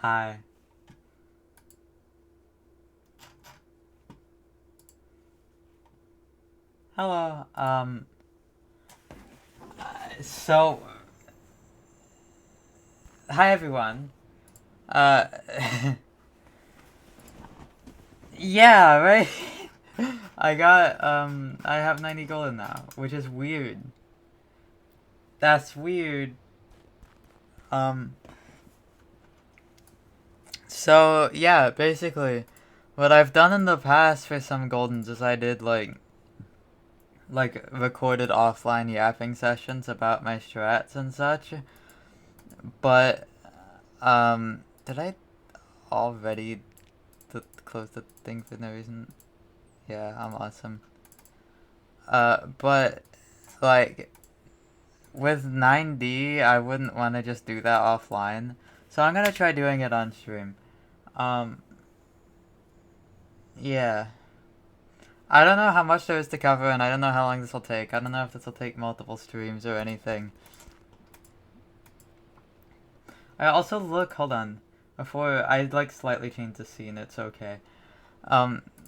Hi. Hello. So, hi everyone. Uh, yeah, right? I have 90 golden now, which is weird. That's weird. Um, so, yeah, basically, what I've done in the past for some goldens is I did, like, recorded offline yapping sessions about my strats and such, but, did I already close the thing for no reason? Yeah, I'm awesome. But like with 9D, I wouldn't want to just do that offline. So I'm gonna try doing it on stream. Um, yeah. I don't know how much there is to cover, and I don't know how long this will take. I don't know if this will take multiple streams or anything. I also hold on. Before, I like slightly change the scene, it's okay.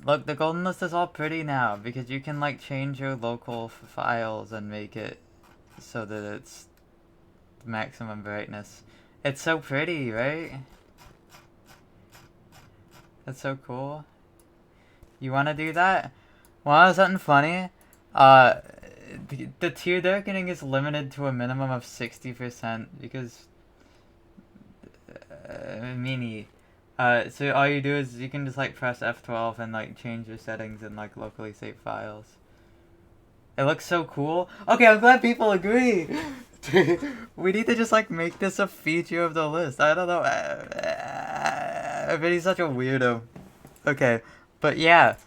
Look, the golden list is all pretty now, because you can like change your local files and make it so that it's maximum brightness. It's so pretty, right? That's so cool. You want to do that? Want something funny? Uh, the tier darkening is limited to a minimum of 60% because mini. So all you do is you can just like press F12 and like change your settings in like locally saved files. It looks so cool. Okay, I'm glad people agree. We need to just like make this a feature of the list. I don't know. But he's such a weirdo. Okay, but yeah.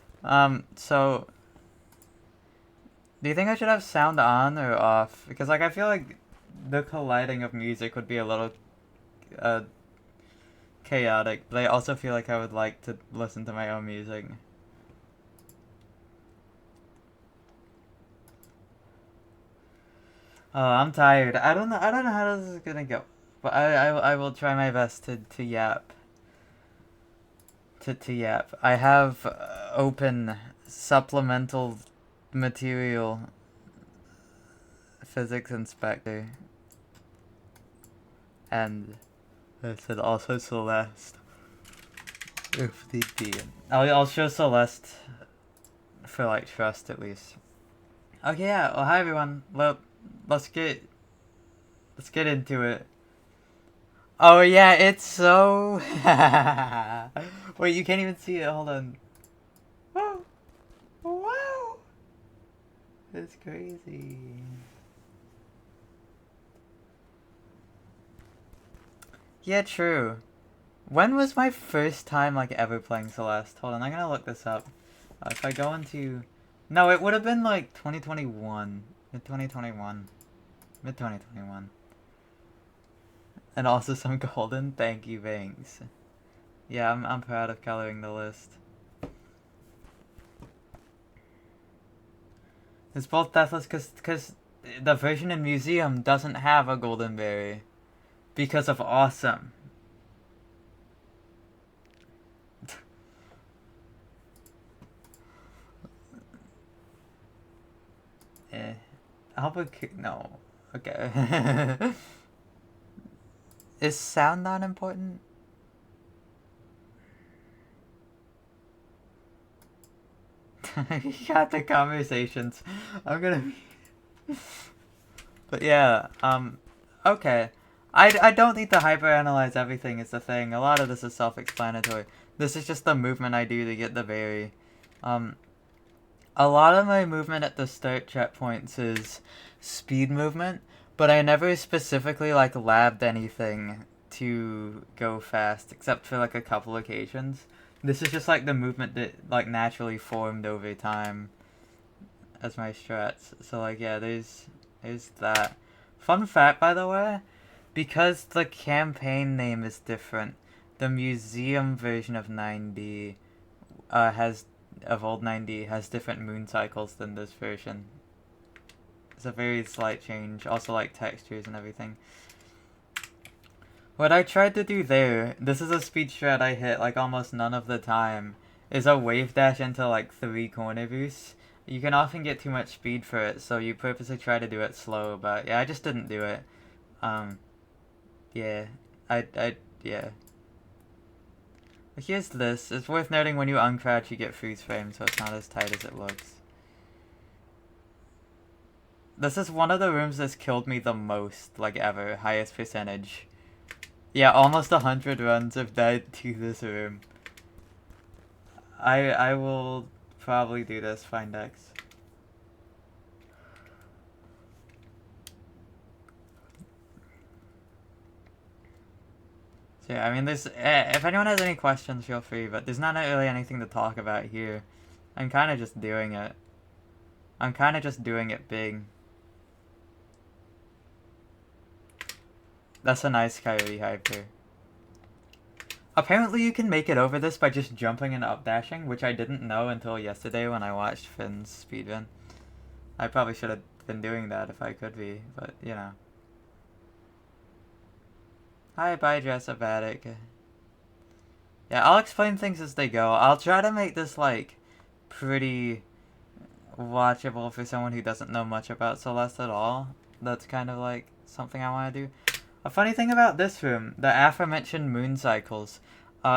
So do you think I should have sound on or off? Because like I feel like the colliding of music would be a little uh chaotic, but I also feel like I would like to listen to my own music. Oh, I'm tired. I don't know. I don't know how this is gonna go, but I will try my best to yap. To yap. I have open supplemental material physics inspector, and I said also Celeste. If need be, I'll show Celeste for like trust at least. Okay, yeah. Well, hi everyone. Let's get into it. Oh yeah, it's so. Wait, you can't even see it. Hold on. Whoa, wow, it's crazy. Yeah, true. When was my first time like ever playing Celeste? Hold on, I'm gonna look this up. If I go into, no, it would have been like 2021, mid 2021, mid 2021, and also some golden. Thank you, Banks. Yeah, I'm proud of coloring the list. It's both deathless because the version in Museum doesn't have a golden berry because of awesome. Eh. How about no? Okay. Is sound not important? You got the conversations. I'm gonna. But yeah. Okay. I don't need to hyperanalyze everything. Is the thing. A lot of this is self-explanatory. This is just the movement I do to get the berry. Um. A lot of my movement at the start checkpoints is speed movement, but I never specifically like labbed anything to go fast, except for like a couple occasions. This is just like the movement that like naturally formed over time as my strats. So like yeah, there's that. Fun fact by the way, because the campaign name is different, the museum version of 9D has of old 9D has different moon cycles than this version. It's a very slight change. Also like textures and everything. What I tried to do there, this is a speed strat I hit like almost none of the time, is a wave dash into like 3 corner boosts. You can often get too much speed for it, so you purposely try to do it slow, but yeah, I just didn't do it. Yeah. Yeah. But here's this. It's worth noting when you uncrouch you get freeze frame, so it's not as tight as it looks. This is one of the rooms that's killed me the most, like ever. Highest percentage. Yeah, almost 100 runs have died to this room. I will probably do this, find X. So yeah, I mean, there's if anyone has any questions, feel free. But there's not really anything to talk about here. I'm kind of just doing it. I'm kind of just doing it big. That's a nice Coyote Hyper. Apparently you can make it over this by just jumping and updashing, which I didn't know until yesterday when I watched Finn's speedrun. I probably should have been doing that if I could be, but you know. Hi, bye, Jessabatic. Yeah, I'll explain things as they go. I'll try to make this, like, pretty watchable for someone who doesn't know much about Celeste at all. That's kind of, like, something I want to do. A funny thing about this room, the aforementioned moon cycles.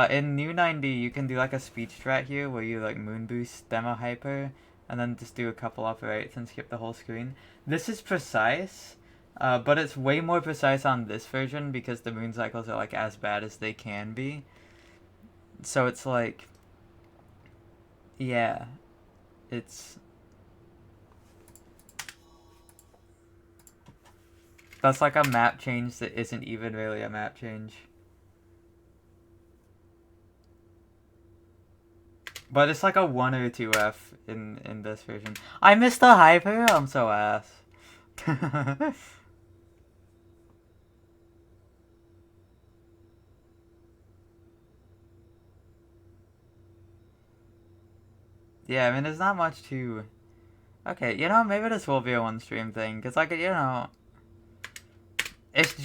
In New 90, you can do, like, a speed strat here where you, like, moon boost demo hyper and then just do a couple operates and skip the whole screen. This is precise. But it's way more precise on this version because the moon cycles are like as bad as they can be. So it's like, yeah, it's that's like a map change that isn't even really a map change. But it's like a 1 or 2F in this version. I missed the hyper. I'm so ass. Yeah, I mean, there's not much to... Okay, you know, maybe this will be a one-stream thing, because, like, you know... It's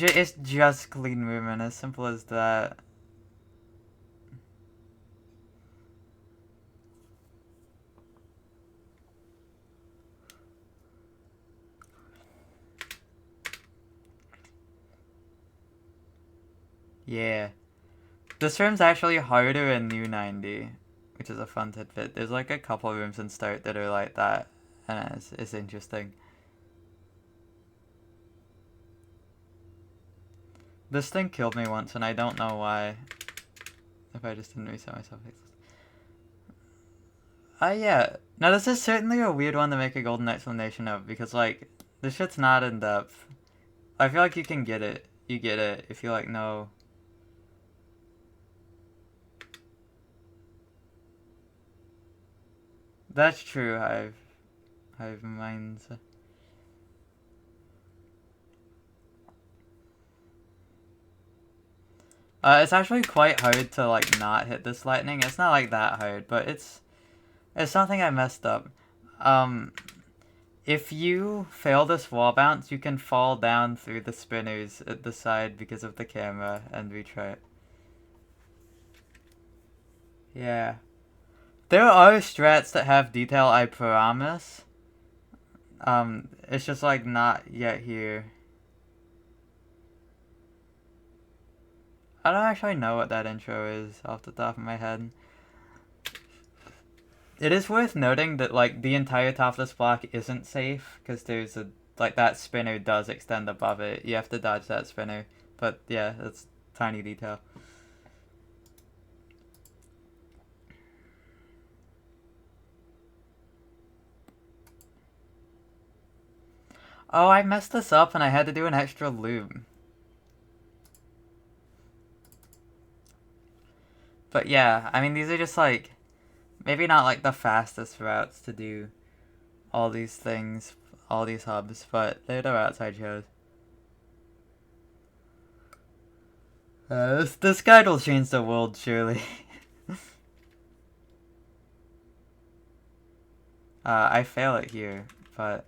just clean movement, as simple as that. Yeah. This room's actually harder in New 90, which is a fun tidbit. There's like a couple rooms in Start that are like that, and it's interesting. This thing killed me once, and I don't know why. If I just didn't reset myself. Yeah. Now, this is certainly a weird one to make a golden explanation of, because, like, this shit's not in depth. I feel like you can get it. You get it if you, like, know. That's true, Hive Minds. It's actually quite hard to, like, not hit this lightning. It's not, like, that hard, but it's something I messed up. If you fail this wall bounce, you can fall down through the spinners at the side because of the camera and retry it. Yeah. There are strats that have detail, I promise. It's just, like, not yet here. I don't actually know what that intro is off the top of my head. It is worth noting that, like, the entire top of this block isn't safe, because there's a, like, that spinner does extend above it. You have to dodge that spinner. But, yeah, it's tiny detail. Oh, I messed this up and I had to do an extra loop. But yeah, I mean, these are just like, maybe not like the fastest routes to do all these things, all these hubs, but they're the routes I chose. This guide will change the world, surely. I fail it here, but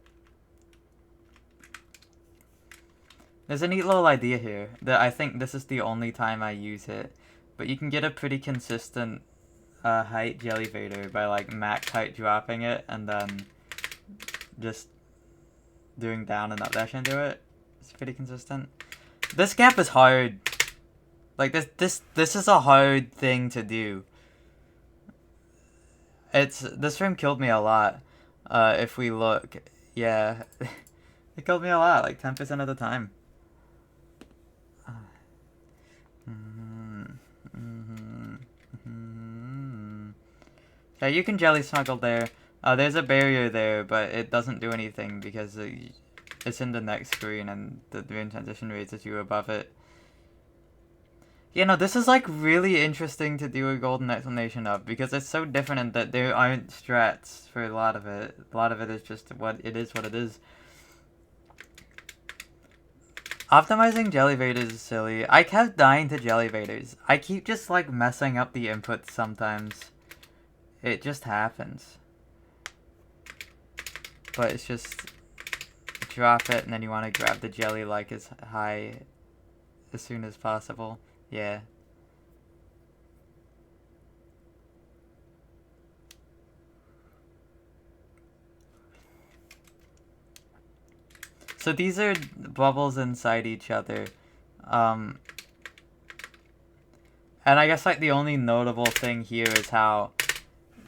There's a neat little idea here that I think this is the only time I use it, but you can get a pretty consistent height Jelly Vader by like max height dropping it and then just doing down and up dash into it. It's pretty consistent. This gap is hard. Like this is a hard thing to do. This room killed me a lot. If we look, yeah, it killed me a lot, like 10% of the time. Yeah, you can jelly smuggle there. There's a barrier there, but it doesn't do anything because it's in the next screen and the rune transition raises you above it. You know, this is like really interesting to do a golden explanation of because it's so different in that there aren't strats for a lot of it. A lot of it is just what it is. Optimizing Jelly Vaders is silly. I kept dying to Jelly Vaders. I keep just like messing up the inputs sometimes. It just happens. But it's just drop it and then you want to grab the jelly like as high as soon as possible. Yeah. So these are bubbles inside each other. And I guess like the only notable thing here is how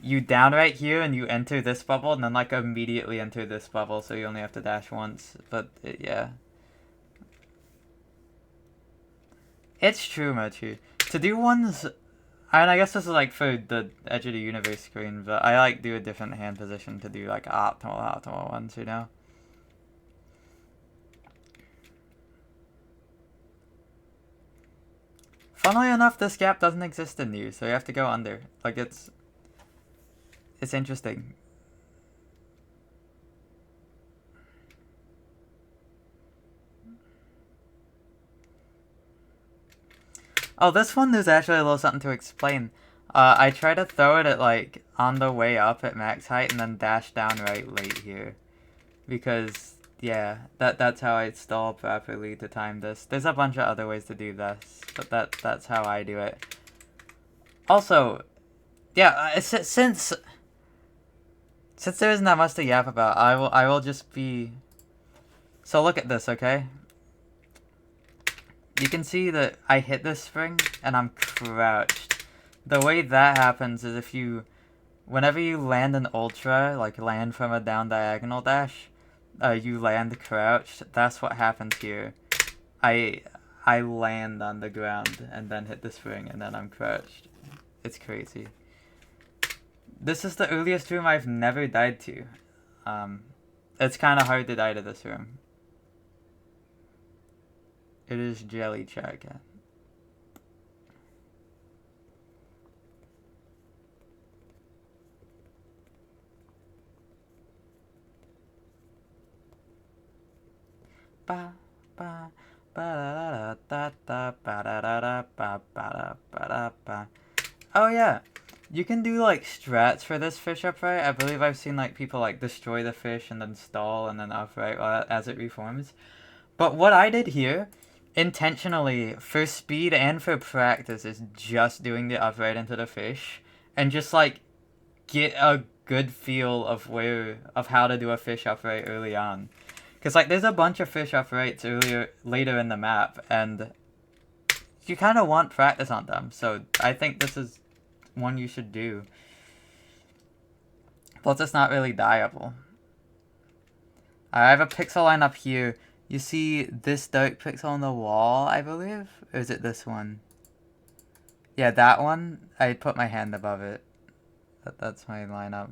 you down right here and you enter this bubble and then like immediately enter this bubble, so you only have to dash once. But yeah. It's true, Mochi. To do ones, and I guess this is like for the Edge of the Universe screen, but I like do a different hand position to do like optimal ones, you know? Funnily enough, this gap doesn't exist in you, so you have to go under. Like it's interesting. Oh, this one there's actually a little something to explain. I try to throw it at like on the way up at max height and then dash down right late here. Because yeah, that's how I stall properly to time this. There's a bunch of other ways to do this, but that's how I do it. Also, yeah, since there isn't that much to yap about, I will just be. So look at this, okay? You can see that I hit this spring and I'm crouched. The way that happens is if you, whenever you land an ultra, like land from a down diagonal dash, you land crouched. That's what happens here. I land on the ground and then hit the spring and then I'm crouched. It's crazy. This is the earliest room I've never died to. It's kind of hard to die to this room. It is jelly check. Ba ba ba da da ba da da ba ba da ba. Oh yeah, you can do like strats for this fish upright. I believe I've seen like people like destroy the fish and then stall and then upright as it reforms. But what I did here, intentionally for speed and for practice, is just doing the upright into the fish and just like get a good feel of how to do a fish upright early on. Because like there's a bunch of fish uprights later in the map and you kind of want practice on them. So I think this is one you should do. Plus it's not really dieable. I have a pixel line up here. You see this dark pixel on the wall, I believe? Or is it this one? Yeah, that one. I put my hand above it. That's my lineup.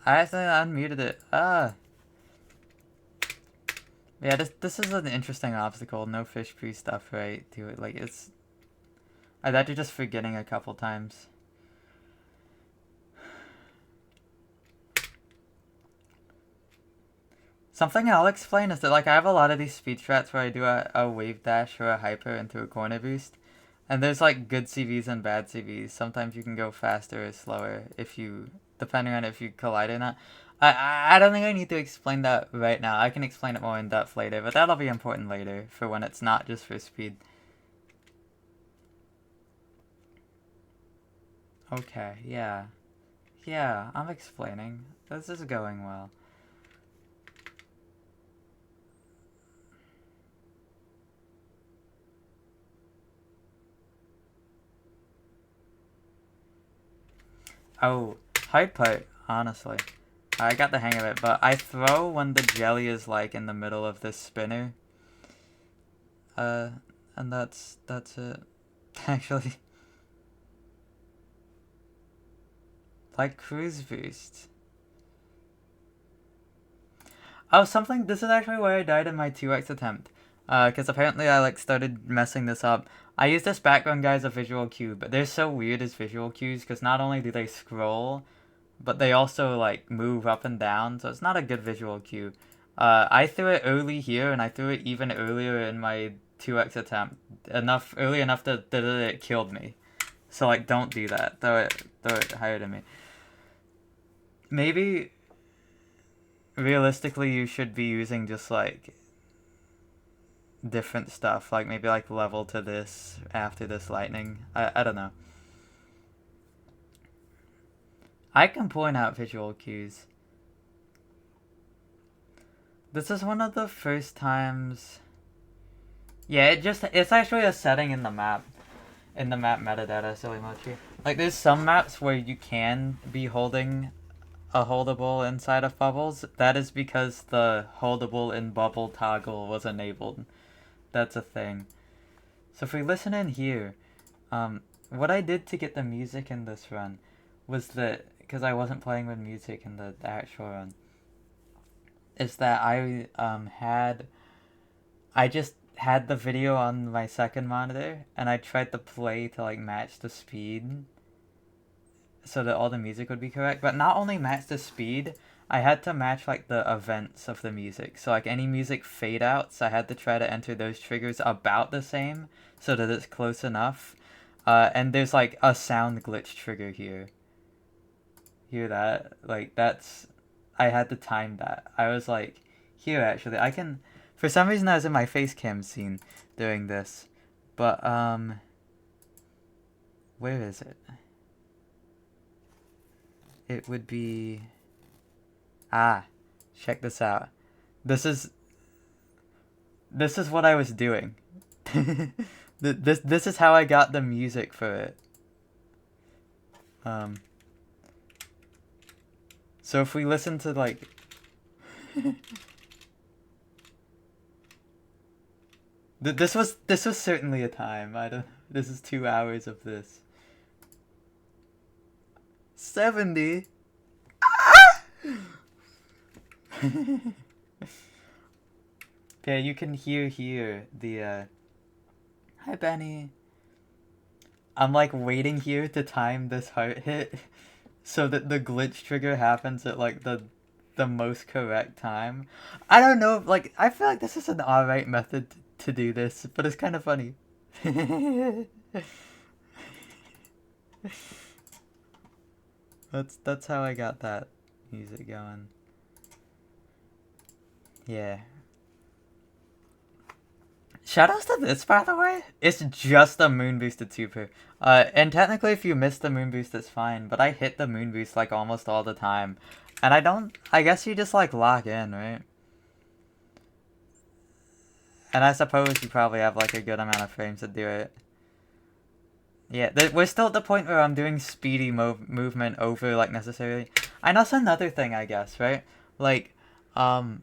I accidentally unmuted it. Yeah, this is an interesting obstacle. No fish pre stuff right to it. Like it's. I thought you're just forgetting a couple times. Something I'll explain is that like I have a lot of these speed strats where I do a wave dash or a hyper into a corner boost. And there's like good CVs and bad CVs. Sometimes you can go faster or slower if you depending on if you collide or not. I don't think I need to explain that right now. I can explain it more in depth later, but that'll be important later for when it's not just for speed. Okay, yeah. Yeah, I'm explaining. This is going well. Oh, hard part, honestly. I got the hang of it, but I throw when the jelly is like in the middle of this spinner. And that's it. Actually. Like cruise boost. Oh, something, this is actually where I died in my 2x attempt. Because apparently I like started messing this up. I used this background guy as a visual cue, but they're so weird as visual cues because not only do they scroll, but they also like move up and down, so it's not a good visual cue. I threw it early here, and I threw it even earlier in my 2x attempt. Early enough that it killed me. So like, don't do that. Throw it higher than me. Maybe realistically you should be using just like different stuff, like maybe like level to this after this lightning. I don't know. I can point out visual cues. This is one of the first times. Yeah, it's actually a setting in the map. In the map metadata, silly mochi. Like there's some maps where you can be holding a holdable inside of bubbles. That is because the holdable in bubble toggle was enabled. That's a thing. So if we listen in here, what I did to get the music in this run was that, because I wasn't playing with music in the actual run, is that I just had the video on my second monitor, and I tried to play to like match the speed so that all the music would be correct, but not only match the speed, I had to match like the events of the music. So like any music fade outs, I had to try to enter those triggers about the same so that it's close enough. And there's like a sound glitch trigger here. Hear that? Like that's, I had to time that. I was like, here actually, I can, for some reason I was in my face cam scene during this, but where is it? It would be, check this out. This is what I was doing. This is how I got the music for it. So if we listen to like this was certainly a time. This is 2 hours of this. 70. Yeah, you can hear the hi Benny. I'm like waiting here to time this heart hit so that the glitch trigger happens at like the most correct time. I don't know, like I feel like this is an alright method to do this, but it's kind of funny. That's how I got that music going. Yeah. Shoutouts to this, by the way. It's just a moon boosted super. And technically if you miss the moon boost, it's fine. But I hit the moon boost like almost all the time. And I guess you just like lock in, right? And I suppose you probably have like a good amount of frames to do it. Yeah, we're still at the point where I'm doing speedy movement over like necessarily. And that's another thing, I guess, right? Like, a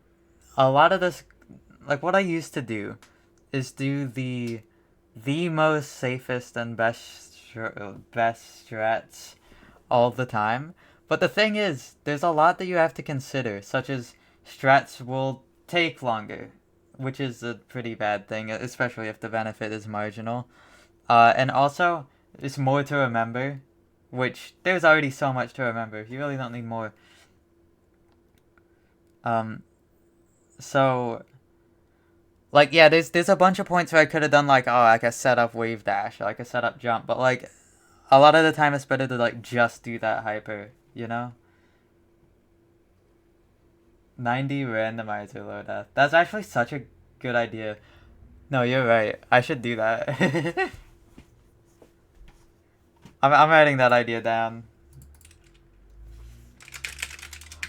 lot of this, like what I used to do is do the most safest and best strats all the time. But the thing is, there's a lot that you have to consider, such as strats will take longer, which is a pretty bad thing, especially if the benefit is marginal. And also, it's more to remember, which there's already so much to remember. You really don't need more. So, like, yeah, there's a bunch of points where I could have done, like, like a setup wave dash, or like a setup jump, but, like, a lot of the time it's better to, like, just do that hyper, you know? 90 randomizer low death. That's actually such a good idea. No, you're right. I should do that. I'm writing that idea down.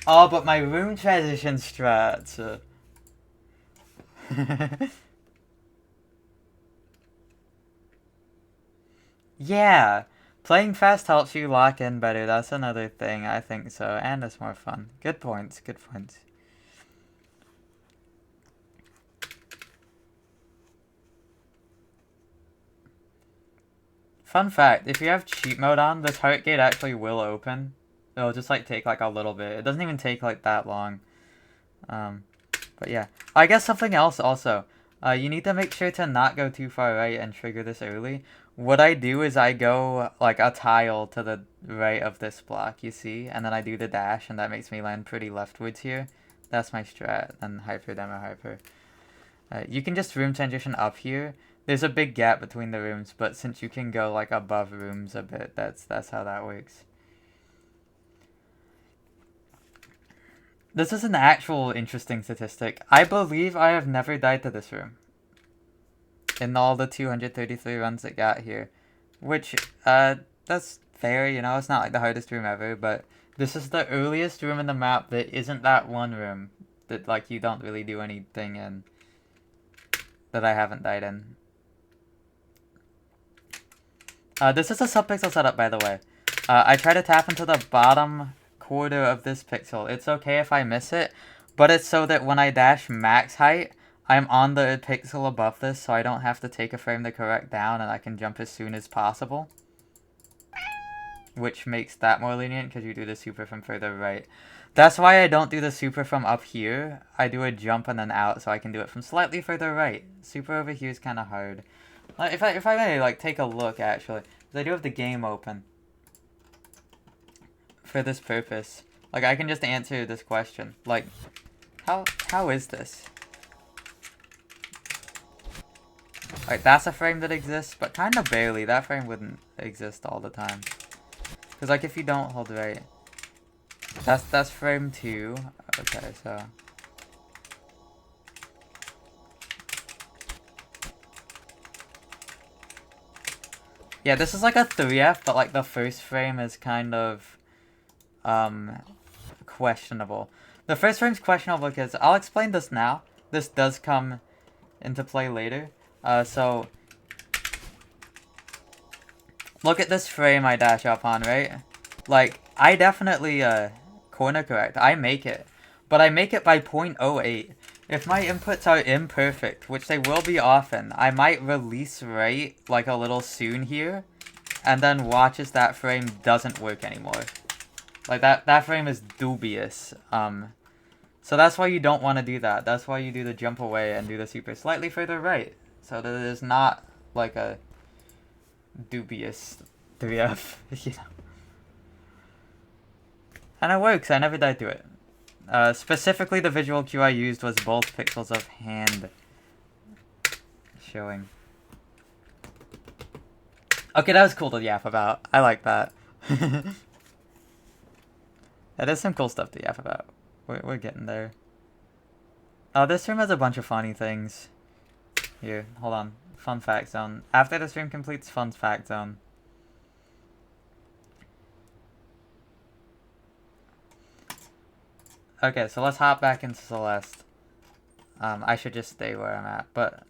Oh, but my room transition strats. Yeah, playing fast helps you lock in better. That's another thing. I think so, and it's more fun. Good points. Good points. Fun fact, if you have cheat mode on, this heart gate actually will open. It'll just like take like a little bit. It doesn't even take like that long. But yeah. I guess something else also. You need to make sure to not go too far right and trigger this early. What I do is I go like a tile to the right of this block, you see? And then I do the dash and that makes me land pretty leftwards here. That's my strat. And hyper, demo, hyper. You can just room transition up here. There's a big gap between the rooms, but since you can go like above rooms a bit, that's how that works. This is an actual interesting statistic. I believe I have never died to this room in all the 233 runs that got here, which that's fair, you know, it's not like the hardest room ever, but this is the earliest room in the map that isn't that one room that like you don't really do anything in that I haven't died in. This is a subpixel setup, by the way. I try to tap into the bottom quarter of this pixel. It's okay if I miss it, but it's so that when I dash max height, I'm on the pixel above this, so I don't have to take a frame to correct down, and I can jump as soon as possible. Which makes that more lenient, because you do the super from further right. That's why I don't do the super from up here. I do a jump and then out, so I can do it from slightly further right. Super over here is kind of hard. If I may, like, take a look, actually. Because I do have the game open. For this purpose. Like, I can just answer this question. Like, how is this? Like, that's a frame that exists, but kind of barely. That frame wouldn't exist all the time. Because, like, if you don't hold right. That's frame 2. Okay, so... Yeah, this is like a 3F, but like the first frame is kind of questionable. The first frame's questionable because I'll explain this now. This does come into play later. So look at this frame I dash up on, right? Like, I definitely corner correct. I make it. But I make it by 0.08. If my inputs are imperfect, which they will be often, I might release right like a little soon here, and then watch as that frame doesn't work anymore. Like that frame is dubious. So that's why you don't want to do that. That's why you do the jump away and do the super slightly further right, so that it is not like a dubious 3F, you know. And it works. I never died to it. Specifically, the visual cue I used was both pixels of hand showing. Okay, that was cool to yap about. I like that. That is some cool stuff to yap about. We're getting there. Oh, this room has a bunch of funny things. Here, hold on. Fun fact zone. After the stream completes, fun fact zone. Okay, so let's hop back into Celeste. I should just stay where I'm at, but...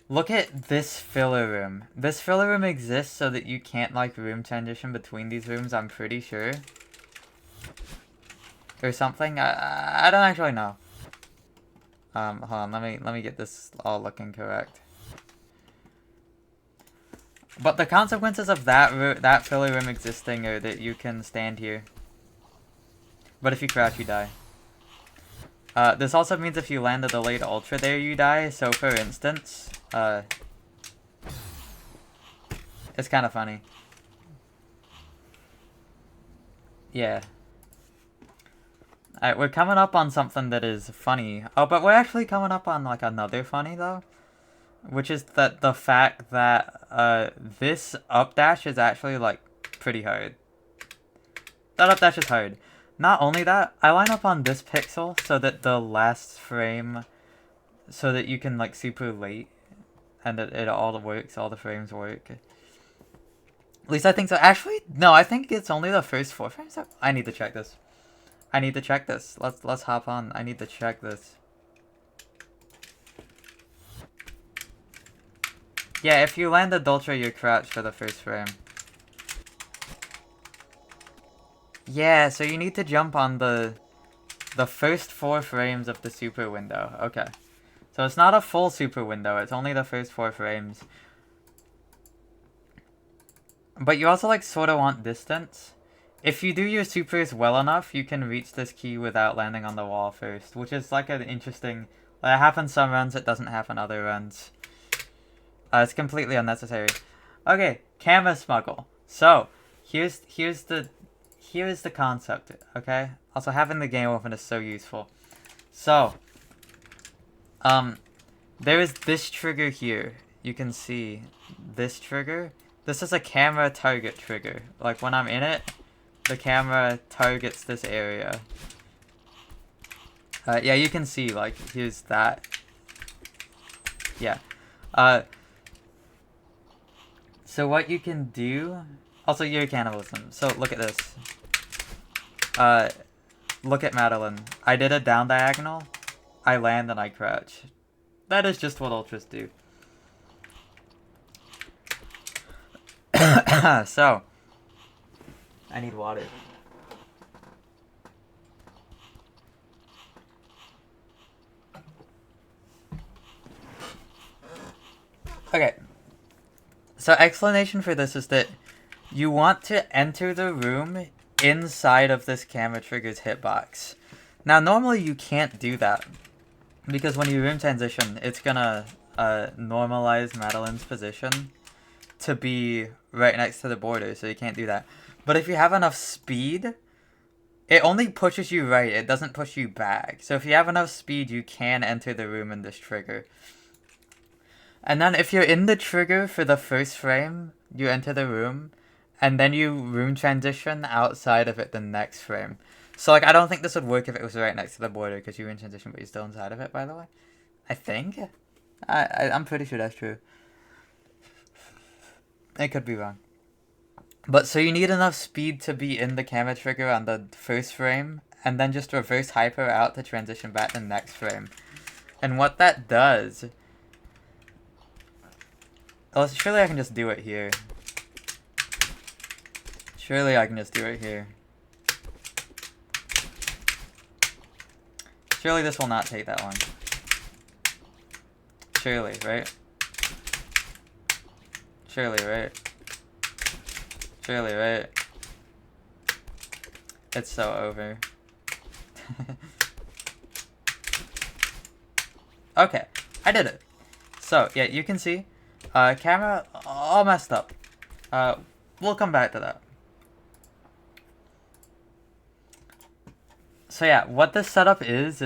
Look at this filler room. This filler room exists so that you can't, like, room transition between these rooms, I'm pretty sure. Or something? I don't actually know. Hold on, let me get this all looking correct. But the consequences of that filler room existing are that you can stand here. But if you crouch, you die. This also means if you land a delayed ultra there, you die. So, for instance, it's kind of funny. Yeah. Alright, we're coming up on something that is funny. Oh, but we're actually coming up on, like, another funny, though. Which is that the fact that, this up dash is actually, like, pretty hard. That up dash is hard. Not only that, I line up on this pixel so that the last frame, so that you can like super late, and it all works, all the frames work. At least I think so. Actually, no, I think it's only the first 4 frames. I need to check this. I need to check this. Let's hop on. I need to check this. Yeah, if you land the Dolce, you're crouched for the first frame. Yeah, so you need to jump on the first 4 frames of the super window. Okay. So it's not a full super window, it's only the first 4 frames. But you also like sort of want distance. If you do your supers well enough, you can reach this key without landing on the wall first, which is like an interesting... It happens some runs, it doesn't happen other runs. It's completely unnecessary. Okay, camera smuggle. So, here's the concept, okay? Also, having the game open is so useful. So, there is this trigger here. You can see this trigger. This is a camera target trigger. Like, when I'm in it, the camera targets this area. Yeah, you can see, like, here's that. Yeah. So what you can do... Also, your cannibalism. So, look at this. Look at Madeline. I did a down diagonal. I land and I crouch. That is just what ultras do. So, I need water. Okay. So, explanation for this is that you want to enter the room inside of this camera trigger's hitbox. Now, normally you can't do that, because when you room transition, it's gonna normalize Madeline's position to be right next to the border, so you can't do that. But if you have enough speed, it only pushes you right, it doesn't push you back. So if you have enough speed, you can enter the room in this trigger. And then if you're in the trigger for the first frame, you enter the room, and then you room transition outside of it the next frame. So, like, I don't think this would work if it was right next to the border, because you room transition, but you're still inside of it, by the way. I think? I'm pretty sure that's true. It could be wrong. But, so you need enough speed to be in the camera trigger on the first frame, and then just reverse hyper out to transition back to the next frame. And what that does... Oh, surely I can just do it here. Surely I can just do it here. Surely this will not take that long. Surely, right? Surely, right? Surely, right? It's so over. Okay, I did it. So, yeah, you can see, camera all messed up. We'll come back to that. So yeah, what this setup is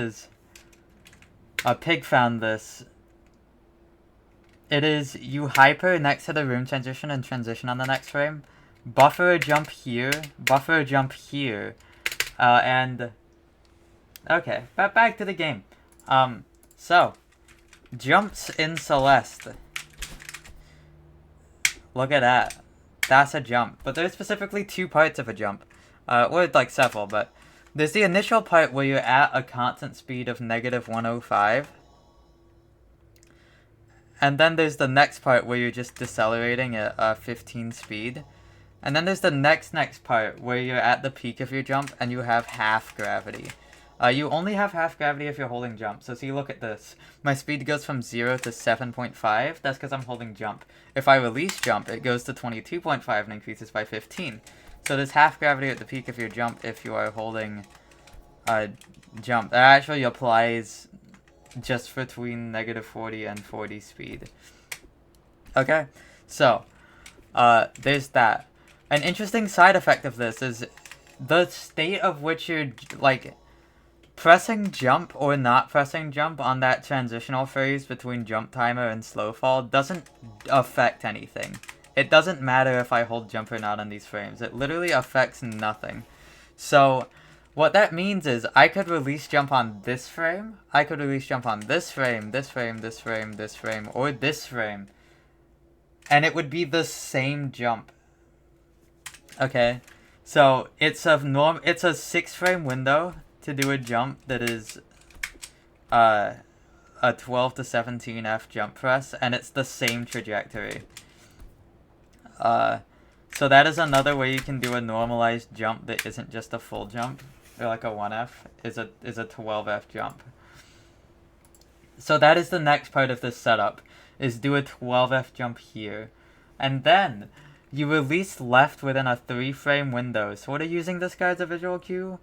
Pig found this. It is you hyper next to the room transition and transition on the next frame, buffer a jump here, buffer a jump here, and okay, back to the game. So jumps in Celeste. Look at that. That's a jump, but there's specifically 2 parts of a jump. Or like several, but there's the initial part where you're at a constant speed of -105. And then there's the next part where you're just decelerating at 15 speed. And then there's the next part where you're at the peak of your jump and you have half gravity. You only have half gravity if you're holding jump. So see, look at this. My speed goes from 0 to 7.5. That's because I'm holding jump. If I release jump, it goes to 22.5 and increases by 15. So there's half gravity at the peak of your jump if you are holding jump. That actually applies just between -40 and 40 speed. Okay, so there's that. An interesting side effect of this is the state of which you're like pressing jump or not pressing jump on that transitional phase between jump timer and slow fall doesn't affect anything. It doesn't matter if I hold jump or not on these frames. It literally affects nothing. So What that means is I could release jump on this frame, I could release jump on this frame, this frame, this frame, this frame, or this frame. And it would be the same jump. Okay? So it's a 6-frame window to do a jump that is a 12 to 17F jump press, and it's the same trajectory. So that is another way you can do a normalized jump that isn't just a full jump, or like a 1F, is a 12F jump. So that is the next part of this setup, is do a 12F jump here. And then you release left within a 3-frame window, sort of using this guy as a visual cue.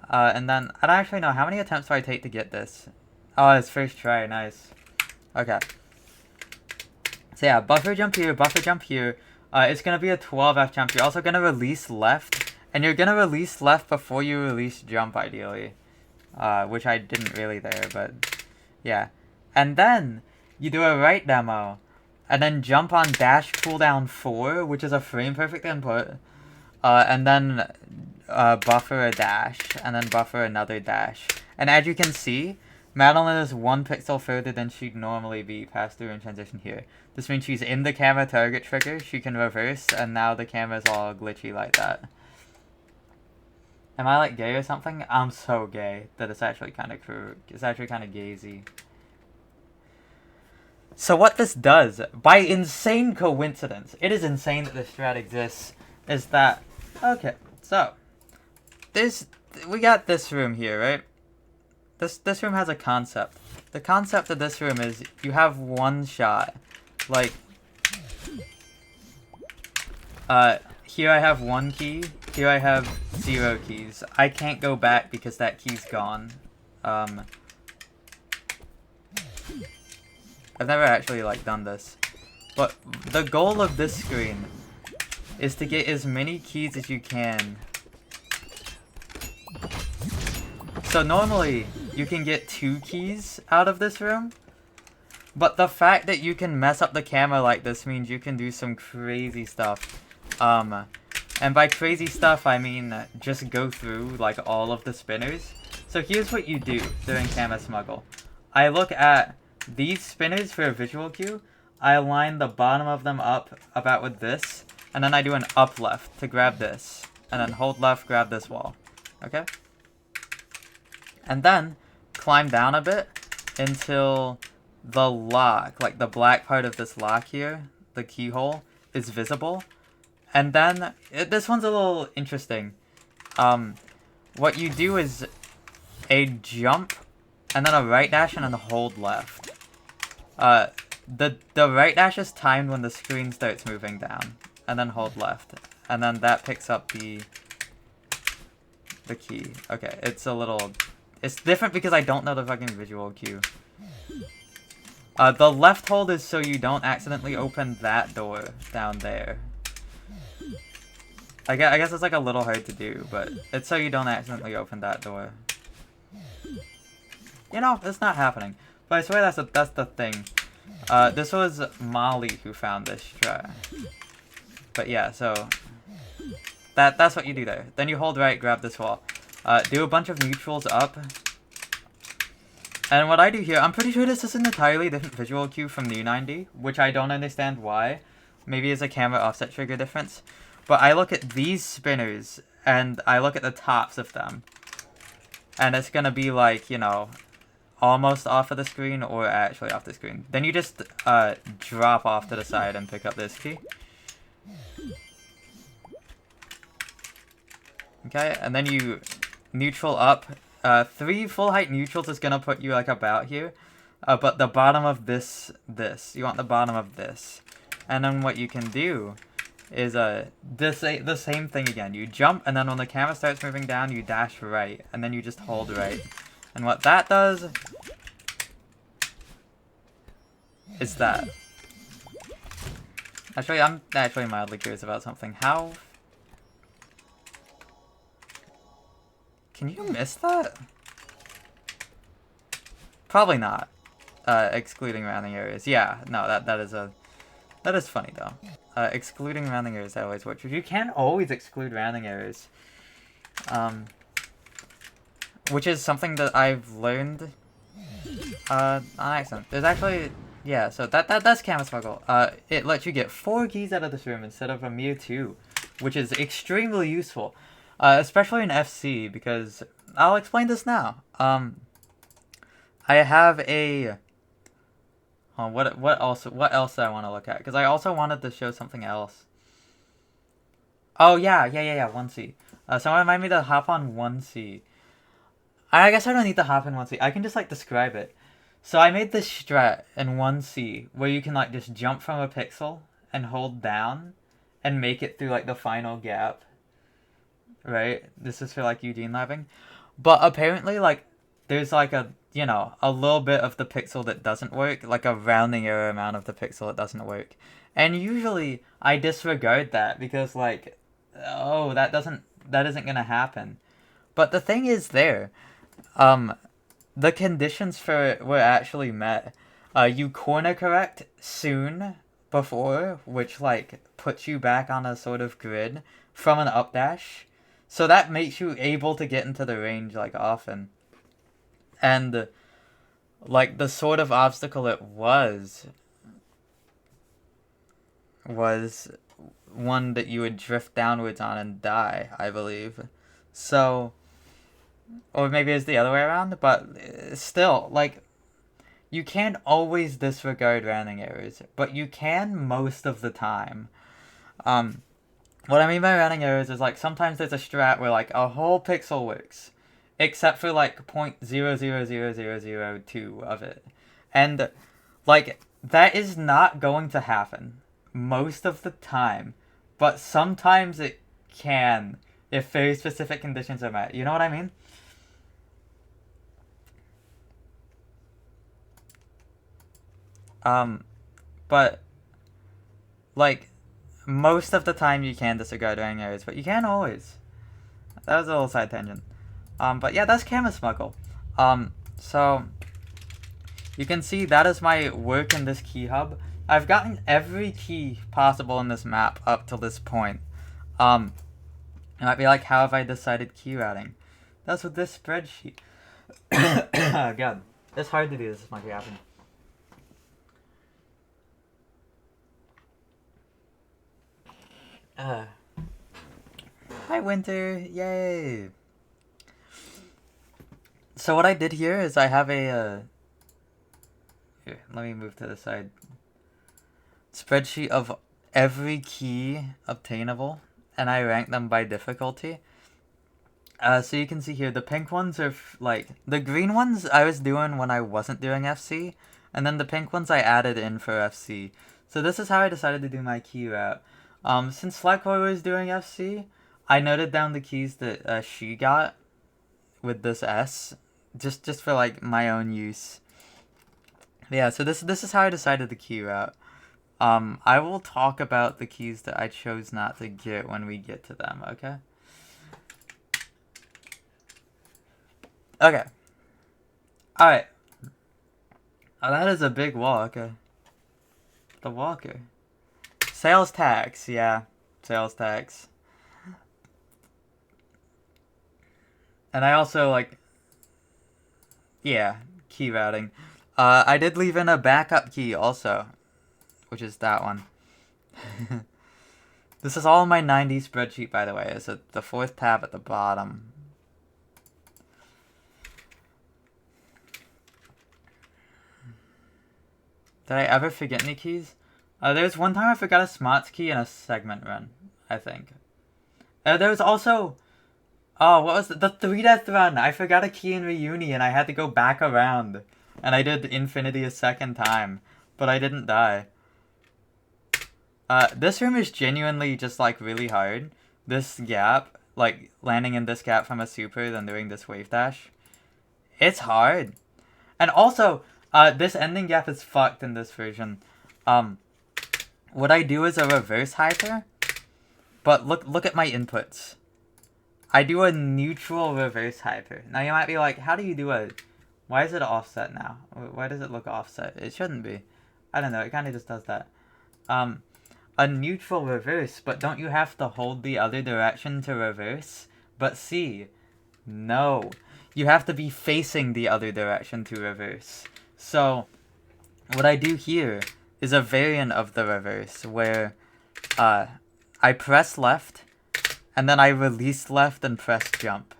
And then, I don't actually know, how many attempts do I take to get this? Oh, it's first try, nice. Okay. So yeah, buffer jump here, buffer jump here. It's going to be a 12F jump. You're also going to release left. And you're going to release left before you release jump, ideally. Which I didn't really there, but yeah. And then you do a right demo. And then jump on dash cooldown 4, which is a frame perfect input. And then buffer a dash. And then buffer another dash. And as you can see, Madeline is 1 pixel further than she'd normally be passed through in transition here. This means she's in the camera target trigger, she can reverse, and now the camera's all glitchy like that. Am I like gay or something? I'm so gay that it's actually kind of it's actually kind of gazy. So what this does, by insane coincidence, it is insane that this strat exists, is that, okay, so, we got this room here, right? This room has a concept. The concept of this room is you have one shot. Like, here I have 1 key, here I have 0 keys. I can't go back because that key's gone. I've never actually, like, done this. But the goal of this screen is to get as many keys as you can. So normally, you can get 2 keys out of this room. But the fact that you can mess up the camera like this means you can do some crazy stuff. And by crazy stuff, I mean just go through, like, all of the spinners. So here's what you do during camera smuggle. I look at these spinners for a visual cue. I line the bottom of them up about with this. And then I do an up left to grab this. And then hold left, grab this wall. Okay? And then climb down a bit until the lock, like the black part of this lock here, the keyhole, is visible. And then, this one's a little interesting. What you do is a jump, and then a right dash, and then hold left. The right dash is timed when the screen starts moving down, and then hold left. And then that picks up the key. Okay, it's a little... It's different because I don't know the fucking visual cue. The left hold is so you don't accidentally open that door down there. I guess it's like a little hard to do, but it's so you don't accidentally open that door. You know, it's not happening. But I swear that's the thing. This was Molly who found this try. But yeah, so that's what you do there. Then you hold right, grab this wall. Do a bunch of neutrals up. And what I do here, I'm pretty sure this is an entirely different visual cue from New 90, which I don't understand why. Maybe it's a camera offset trigger difference. But I look at these spinners, and I look at the tops of them. And it's gonna be like, you know, almost off of the screen or actually off the screen. Then you just drop off to the side and pick up this key. Okay, and then you neutral up. 3 full height neutrals is gonna put you like about here. But the bottom of this, you want the bottom of this. And then what you can do is the same thing again. You jump, and then when the camera starts moving down, you dash right, and then you just hold right. And what that does is that. Actually, I'm actually mildly curious about something. How... Can you miss that? Probably not. Excluding rounding errors. Yeah, no, that is funny though. Excluding rounding errors, that always works. You can't always exclude rounding errors. which is something that I've learned on accident. There's actually, yeah, so that's Camera Smuggle. It lets you get 4 keys out of this room instead of a mere 2, which is extremely useful, especially in FC, because I'll explain this now. I have a... what else do I want to look at? Because I also wanted to show something else. Oh, yeah, 1C. Someone remind me to hop on 1C. I guess I don't need to hop in 1C. I can just, like, describe it. So I made this strat in 1C where you can, like, just jump from a pixel and hold down and make it through, like, the final gap. Right? This is for, like, Eugene labbing. But apparently, like, there's, like, a little bit of the pixel that doesn't work. Like, a rounding error amount of the pixel that doesn't work. And usually, I disregard that because, like, oh, that isn't gonna happen. But the thing is there. The conditions for it were actually met. You corner correct soon before, which, like, puts you back on a sort of grid from an updash. So that makes you able to get into the range, like, often. And, like, the sort of obstacle it was one that you would drift downwards on and die, I believe. So, or maybe it's the other way around, but still, like, you can't always disregard rounding errors, but you can most of the time. What I mean by rounding errors is, like, sometimes there's a strat where, like, a whole pixel works, except for, like, 0.00002 of it. And, like, that is not going to happen most of the time, but sometimes it can if very specific conditions are met. You know what I mean? But, like, most of the time you can disregard rounding errors, but you can't always. That was a little side tangent. But yeah, that's Camera Smuggle. So, you can see that is my work in this key hub. I've gotten every key possible in this map up to this point. It might be like, how have I decided key routing? That's with this spreadsheet. God, it's hard to do this with my graphing. Hi, Winter! Yay! So what I did here is I have a, here, let me move to the side. Spreadsheet of every key obtainable, and I rank them by difficulty. So you can see here, the pink ones are, like, the green ones I was doing when I wasn't doing FC, and then the pink ones I added in for FC. So this is how I decided to do my key route. Since Slackboy was doing FC, I noted down the keys that she got with this S, just for, like, my own use. Yeah, so this is how I decided the key route. I will talk about the keys that I chose not to get when we get to them, okay? Okay. Alright. Oh, that is a big wall, okay. The walker. Sales tax, yeah. Sales tax. And I also, like... yeah, key routing. I did leave in a backup key also, which is that one. This is all in my 90 spreadsheet, by the way. It's the 4th tab at the bottom. Did I ever forget any keys? There was one time I forgot a smarts key in a segment run, I think. There was also... oh, what was the 3-death run? I forgot a key in Reuni and I had to go back around. And I did Infinity a second time. But I didn't die. This room is genuinely just, like, really hard. This gap, like, landing in this gap from a super, then doing this wave dash. It's hard. And also, this ending gap is fucked in this version. What I do is a reverse hyper. But look at my inputs. I do a neutral reverse hyper. Now you might be like, how do you do a... why is it offset now? Why does it look offset? It shouldn't be. I don't know, it kind of just does that. A neutral reverse, but don't you have to hold the other direction to reverse? But see, no. you have to be facing the other direction to reverse. So what I do here is a variant of the reverse where I press left and then I release left and press jump.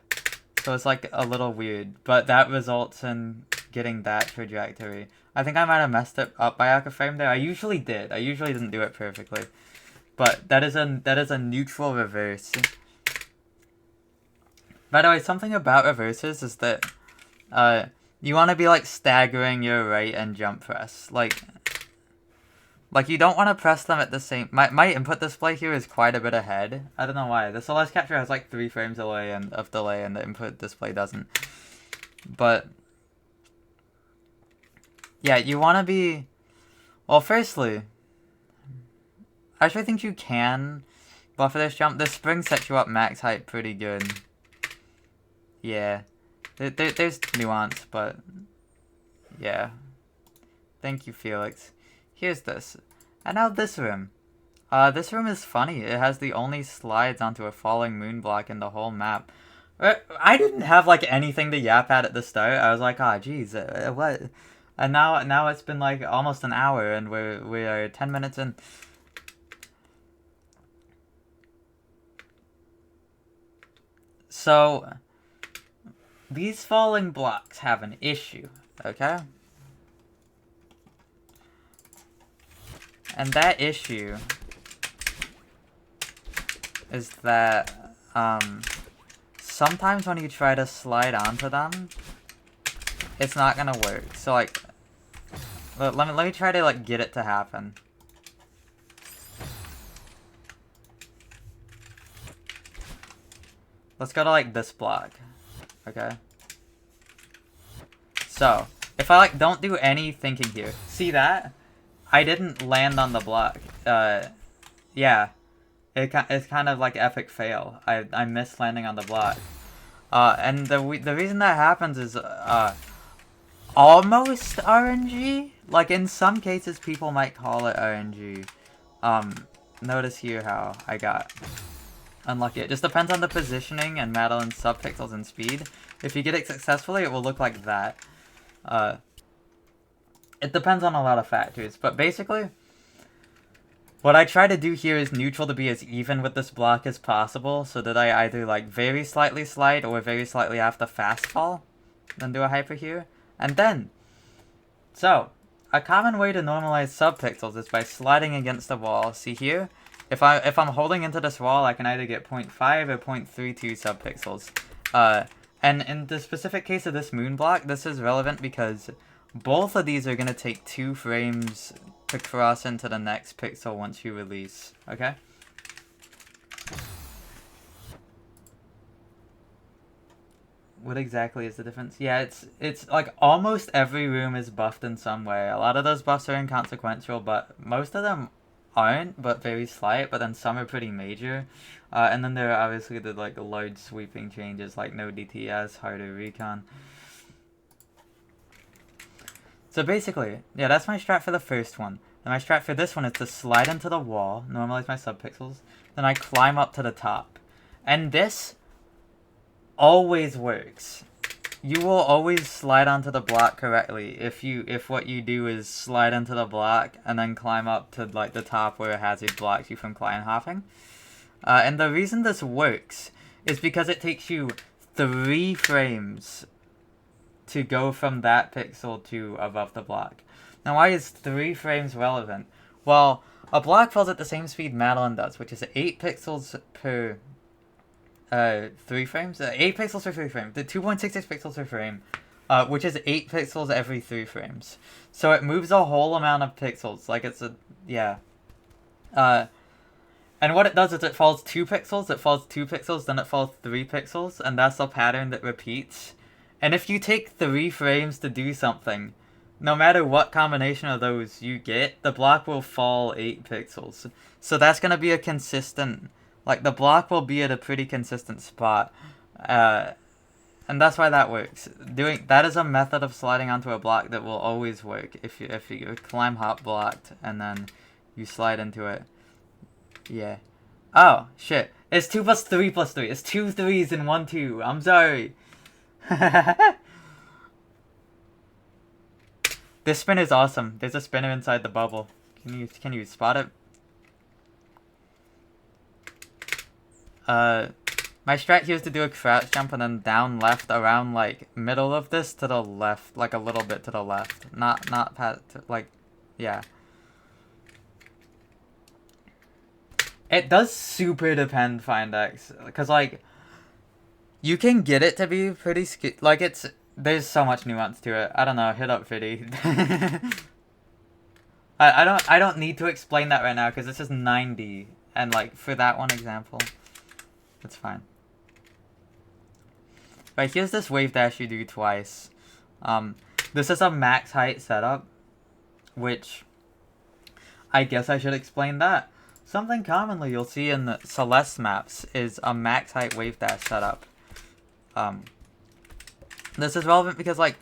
So it's like a little weird, but that results in getting that trajectory. I think I might have messed it up by like a frame there. I usually did. I usually didn't do it perfectly. But that is a neutral reverse. By the way, something about reverses is that you want to be like staggering your right and jump press. Like you don't want to press them at the same... My input display here is quite a bit ahead. I don't know why. The Celeste capture has like 3 frames away of delay and the input display doesn't. But yeah, you want to be... Well, firstly, I actually think you can buffer this jump. The spring sets you up max height pretty good. Yeah. There's nuance, but... Yeah. Thank you, Felix. Here's this. And now this room. This room is funny. It has the only slides onto a falling moon block in the whole map. I didn't have, like, anything to yap at the start. I was like, ah, geez, what? And now it's been, like, almost an hour, and we are 10 minutes in. So, these falling blocks have an issue, okay? And that issue is that sometimes when you try to slide onto them, it's not gonna work. So like, let me try to like get it to happen. Let's go to like this block, okay? So if I like don't do any thinking here, see that? I didn't land on the block. Yeah. It's kind of like epic fail. I missed landing on the block. And the reason that happens is almost RNG. Like in some cases people might call it RNG. Notice here how I got unlucky. It just depends on the positioning and Madeline's subpixels and speed. If you get it successfully, it will look like that. It depends on a lot of factors, but basically, what I try to do here is neutral to be as even with this block as possible, so that I either like very slightly slide or very slightly have to fast fall, then do a hyper here, and then, so, a common way to normalize subpixels is by sliding against the wall. See here, if I'm holding into this wall, I can either get 0.5 or 0.32 subpixels. And in the specific case of this moon block, this is relevant because both of these are going to take 2 frames to cross into the next pixel once you release, okay? What exactly is the difference? Yeah, it's like almost every room is buffed in some way. A lot of those buffs are inconsequential, but most of them aren't, but very slight, but then some are pretty major. And then there are obviously the like large sweeping changes like no DTS, harder recon. So basically, yeah, that's my strat for the first one. Then my strat for this one is to slide into the wall, normalize my subpixels, then I climb up to the top. And this always works. You will always slide onto the block correctly if what you do is slide into the block and then climb up to like the top where a hazard blocks you from climb hopping. And the reason this works is because it takes you 3 frames to go from that pixel to above the block. Now, why is 3 frames relevant? Well, a block falls at the same speed Madeline does, which is 8 pixels per 3 frames? 8 pixels per 3 frames. The 2.66 pixels per frame, which is 8 pixels every 3 frames. So it moves a whole amount of pixels. Like it's a... yeah. And what it does is it falls 2 pixels, it falls 2 pixels, then it falls 3 pixels, and that's a pattern that repeats. And if you take 3 frames to do something, no matter what combination of those you get, the block will fall 8 pixels. So that's going to be a consistent... like, the block will be at a pretty consistent spot. And that's why that works. That is a method of sliding onto a block that will always work. If you climb hop blocked, and then you slide into it. Yeah. Oh, shit. It's 2 plus 3 plus 3. It's 2 3s and 1 2. I'm sorry. This spinner is awesome. There's a spinner inside the bubble. Can you spot it? My strat here is to do a crouch jump and then down left around like middle of this to the left, like a little bit to the left. Not past, like, yeah. It does super depend, Findex, because like you can get it to be pretty like there's so much nuance to it. I don't know. Hit up Fiddy. I don't need to explain that right now because it's just 90 and like for that one example, it's fine. Right, here's this wave dash you do twice. This is a max height setup, which I guess I should explain that. Something commonly you'll see in the Celeste maps is a max height wave dash setup. This is relevant because, like,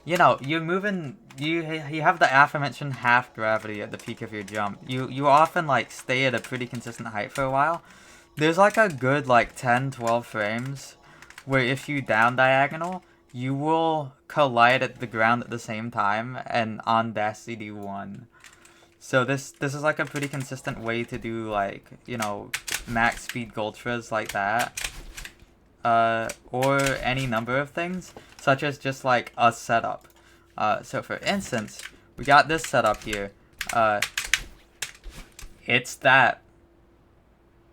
you know, you're moving, you have the aforementioned half gravity at the peak of your jump. You often, like, stay at a pretty consistent height for a while. There's, like, a good, like, 10-12 frames where if you down diagonal, you will collide at the ground at the same time and on dash CD1. So this is like a pretty consistent way to do like, you know, max speed Gultras like that. Or any number of things, such as just like a setup. So for instance, we got this setup here. It's that.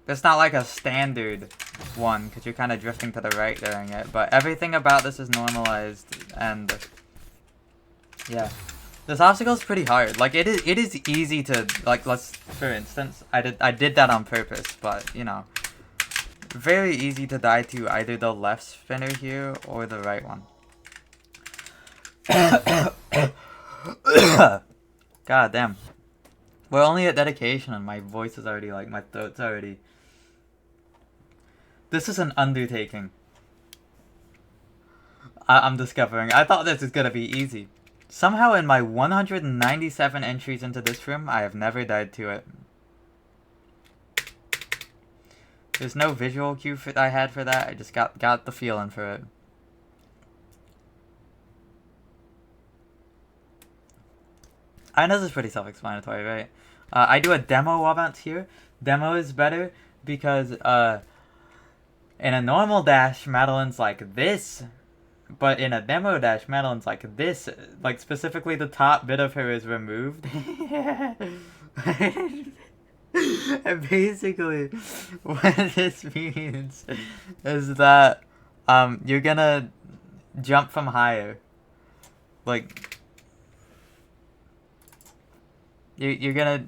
It's not like a standard one, because you're kind of drifting to the right during it, but everything about this is normalized, and yeah. This obstacle is pretty hard. Like, it is easy to, like, let's, for instance, I did that on purpose, but, you know, very easy to die to either the left spinner here or the right one. God damn. We're only at dedication and my voice is already, like, my throat's already... This is an undertaking. I'm discovering. I thought this was gonna be easy. Somehow in my 197 entries into this room, I have never died to it. There's no visual cue I had for that. I just got the feeling for it. I know this is pretty self-explanatory, right? I do a demo wall bounce here. Demo is better because in a normal dash, Madeline's like this. But in a demo dash, Madeline's like this. Like, specifically the top bit of her is removed. And basically, what this means is that you're gonna jump from higher. Like, you're gonna...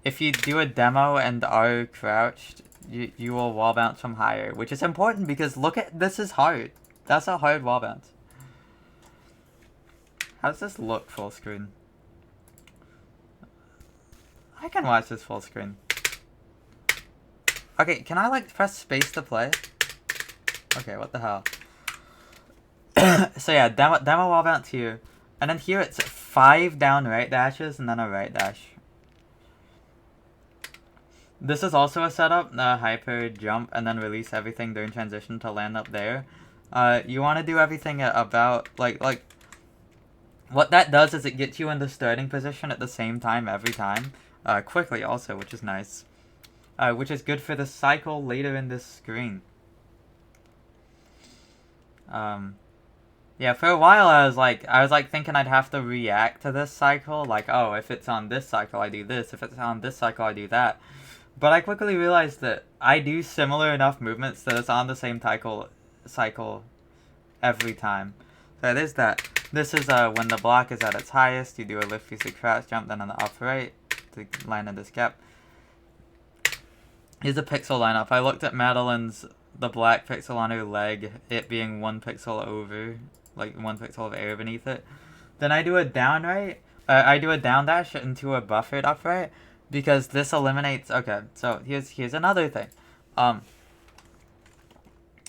If you do a demo and are crouched, you will wall bounce from higher. Which is important because look at... This is hard. That's a hard wall bounce. How does this look full screen? I can watch this full screen. Okay, can I like press space to play? Okay, what the hell? So yeah, demo wall bounce here. And then here it's 5 down right dashes and then a right dash. This is also a setup, hyper jump and then release everything during transition to land up there. You want to do everything at about, like, what that does is it gets you in the starting position at the same time every time. Quickly also, which is nice. Which is good for the cycle later in this screen. Yeah, for a while I was like thinking I'd have to react to this cycle. Like, oh, if it's on this cycle, I do this. If it's on this cycle, I do that. But I quickly realized that I do similar enough movements that it's on the same cycle every time. So there's that. This is when the block is at its highest, you do a lift piece of crouch jump, then on the upright to land in this gap. Here's a pixel lineup. I looked at Madeline's, the black pixel on her leg, it being 1 pixel over, like 1 pixel of air beneath it. Then I do a down right, I do a down dash into a buffered upright, because this eliminates, okay, so here's another thing.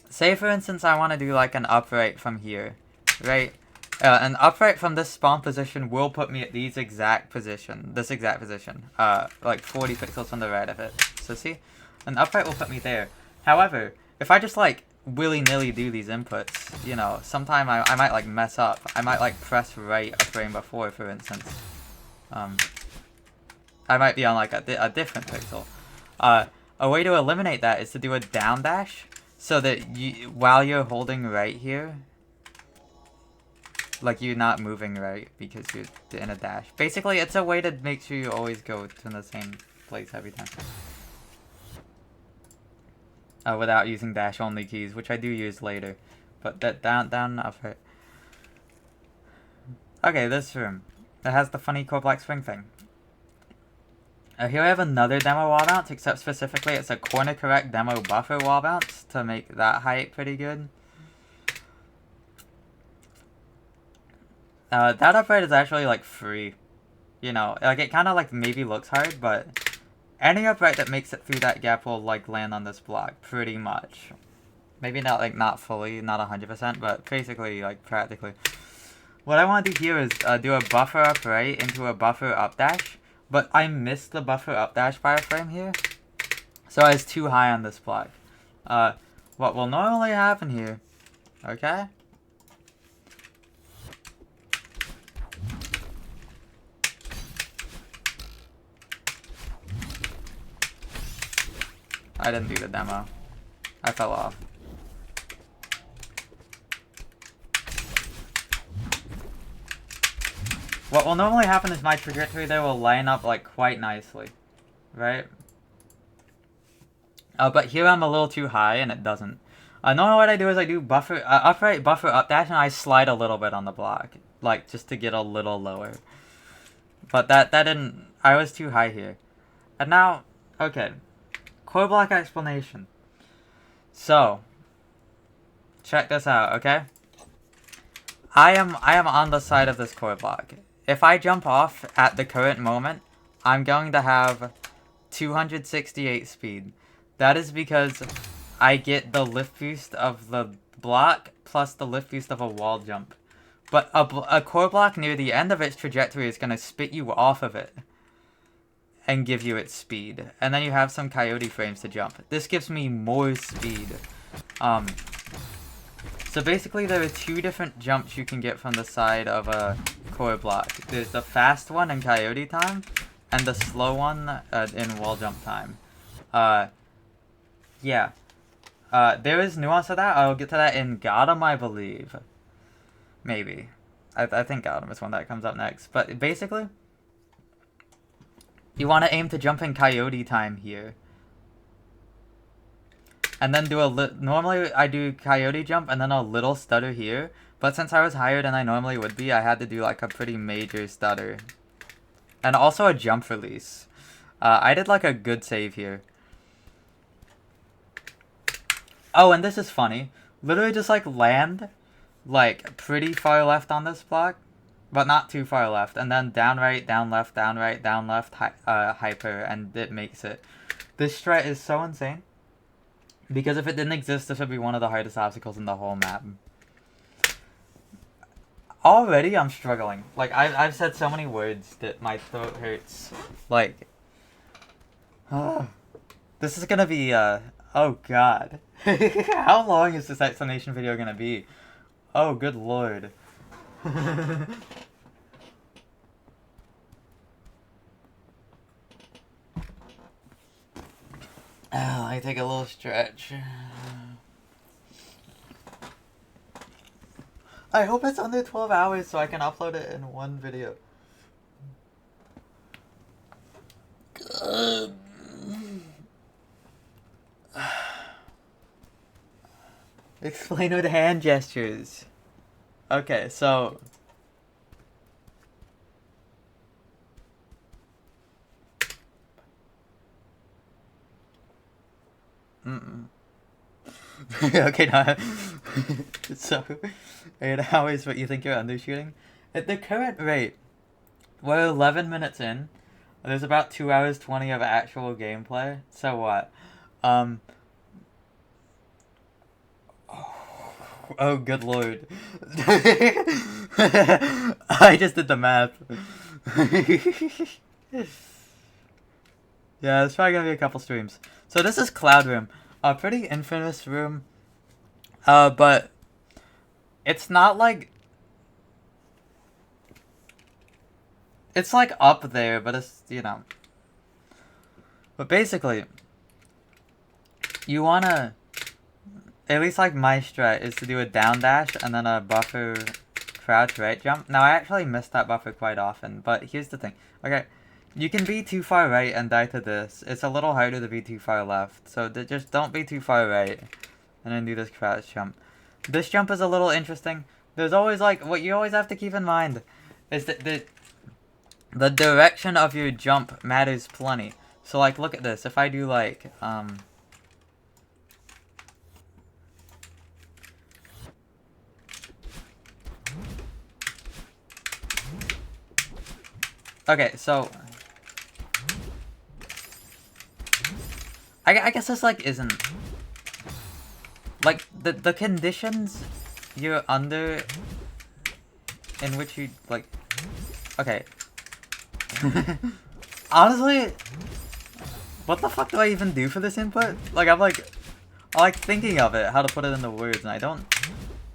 Say for instance I want to do like an upright from here, right? An upright from this spawn position will put me at this exact position, like 40 pixels from the right of it. So see? An upright will put me there. However, if I just like willy-nilly do these inputs. You know, sometime I might like mess up. I might like press right a frame before, for instance. I might be on like a different pixel. A way to eliminate that is to do a down dash, so that you, while you're holding right here, like you're not moving right because you're in a dash. Basically, it's a way to make sure you always go to the same place every time. Without using dash only keys, which I do use later. But that down, up, right. Okay, this room. It has the funny core black spring thing. Here I have another demo wall bounce, except specifically it's a corner correct demo buffer wall bounce to make that height pretty good. That upright is actually like free. You know, like it kind of like maybe looks hard, but any upright that makes it through that gap will like land on this block pretty much. Maybe not like not fully, not 100%, but basically like practically. What I want to do here is do a buffer upright into a buffer up dash. But I missed the buffer up dash by a frame here, so I was too high on this block. What will normally happen here, okay? I didn't do the demo. I fell off. What will normally happen is my trajectory there will line up like quite nicely, right? But here I'm a little too high and it doesn't. Normally what I do is I do buffer upright buffer up dash and I slide a little bit on the block, like just to get a little lower. But that didn't. I was too high here, and now okay, core block explanation. So check this out, okay? I am on the side of this core block. If I jump off at the current moment, I'm going to have 268 speed. That is because I get the lift boost of the block plus the lift boost of a wall jump. But a core block near the end of its trajectory is going to spit you off of it and give you its speed. And then you have some coyote frames to jump. This gives me more speed. So basically there are two different jumps you can get from the side of a core block. There's the fast one in coyote time, and the slow one in wall jump time. Yeah. There is nuance to that. I'll get to that in Gotham, I believe. Maybe. I think Gotham is one that comes up next. But basically, you want to aim to jump in coyote time here. And then do normally I do coyote jump and then a little stutter here. But since I was higher than I normally would be, I had to do like a pretty major stutter. And also a jump release. I did like a good save here. Oh, and this is funny. Literally just like land like pretty far left on this block. But not too far left. And then down right, down left, down right, down left, hyper. And it makes it. This strat is so insane. Because if it didn't exist, this would be one of the hardest obstacles in the whole map. Already, I'm struggling. Like, I've said so many words that my throat hurts. Like, this is gonna be, oh god. How long is this explanation video gonna be? Oh, good lord. I take a little stretch. I hope it's under 12 hours so I can upload it in one video. Good. Explain with hand gestures. Okay, so... Okay, no. So, 8 hours, but you think you're undershooting? At the current rate, we're 11 minutes in. There's about 2 hours 20 of actual gameplay. So what? Oh, good lord. I just did the math. Yeah, it's probably gonna be a couple streams. So this is Cloud Room. A pretty infamous room. But it's not like... It's like up there, but it's, you know. But basically, you wanna... At least like my strat is to do a down dash and then a buffer crouch right jump. Now I actually miss that buffer quite often, but here's the thing. Okay, you can be too far right and die to this. It's a little harder to be too far left, so just don't be too far right. And then do this crouch jump. This jump is a little interesting. There's always like, what you always have to keep in mind is that the direction of your jump matters plenty. So like, look at this. If I do like, okay, so I guess this like isn't like the conditions you're under in which you like, okay. Honestly, what the fuck do I even do for this input? Like I'm like thinking of it, how to put it into words, and I don't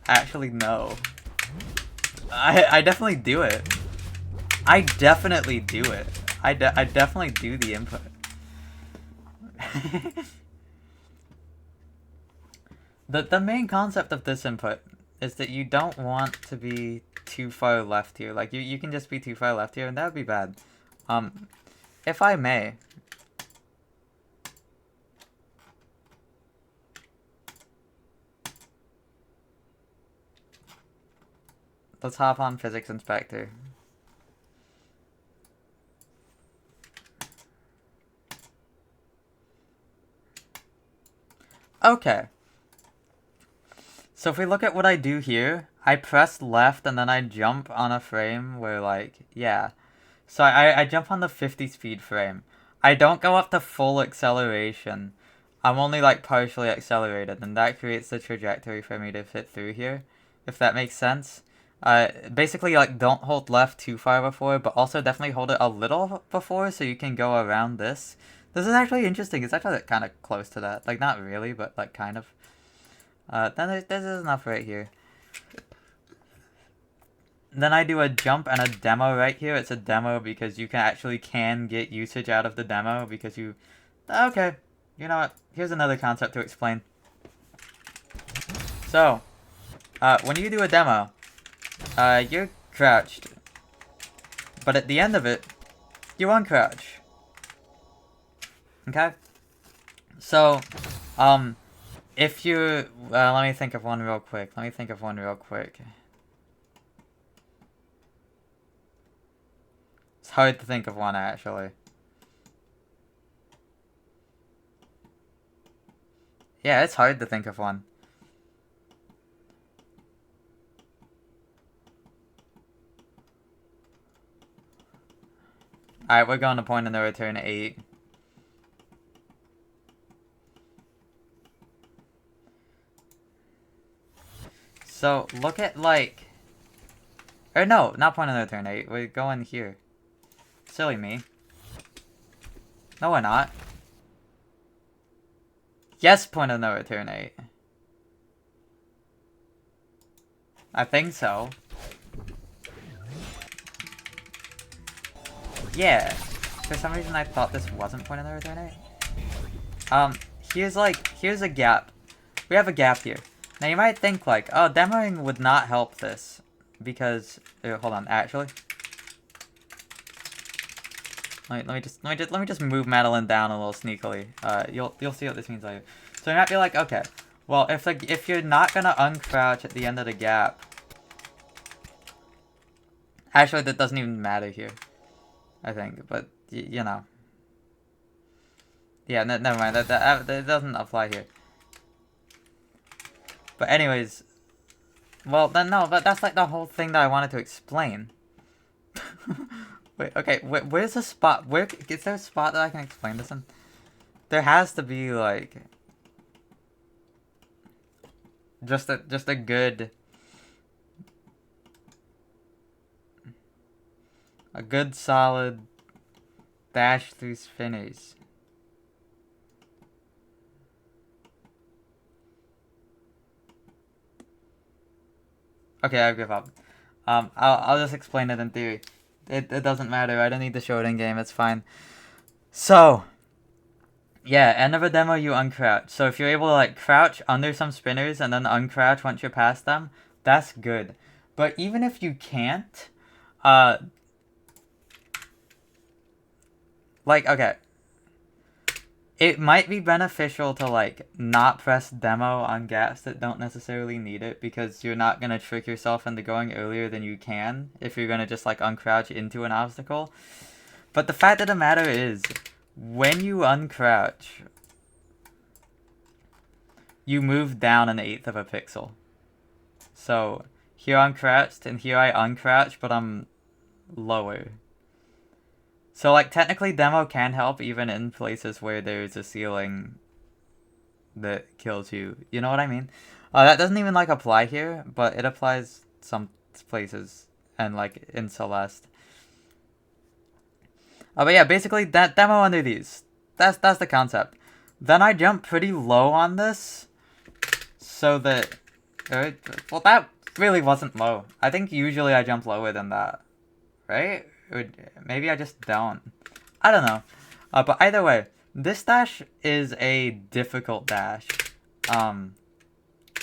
actually know. I definitely do it. I definitely do it. I definitely do the input. The main concept of this input is that you don't want to be too far left here. Like you can just be too far left here, and that would be bad. If I may, let's hop on Physics Inspector. Okay. So if we look at what I do here, I press left and then I jump on a frame where like, yeah. So I jump on the 50 speed frame. I don't go up to full acceleration. I'm only like partially accelerated, and that creates the trajectory for me to fit through here, if that makes sense. Basically like don't hold left too far before, but also definitely hold it a little before so you can go around this. This is actually interesting. It's actually kind of close to that. Like not really, but like kind of. Then there's enough right here. Then I do a jump and a demo right here. It's a demo because you can get usage out of the demo because you... Okay, you know what? Here's another concept to explain. So, when you do a demo, you're crouched. But at the end of it, you uncrouch. Okay? So, if you... let me think of one real quick. It's hard to think of one, actually. Yeah, it's hard to think of one. Alright, we're going to point of no return 8. So, look at, like... Or no, not point of no return 8. We're going here. Silly me. No, we're not. Yes, point of no return 8. I think so. Yeah. For some reason I thought this wasn't point of no return 8. Here's a gap. We have a gap here. Now you might think like, oh, demoing would not help this. Because, hold on, actually. Let me just move Madeline down a little sneakily. You'll see what this means later. So you might be like, okay, well if you're not gonna uncrouch at the end of the gap, actually that doesn't even matter here, I think. But you know, yeah, never mind. That doesn't apply here. But anyways, well then no, but that's like the whole thing that I wanted to explain. Wait, okay, where's the spot? Is there a spot that I can explain this in? There has to be like just a good solid dash through finish. Okay, I give up. I'll just explain it in theory. It doesn't matter. I don't need to show it in game. It's fine. So, yeah, end of a demo, you uncrouch. So if you're able to like crouch under some spinners and then uncrouch once you're past them, that's good. But even if you can't, okay, it might be beneficial to like not press demo on gaps that don't necessarily need it, because you're not gonna trick yourself into going earlier than you can if you're gonna just like uncrouch into an obstacle. But the fact of the matter is, when you uncrouch, you move down 1/8 of a pixel. So here I'm crouched and here I uncrouch, but I'm lower. So like technically demo can help even in places where there's a ceiling that kills you. You know what I mean? That doesn't even like apply here, but it applies some places and like in Celeste. But yeah, basically that demo under these. That's the concept. Then I jump pretty low on this, so that well, that really wasn't low. I think usually I jump lower than that, right? Maybe I just don't. I don't know. But either way, this dash is a difficult dash.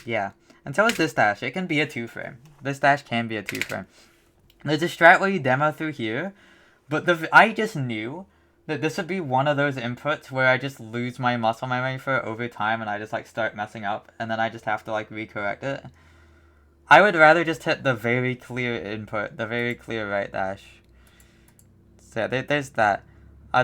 Yeah. And so is this dash. It can be a 2-frame. This dash can be a 2-frame. There's a strat where you demo through here, but I just knew that this would be one of those inputs where I just lose my muscle memory for over time and I just like start messing up and then I just have to like recorrect it. I would rather just hit the very clear input, the very clear right dash. So yeah, there's that.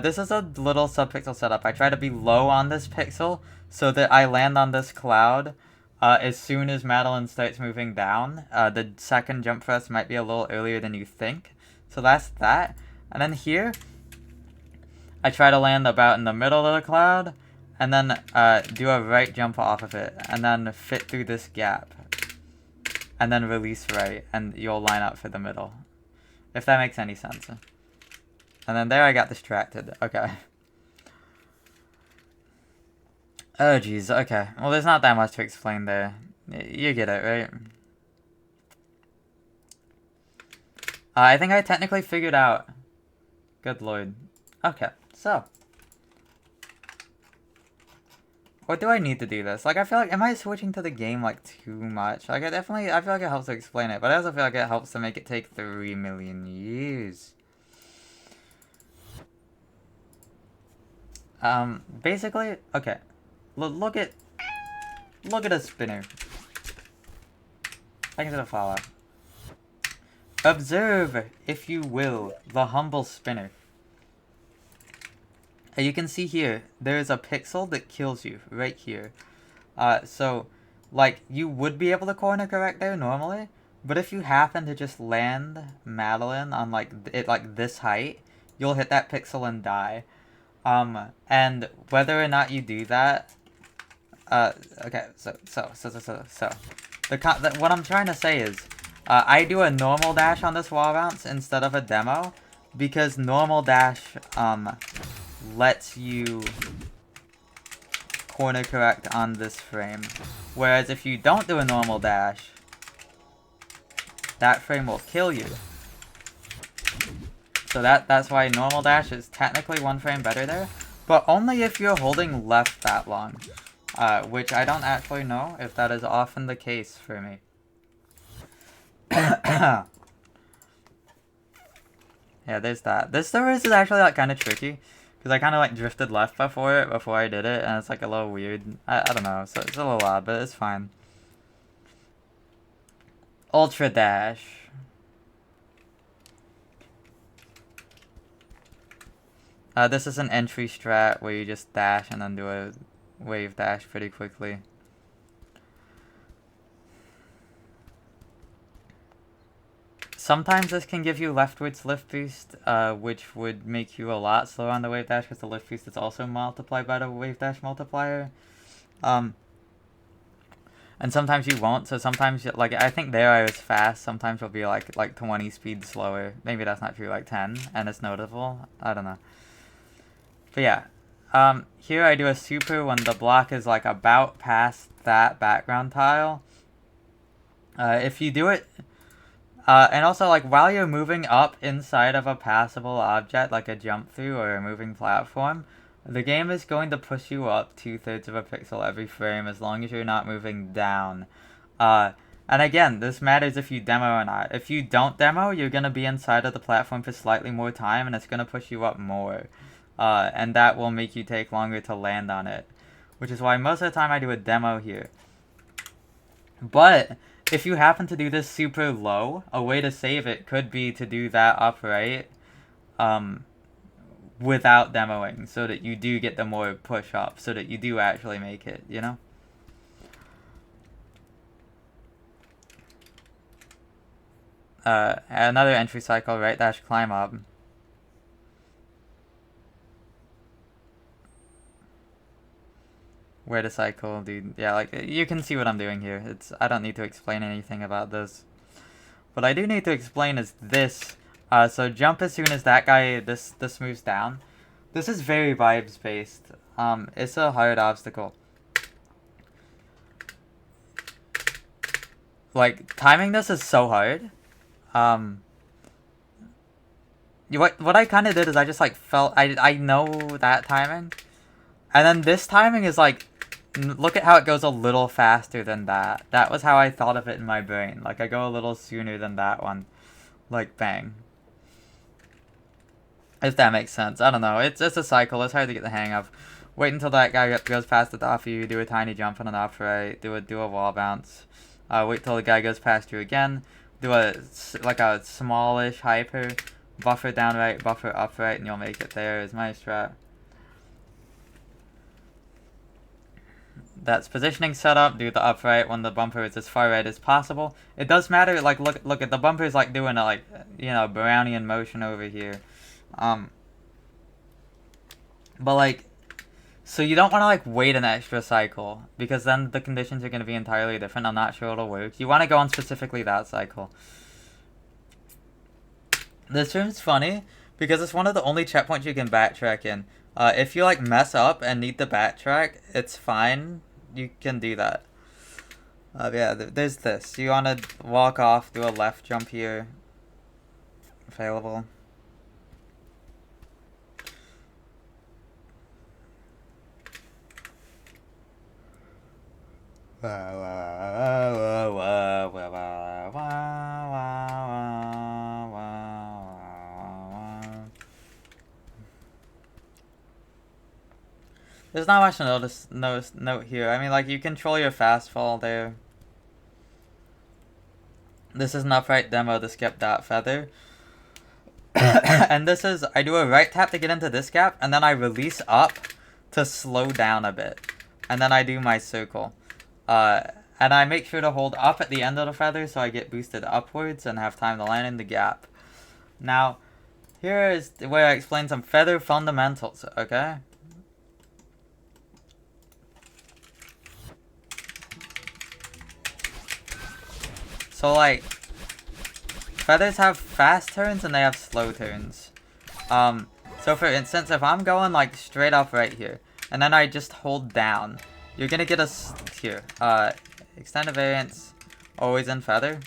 This is a little subpixel setup. I try to be low on this pixel so that I land on this cloud as soon as Madeline starts moving down. The second jump thrust might be a little earlier than you think. So that's that. And then here, I try to land about in the middle of the cloud, and then do a right jump off of it, and then fit through this gap. And then release right, and you'll line up for the middle. If that makes any sense. And then there I got distracted. Okay. Oh, jeez. Okay. Well, there's not that much to explain there. You get it, right? I think I technically figured out. Good lord. Okay, so. Or do I need to do this? Like, I feel like, am I switching to the game, like, too much? Like, I feel like it helps to explain it, but I also feel like it helps to make it take 3 million years. Basically, okay. Look at a spinner. I can follow. Observe, if you will, the humble spinner. You can see here, there's a pixel that kills you right here. So, like, you would be able to corner correct there normally, but if you happen to just land Madeline on like this height, you'll hit that pixel and die. And whether or not you do that, okay, so what I'm trying to say is, I do a normal dash on this wall bounce instead of a demo, because normal dash, lets you corner correct on this frame. Whereas if you don't do a normal dash, that frame will kill you. So that's why normal dash is technically 1 frame better there, but only if you're holding left that long. Which I don't actually know if that is often the case for me. Yeah, there's that. This service is actually like kind of tricky, because I kind of like drifted left before I did it, and it's like a little weird. I don't know, so it's a little odd, but it's fine. Ultra dash. This is an entry strat where you just dash and then do a wave dash pretty quickly. Sometimes this can give you leftwards lift boost, which would make you a lot slower on the wave dash, because the lift boost is also multiplied by the wave dash multiplier. And sometimes you won't, so sometimes, like, I think there I was fast, sometimes you'll be like 20 speed slower. Maybe that's not true, like 10, and it's noticeable. I don't know. But yeah, here I do a super when the block is like about past that background tile. If you do it, and also like while you're moving up inside of a passable object like a jump through or a moving platform, the game is going to push you up 2/3 of a pixel every frame as long as you're not moving down. And again, this matters if you demo or not. If you don't demo, you're going to be inside of the platform for slightly more time and it's going to push you up more. And that will make you take longer to land on it. Which is why most of the time I do a demo here. But if you happen to do this super low, a way to save it could be to do that upright without demoing, so that you do get the more push up, so that you do actually make it, you know? Another entry cycle, right dash climb up. Where to cycle, dude. Yeah, like, you can see what I'm doing here. I don't need to explain anything about this. What I do need to explain is this. So jump as soon as that guy, this moves down. This is very vibes based. It's a hard obstacle. Like, timing this is so hard. What I kind of did is I just like felt, I know that timing. And then this timing is like, look at how it goes a little faster than that. That was how I thought of it in my brain. Like, I go a little sooner than that one. Like, bang. If that makes sense. I don't know. It's a cycle. It's hard to get the hang of. Wait until that guy goes past the top of you. Do a tiny jump on an upright. Do a wall bounce. Wait till the guy goes past you again. Do a smallish hyper. Buffer down right, buffer upright, and you'll make it there is my strat. That's positioning setup. Do the upright when the bumper is as far right as possible. It does matter. Like look at the bumper is like doing a Brownian motion over here. But like, so you don't want to like wait an extra cycle because then the conditions are going to be entirely different. I'm not sure it'll work. You want to go on specifically that cycle. This room's funny because it's one of the only checkpoints you can backtrack in. If you like mess up and need to backtrack, it's fine. You can do that. Yeah, there's this. You want to walk off, do a left jump here. Available. There's not much to note here. I mean, like, you control your fast fall there. This is an upright demo to skip that feather. And this is, I do a right tap to get into this gap, and then I release up to slow down a bit. And then I do my circle. And I make sure to hold up at the end of the feather so I get boosted upwards and have time to land in the gap. Now, here is where I explain some feather fundamentals, okay? So, like, feathers have fast turns and they have slow turns. So for instance, if I'm going, like, straight up right here, and then I just hold down, you're gonna get here. Extended variance, always in feather.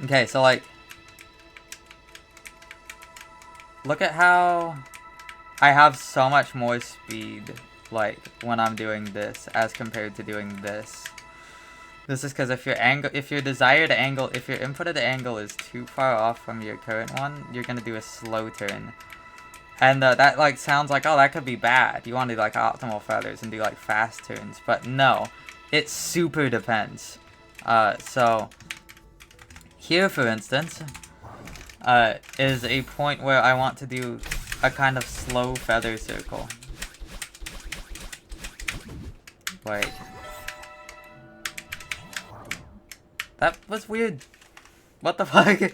Okay, so, like, look at how I have so much more speed, like, when I'm doing this as compared to doing this. This is because if your desired angle, if your inputted angle is too far off from your current one, you're gonna do a slow turn. And that, like, sounds like, oh, that could be bad. You want to do, like, optimal feathers and do, like, fast turns. But no, it super depends. So, here, for instance, is a point where I want to do a kind of slow feather circle. Wait. That was weird. What the fuck?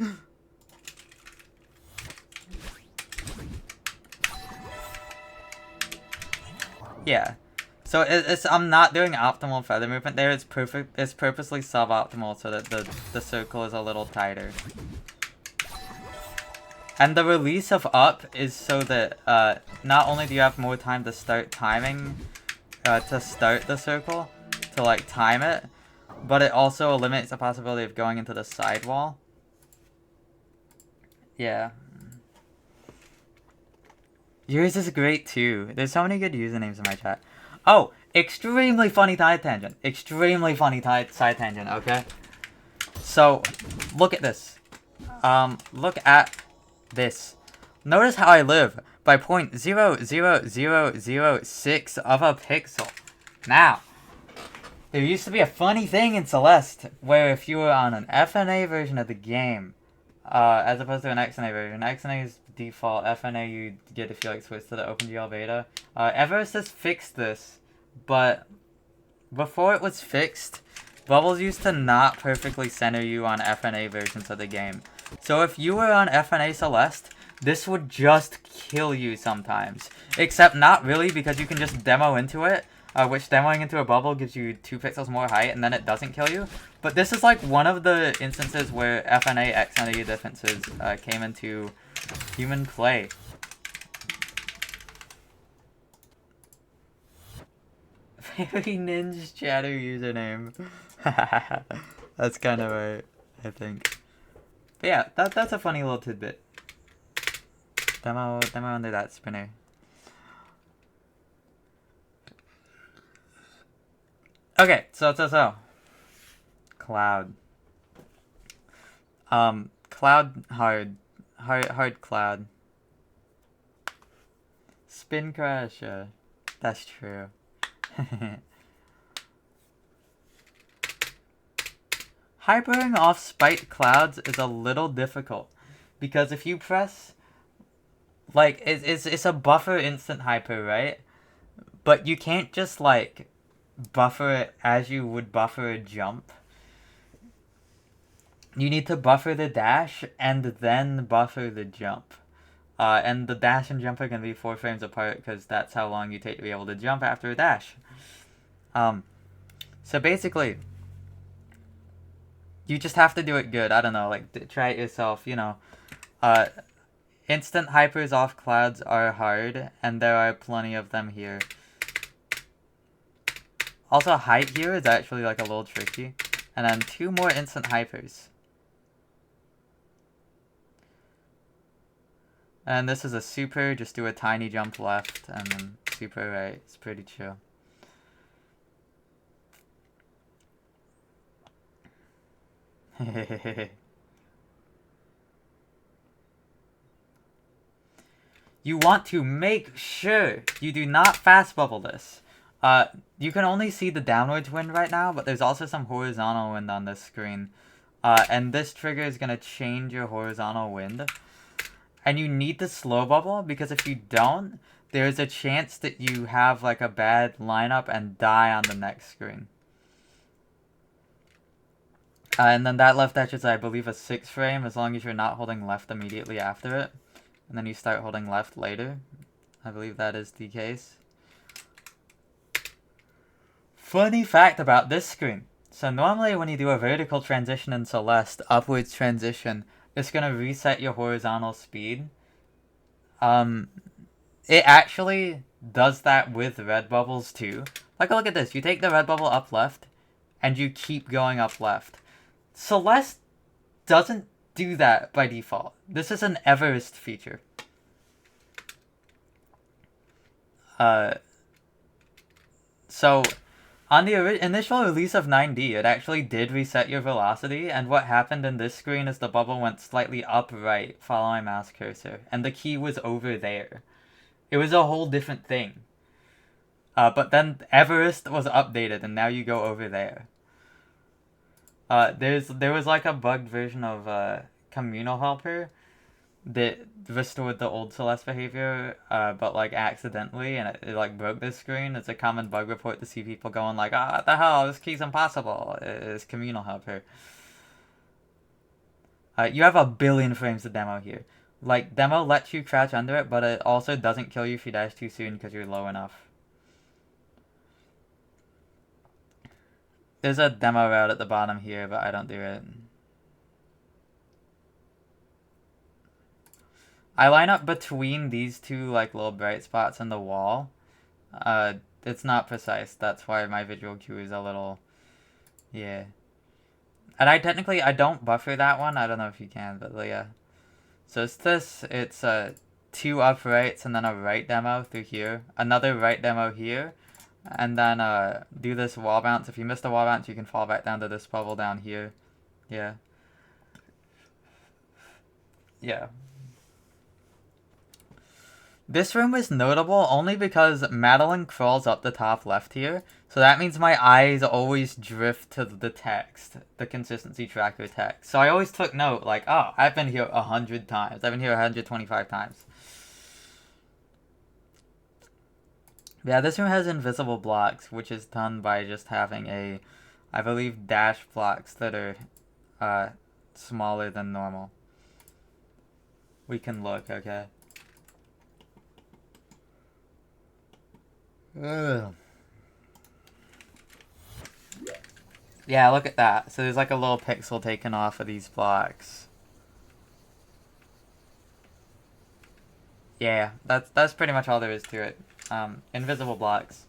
Yeah. So I'm not doing optimal feather movement there. It's perfect. It's purposely suboptimal so that the circle is a little tighter. And the release of up is so that not only do you have more time to start timing, to start the circle, to like time it, but it also eliminates the possibility of going into the sidewall. Yeah. Yours is great too. There's so many good usernames in my chat. Oh, extremely funny side tangent. Extremely funny side tangent, okay? So, look at this. Look at this. Notice how I live by 0.00006 of a pixel. Now, there used to be a funny thing in Celeste where if you were on an FNA version of the game, as opposed to an XNA version, XNA is default, FNA you get if you like switch to the OpenGL beta. Everest has fixed this, but before it was fixed, bubbles used to not perfectly center you on FNA versions of the game. So if you were on FNA Celeste, this would just kill you sometimes. Except not really, because you can just demo into it, which demoing into a bubble gives you 2 pixels more height, and then it doesn't kill you. But this is like one of the instances where FNA XNA differences came into human play. Very ninja chatter username. That's kind of right, I think. But yeah, that's a funny little tidbit. Demo under that spinner. Okay, so. Cloud. Cloud hard cloud. Spin crash, that's true. Hypering off spiked clouds is a little difficult, because if you press, like, it's a buffer instant hyper, right? But you can't just, like, buffer it as you would buffer a jump. You need to buffer the dash and then buffer the jump. And the dash and jump are going to be 4 frames apart, because that's how long you take to be able to jump after a dash. So basically, you just have to do it good. I don't know, like, try it yourself, you know. Instant hypers off clouds are hard, and there are plenty of them here. Also, height here is actually, like, a little tricky. And then 2 more instant hypers. And this is a super, just do a tiny jump left, and then super right. It's pretty chill. You want to make sure you do not fast bubble this. You can only see the downwards wind right now, but there's also some horizontal wind on this screen. And this trigger is going to change your horizontal wind. And you need to slow bubble, because if you don't, there's a chance that you have like a bad lineup and die on the next screen. And then that left dash is, I believe, a 6 frame, as long as you're not holding left immediately after it. And then you start holding left later. I believe that is the case. Funny fact about this screen. So normally when you do a vertical transition in Celeste, upwards transition, it's going to reset your horizontal speed. It actually does that with red bubbles too. Like, look at this. You take the red bubble up left, and you keep going up left. Celeste doesn't do that by default. This is an Everest feature. So, on the initial release of 9D, it actually did reset your velocity, and what happened in this screen is the bubble went slightly upright following mouse cursor, and the key was over there. It was a whole different thing. But then Everest was updated, and now you go over there. There was like a bugged version of Communal Helper that restored the old Celeste behavior, but like accidentally, and it like broke this screen. It's a common bug report to see people going like, "Ah, what the hell? This key's impossible." It's Communal Helper. You have a billion frames to demo here. Like, demo lets you crouch under it, but it also doesn't kill you if you dash too soon because you're low enough. There's a demo route at the bottom here, but I don't do it. I line up between these two like little bright spots in the wall. It's not precise. That's why my visual cue is a little, yeah. And I don't buffer that one. I don't know if you can, but yeah. So it's this. It's 2 uprights and then a right demo through here. Another right demo here. And then do this wall bounce. If you miss the wall bounce, you can fall back down to this bubble down here. Yeah. Yeah. This room is notable only because Madeline crawls up the top left here. So that means my eyes always drift to the text, the consistency tracker text. So I always took note, like, oh, I've been here 100 times. I've been here 125 times. Yeah, this room has invisible blocks, which is done by just having I believe, dash blocks that are smaller than normal. We can look, okay? Ugh. Yeah, look at that. So there's like a little pixel taken off of these blocks. Yeah, that's pretty much all there is to it. Invisible blocks.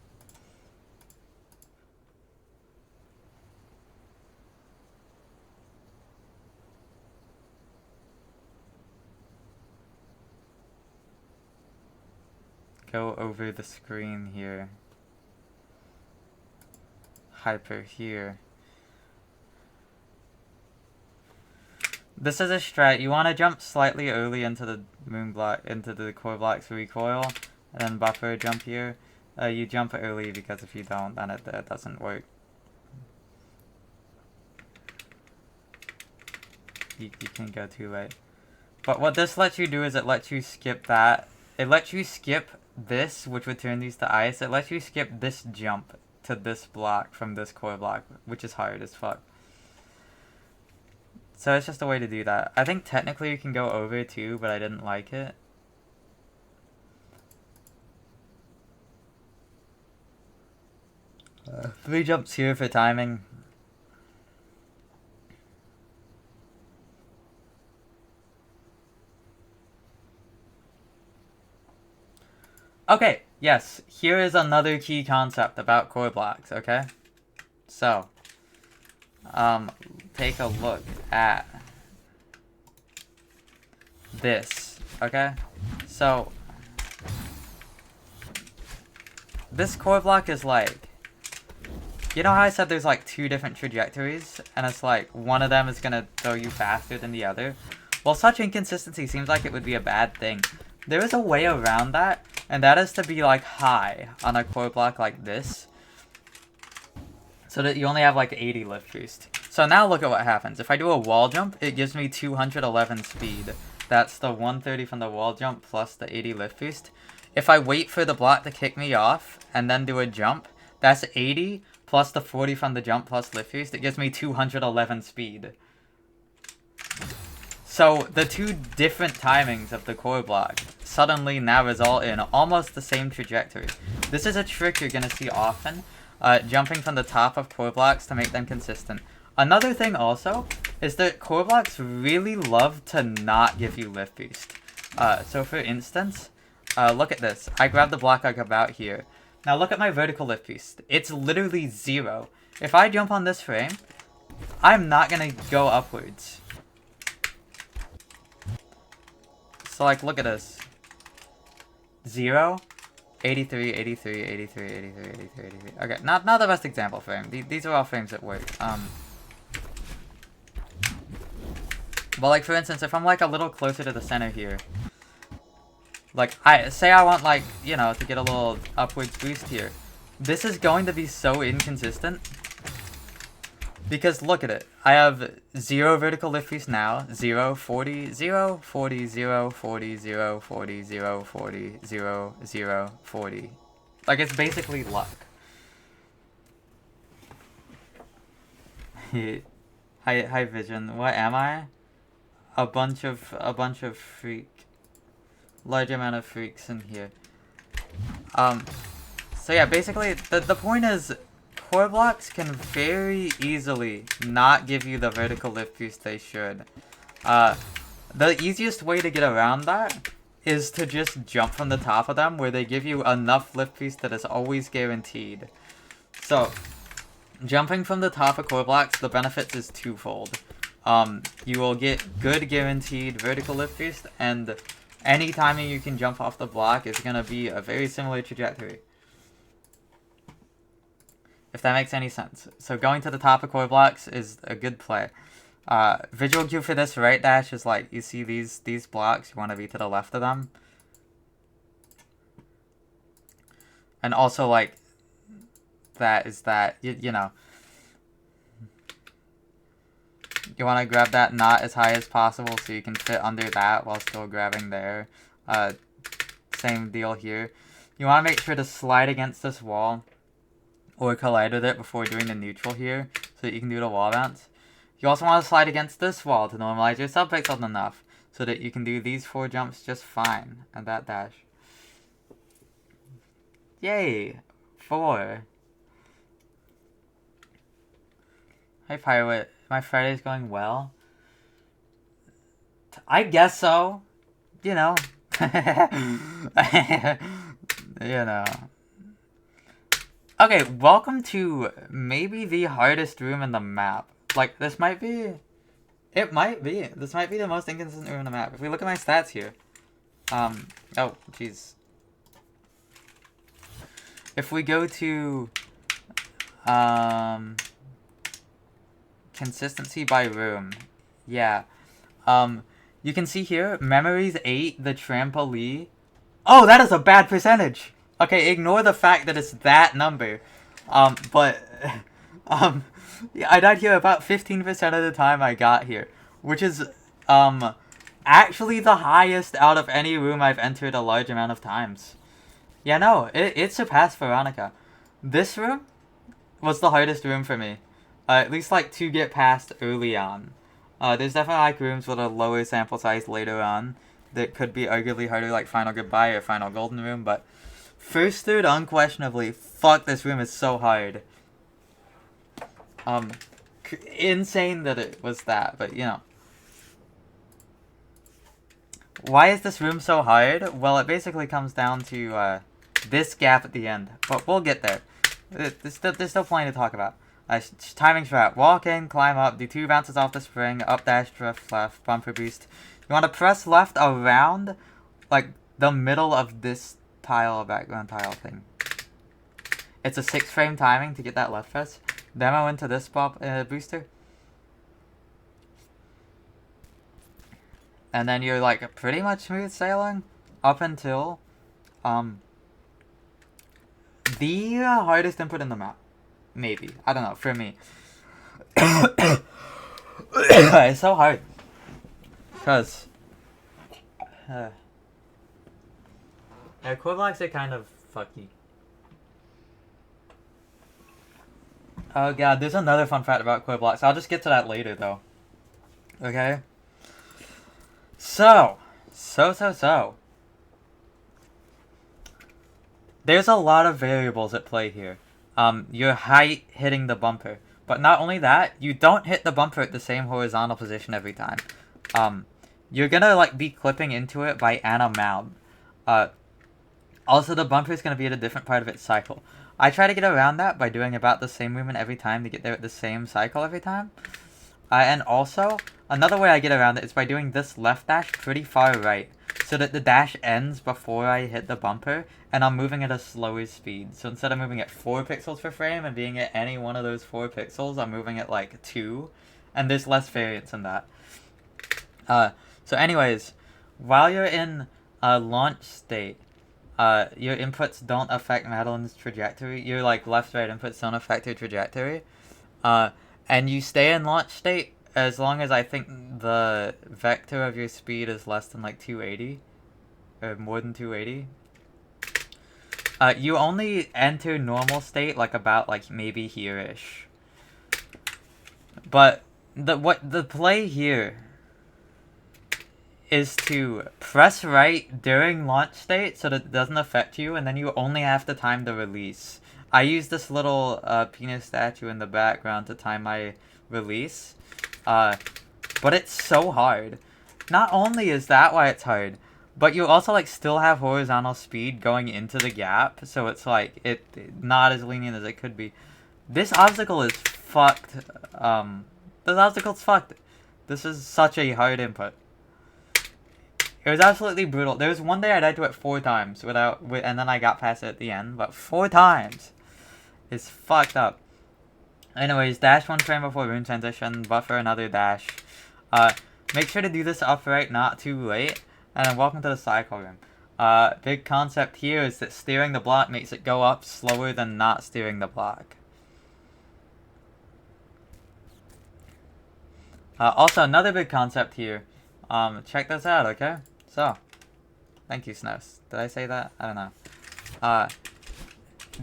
Go over the screen here. Hyper here. This is a strat. You want to jump slightly early into the moon block, into the core blocks recoil, and then buffer jump here. You jump early because if you don't, then it doesn't work. You can go too late. But what this lets you do is it lets you skip that. It lets you skip this, which would turn these to ice. It lets you skip this jump to this block from this core block, which is hard as fuck. So it's just a way to do that. I think technically you can go over too, but I didn't like it. Three jumps here for timing. Okay, yes, here is another key concept about core blocks, okay? So, take a look at this, okay? So, this core block is like, you know how I said there's like 2 different trajectories, and it's like one of them is gonna throw you faster than the other? Well, such inconsistency seems like it would be a bad thing. There is a way around that, and that is to be like high on a core block like this, so that you only have like 80 lift boost. So now look at what happens. If I do a wall jump, it gives me 211 speed. That's the 130 from the wall jump plus the 80 lift boost. If I wait for the block to kick me off and then do a jump, that's 80 plus the 40 from the jump plus lift boost. It gives me 211 speed. So the 2 different timings of the core block suddenly now result in almost the same trajectory. This is a trick you're going to see often, jumping from the top of core blocks to make them consistent. Another thing also is that core blocks really love to not give you lift boost. So for instance, look at this. I grab the block like about here. Now look at my vertical lift boost. It's literally 0. If I jump on this frame, I'm not going to go upwards. So like, look at this. 0, 83, 83, 83, 83, 83, 83. Okay, not the best example frame. These are all frames that work. But like, for instance, if I'm like a little closer to the center here, like, say I want, like, you know, to get a little upwards boost here. This is going to be so inconsistent. Because look at it. I have 0 vertical lift boost now. 0, 40, 0, 40, 0, 40, 0, 40, 0, 40, 0, 0, 40. Like, it's basically luck. Hi Vision. What am I? A bunch of freak. Large amount of freaks in here. So yeah, basically, the point is, core blocks can very easily not give you the vertical lift boost they should. The easiest way to get around that is to just jump from the top of them, where they give you enough lift boost that is always guaranteed. So, jumping from the top of core blocks, the benefits is twofold. You will get good guaranteed vertical lift boost, and any timing you can jump off the block is going to be a very similar trajectory. If that makes any sense. So going to the top of core blocks is a good play. Visual cue for this right dash is like, you see these blocks, you want to be to the left of them. And also like, that is that, you know. You want to grab that not as high as possible so you can fit under that while still grabbing there. Same deal here. You want to make sure to slide against this wall or collide with it before doing the neutral here so that you can do the wall bounce. You also want to slide against this wall to normalize your subpixels enough so that you can do these 4 jumps just fine and that dash. Yay! 4. Hey Pirate, my Friday's going well? I guess so. You know. You know. Okay, welcome to maybe the hardest room in the map. Like, this might be... It might be. This might be the most inconsistent room in the map. If we look at my stats here. Oh, jeez. If we go to... consistency by room. Yeah. You can see here, memories 8, the trampoline. Oh, that is a bad percentage! Okay, ignore the fact that it's that number. Yeah, I died here about 15% of the time I got here. Which is, actually the highest out of any room I've entered a large amount of times. Yeah, no, it surpassed Veronica. This room was the hardest room for me. At least, like, to get past early on. There's definitely, like, rooms with a lower sample size later on that could be arguably harder, like Final Goodbye or Final Golden Room, but first third, unquestionably, fuck, this room is so hard. Insane that it was that, but, you know. Why is this room so hard? Well, it basically comes down to, this gap at the end, but we'll get there. There's still plenty to talk about. Timing strat. Walk in, climb up, do 2 bounces off the spring, up dash, drift left, bumper boost. You want to press left around, like, the middle of this tile, background tile thing. It's a 6-frame timing to get that left press. Demo into this booster. And then you're, like, pretty much smooth sailing up until, the hardest input in the map. Maybe. I don't know. For me. It's so hard. Because... yeah, core blocks are kind of fucky. Oh god, there's another fun fact about core blocks. I'll just get to that later, though. Okay? So. There's a lot of variables at play here. Your height hitting the bumper. But not only that, you don't hit the bumper at the same horizontal position every time. You're gonna, like, be clipping into it by an amount. Also, the bumper is gonna be at a different part of its cycle. I try to get around that by doing about the same movement every time to get there at the same cycle every time. And also, another way I get around it is by doing this left dash pretty far right, so that the dash ends before I hit the bumper, and I'm moving at a slower speed. So instead of moving at 4 pixels per frame and being at any one of those 4 pixels, I'm moving at like 2, and there's less variance in that. So anyways, while you're in launch state, your inputs don't affect Madeline's trajectory. Your like left-right inputs don't affect your trajectory. And you stay in launch state as long as I think the vector of your speed is less than like 280. Or more than 280. You only enter normal state like about like maybe here-ish. But the play here is to press right during launch state so that it doesn't affect you, and then you only have to time the release. I use this little penis statue in the background to time my release. But it's so hard. Not only is that why it's hard, but you also like still have horizontal speed going into the gap, so it's like it not as lenient as it could be. This obstacle is fucked. This obstacle's fucked. This is such a hard input. It was absolutely brutal. There was one day I died to it 4 times and then I got past it at the end, but 4 times is fucked up. Anyways, dash 1 frame before rune transition, buffer another dash. Make sure to do this upright, not too late. And then welcome to the cycle room. Big concept here is that steering the block makes it go up slower than not steering the block. Also, another big concept here. Check this out, okay? So, thank you, Snows. Did I say that? I don't know.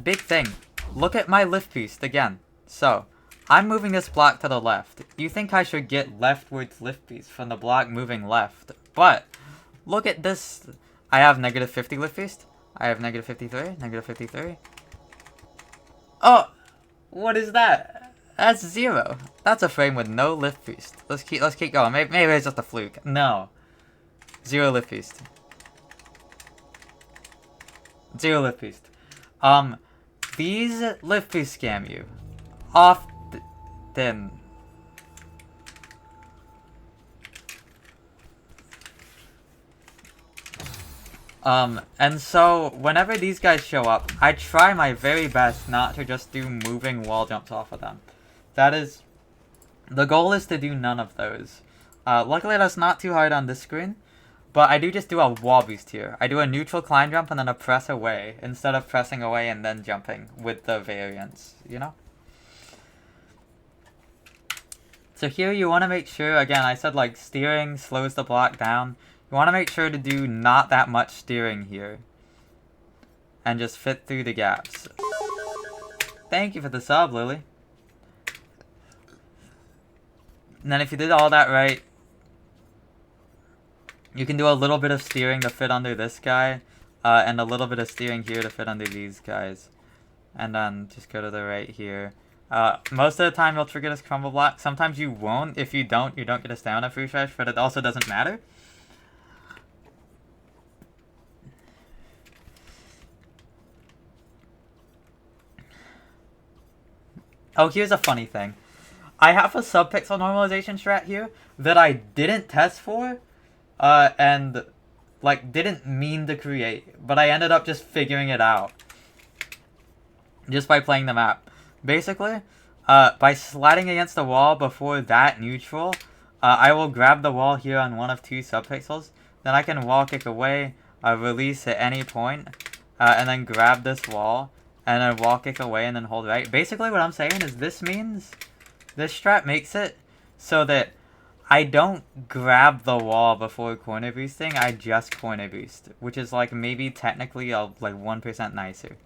Big thing. Look at my lift piece again. So, I'm moving this block to the left. You think I should get leftwards lift piece from the block moving left. But, look at this. I have negative 50 lift piece. I have negative 53, negative 53. Oh! What is that? That's 0. That's a frame with no lift piece. Let's keep going. Maybe it's just a fluke. No. 0 lift piece. 0 lift piece. These lift piece scam you. Often. And so, whenever these guys show up, I try my very best not to just do moving wall jumps off of them. That is, the goal is to do none of those. Luckily that's not too hard on this screen, but I do just do a wall boost here. I do a neutral climb jump and then a press away, instead of pressing away and then jumping with the variance, you know? So here you want to make sure, again, I said like steering slows the block down. You want to make sure to do not that much steering here. And just fit through the gaps. Thank you for the sub, Lily. And then if you did all that right, you can do a little bit of steering to fit under this guy. And a little bit of steering here to fit under these guys. And then just go to the right here. Most of the time you'll trigger this crumble block. Sometimes you won't. If you don't get a stamina refresh, but it also doesn't matter. Oh, here's a funny thing. I have a subpixel normalization strat here that I didn't test for, and like didn't mean to create, but I ended up just figuring it out just by playing the map. Basically, by sliding against the wall before that neutral, I will grab the wall here on one of 2 subpixels. Then I can wall kick away, release at any point, and then grab this wall. And then wall kick away and then hold right. Basically what I'm saying is this strat makes it so that I don't grab the wall before corner boosting, I just corner boost. Which is like maybe technically like 1% nicer.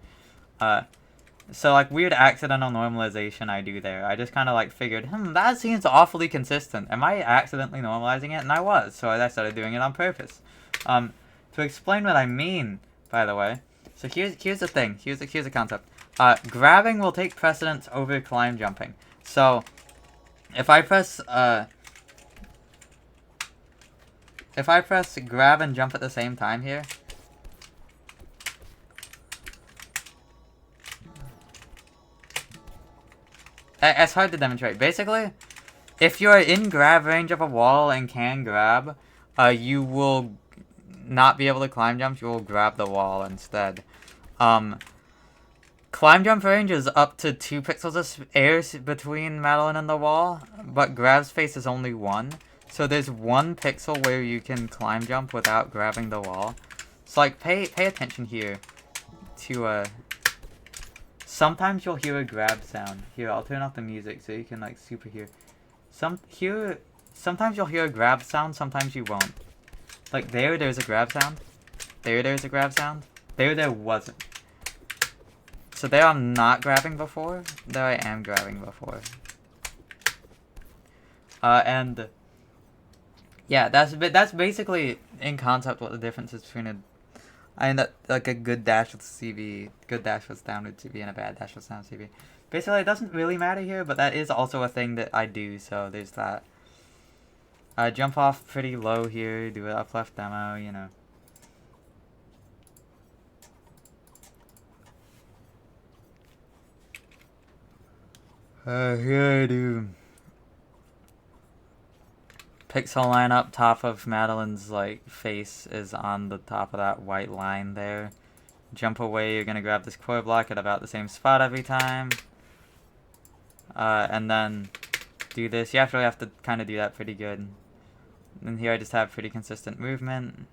So like weird accidental normalization I do there. I just kind of like figured, that seems awfully consistent. Am I accidentally normalizing it? And I was, so I started doing it on purpose. To explain what I mean, by the way. So here's the thing. Here's the concept. Grabbing will take precedence over climb jumping. So if I press grab and jump at the same time here, it's hard to demonstrate. Basically, if you're in grab range of a wall and can grab, you will not be able to climb jump, you will grab the wall instead. Climb jump range is up to 2 pixels of air between Madeline and the wall, but grab space is only 1. So there's 1 pixel where you can climb jump without grabbing the wall. So like pay attention here to sometimes you'll hear a grab sound. Here, I'll turn off the music so you can like super hear. Sometimes you'll hear a grab sound, sometimes you won't. Like there's a grab sound. There's a grab sound. There wasn't. So there I'm not grabbing before. There I am grabbing before. And yeah, that's basically in concept what the difference is between like a good dash with CV, good dash with downward CV, and a bad dash with downward CV. Basically, it doesn't really matter here, but that is also a thing that I do. So there's that. Jump off pretty low here. Do an up left demo, you know. Here I do. Pixel line up top of Madeline's like face is on the top of that white line there. Jump away, you're gonna grab this core block at about the same spot every time. And then do this. You actually have to kind of do that pretty good. And here I just have pretty consistent movement.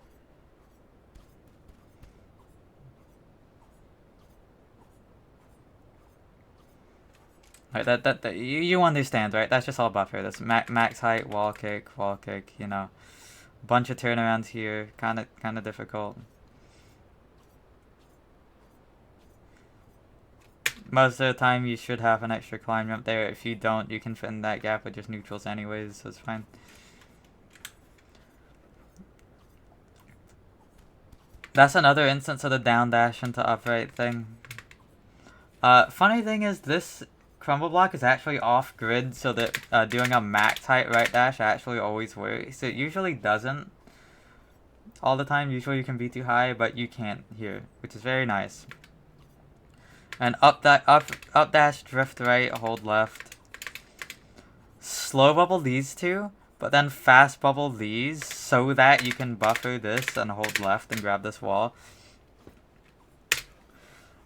Right, that you understand, right? That's just all buffer. That's max height, wall kick, you know. Bunch of turnarounds here, kind of difficult. Most of the time you should have an extra climb jump there. If you don't, you can fit in that gap with just neutrals anyways, so it's fine. That's another instance of the down dash into upright thing. Funny thing is this crumble block is actually off grid, so that doing a max height right dash actually always works. It usually doesn't all the time. Usually you can be too high, but you can't here, which is very nice. And up dash, drift right, hold left. Slow bubble these two, but then fast bubble these so that you can buffer this and hold left and grab this wall.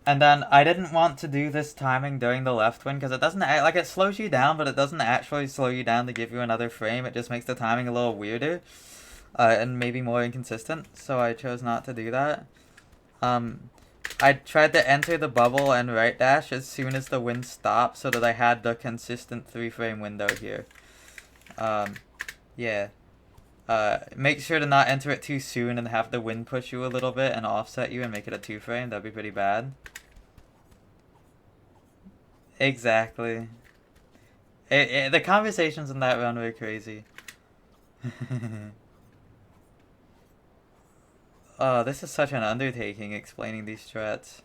And then I didn't want to do this timing during the left one because it doesn't like it slows you down, but it doesn't actually slow you down to give you another frame. It just makes the timing a little weirder and maybe more inconsistent. So I chose not to do that. I tried to enter the bubble and right dash as soon as the wind stopped so that I had the consistent 3-frame window here. Yeah. Make sure to not enter it too soon and have the wind push you a little bit and offset you and make it a 2-frame. That'd be pretty bad. Exactly. The conversations in that round were crazy. Oh, this is such an undertaking explaining these strats.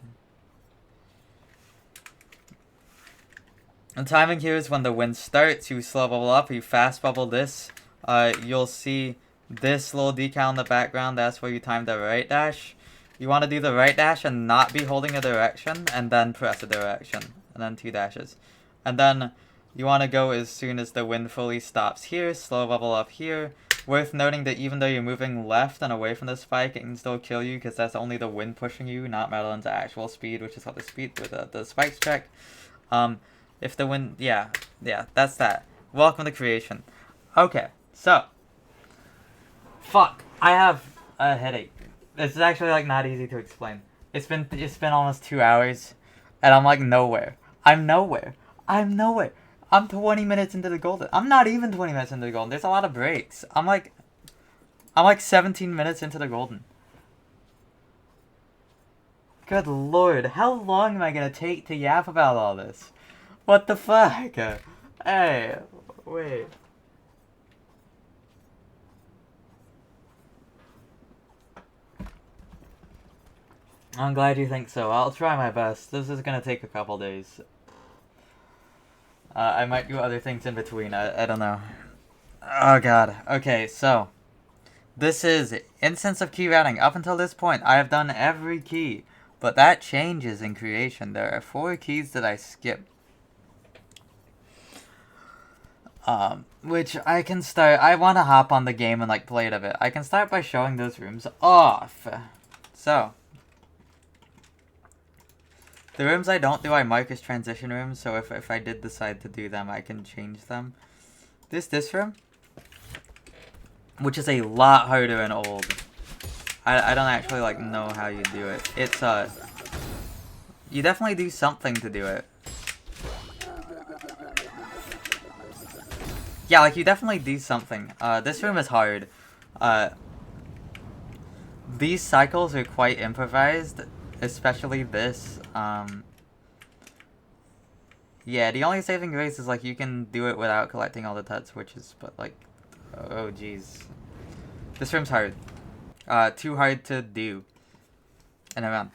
The timing here is when the wind starts, you slow bubble up, you fast bubble this. You'll see this little decal in the background, that's where you time the right dash. You want to do the right dash and not be holding a direction, and then press a direction, and then 2 dashes. And then you want to go as soon as the wind fully stops here, slow bubble up here. Worth noting that even though you're moving left and away from the spike, it can still kill you because that's only the wind pushing you, not Madeline's actual speed, which is how the speed with the spikes check. If the wind, yeah, that's that. Welcome to creation. Okay, so, fuck, I have a headache. This is actually like not easy to explain. It's been almost 2 hours, and I'm like nowhere. I'm nowhere. I'm 20 minutes into the golden. I'm not even 20 minutes into the golden. There's a lot of breaks. I'm like 17 minutes into the golden. Good lord, how long am I gonna take to yap about all this? What the fuck? Hey, wait. I'm glad you think so. I'll try my best. This is gonna take a couple days. I might do other things in between. I don't know. Oh god. Okay, so this is instance of key routing. Up until this point, I have done every key, but that changes in creation. There are 4 keys that I skip. Which I can start. I want to hop on the game and like play it a bit. I can start by showing those rooms off. So the rooms I don't do, I mark as transition rooms, so if I did decide to do them, I can change them. This room, which is a lot harder and old. I don't actually like know how you do it. It's you definitely do something to do it. Yeah, like you definitely do something. This room is hard. These cycles are quite improvised. Especially this. Yeah, the only saving grace is like you can do it without collecting all the TUT switches, but like, oh jeez. This room's hard. Too hard to do. And around.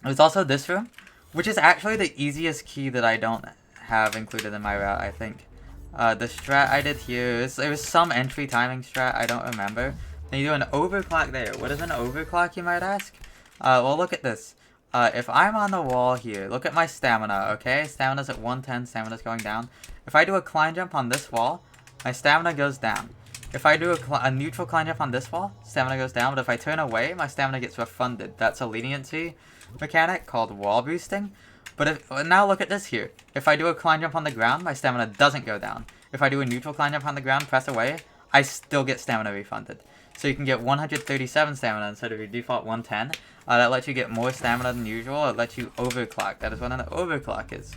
There's also this room, which is actually the easiest key that I don't have included in my route, I think. The strat I did here, it was some entry timing strat, I don't remember. Then you do an overclock there. What is an overclock, you might ask? Well, look at this. if I'm on the wall here, look at my stamina, okay? Stamina's at 110, stamina's going down. If I do a climb jump on this wall, my stamina goes down. If I do a neutral climb jump on this wall, stamina goes down, but if I turn away, my stamina gets refunded. That's a leniency mechanic called wall boosting. But now look at this here. If I do a climb jump on the ground, my stamina doesn't go down. If I do a neutral climb jump on the ground, press away, I still get stamina refunded. So you can get 137 stamina instead of your default 110. That lets you get more stamina than usual. It lets you overclock. That is what an overclock is.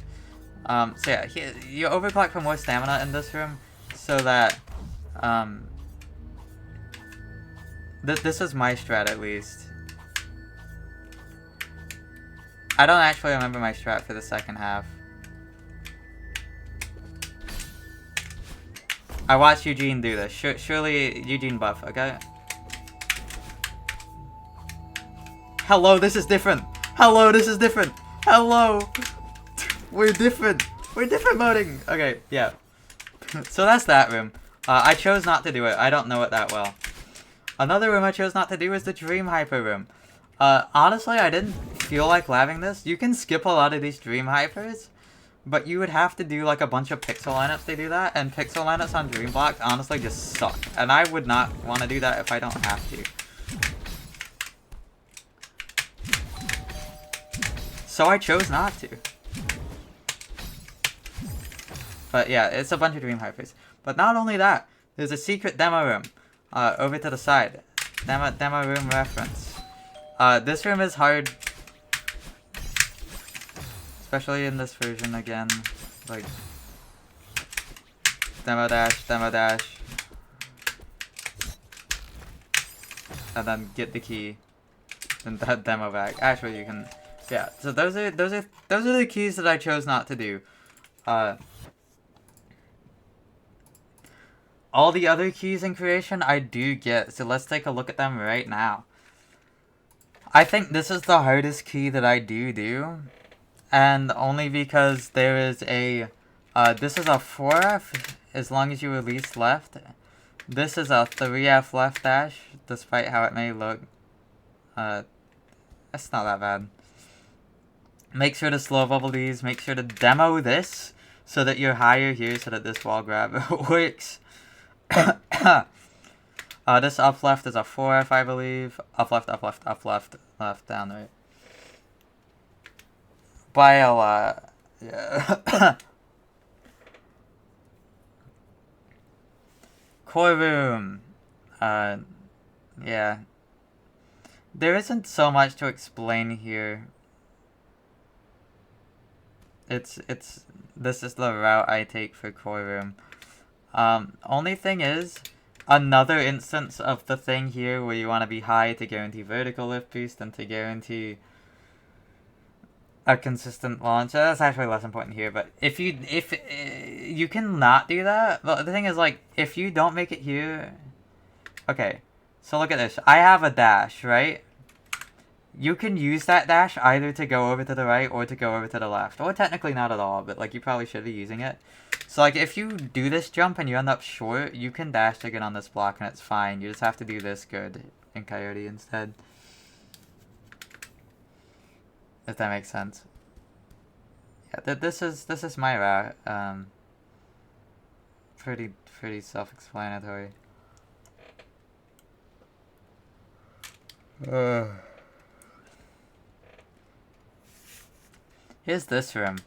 So yeah, you overclock for more stamina in this room, so that this is my strat at least. I don't actually remember my strat for the second half. I watched Eugene do this. Surely Eugene buff, okay? Hello, this is different. Hello, this is different. Hello. We're different. We're different moding. Okay, yeah. So that's that room. I chose not to do it. I don't know it that well. Another room I chose not to do is the Dream Hyper room. Honestly, I didn't feel like labbing this. You can skip a lot of these Dream Hypers, but you would have to do like a bunch of pixel lineups to do that, and pixel lineups on Dream Blocks honestly just suck. And I would not want to do that if I don't have to. So I chose not to. But yeah, it's a bunch of Dream Hypers. But not only that, there's a secret demo room over to the side. Demo room reference. This room is hard, especially in this version again. Like demo dash, and then get the key, and that demo back. Actually, you can. Yeah, so those are the keys that I chose not to do. All the other keys in creation I do get, so let's take a look at them right now. I think this is the hardest key that I do, and only because there is a this is a 4F as long as you release left. This is a 3F left dash, despite how it may look. That's not that bad. Make sure to slow bubble these. Make sure to demo this so that you're higher here so that this wall grab works. This up left is a 4F, I believe. Up left, left, down, right. By a lot. Yeah. Core room. Yeah. There isn't so much to explain here. This is the route I take for core room. Only thing is, another instance of the thing here where you want to be high to guarantee vertical lift boost and to guarantee a consistent launch. That's actually less important here, but if you can not do that, but the thing is, like, if you don't make it here, okay, so look at this. I have a dash, right? You can use that dash either to go over to the right or to go over to the left. Or technically not at all, but like you probably should be using it. So like if you do this jump and you end up short, you can dash to get on this block and it's fine. You just have to do this good in Coyote instead. If that makes sense. Yeah, this is my route. Pretty self-explanatory. Here's this room.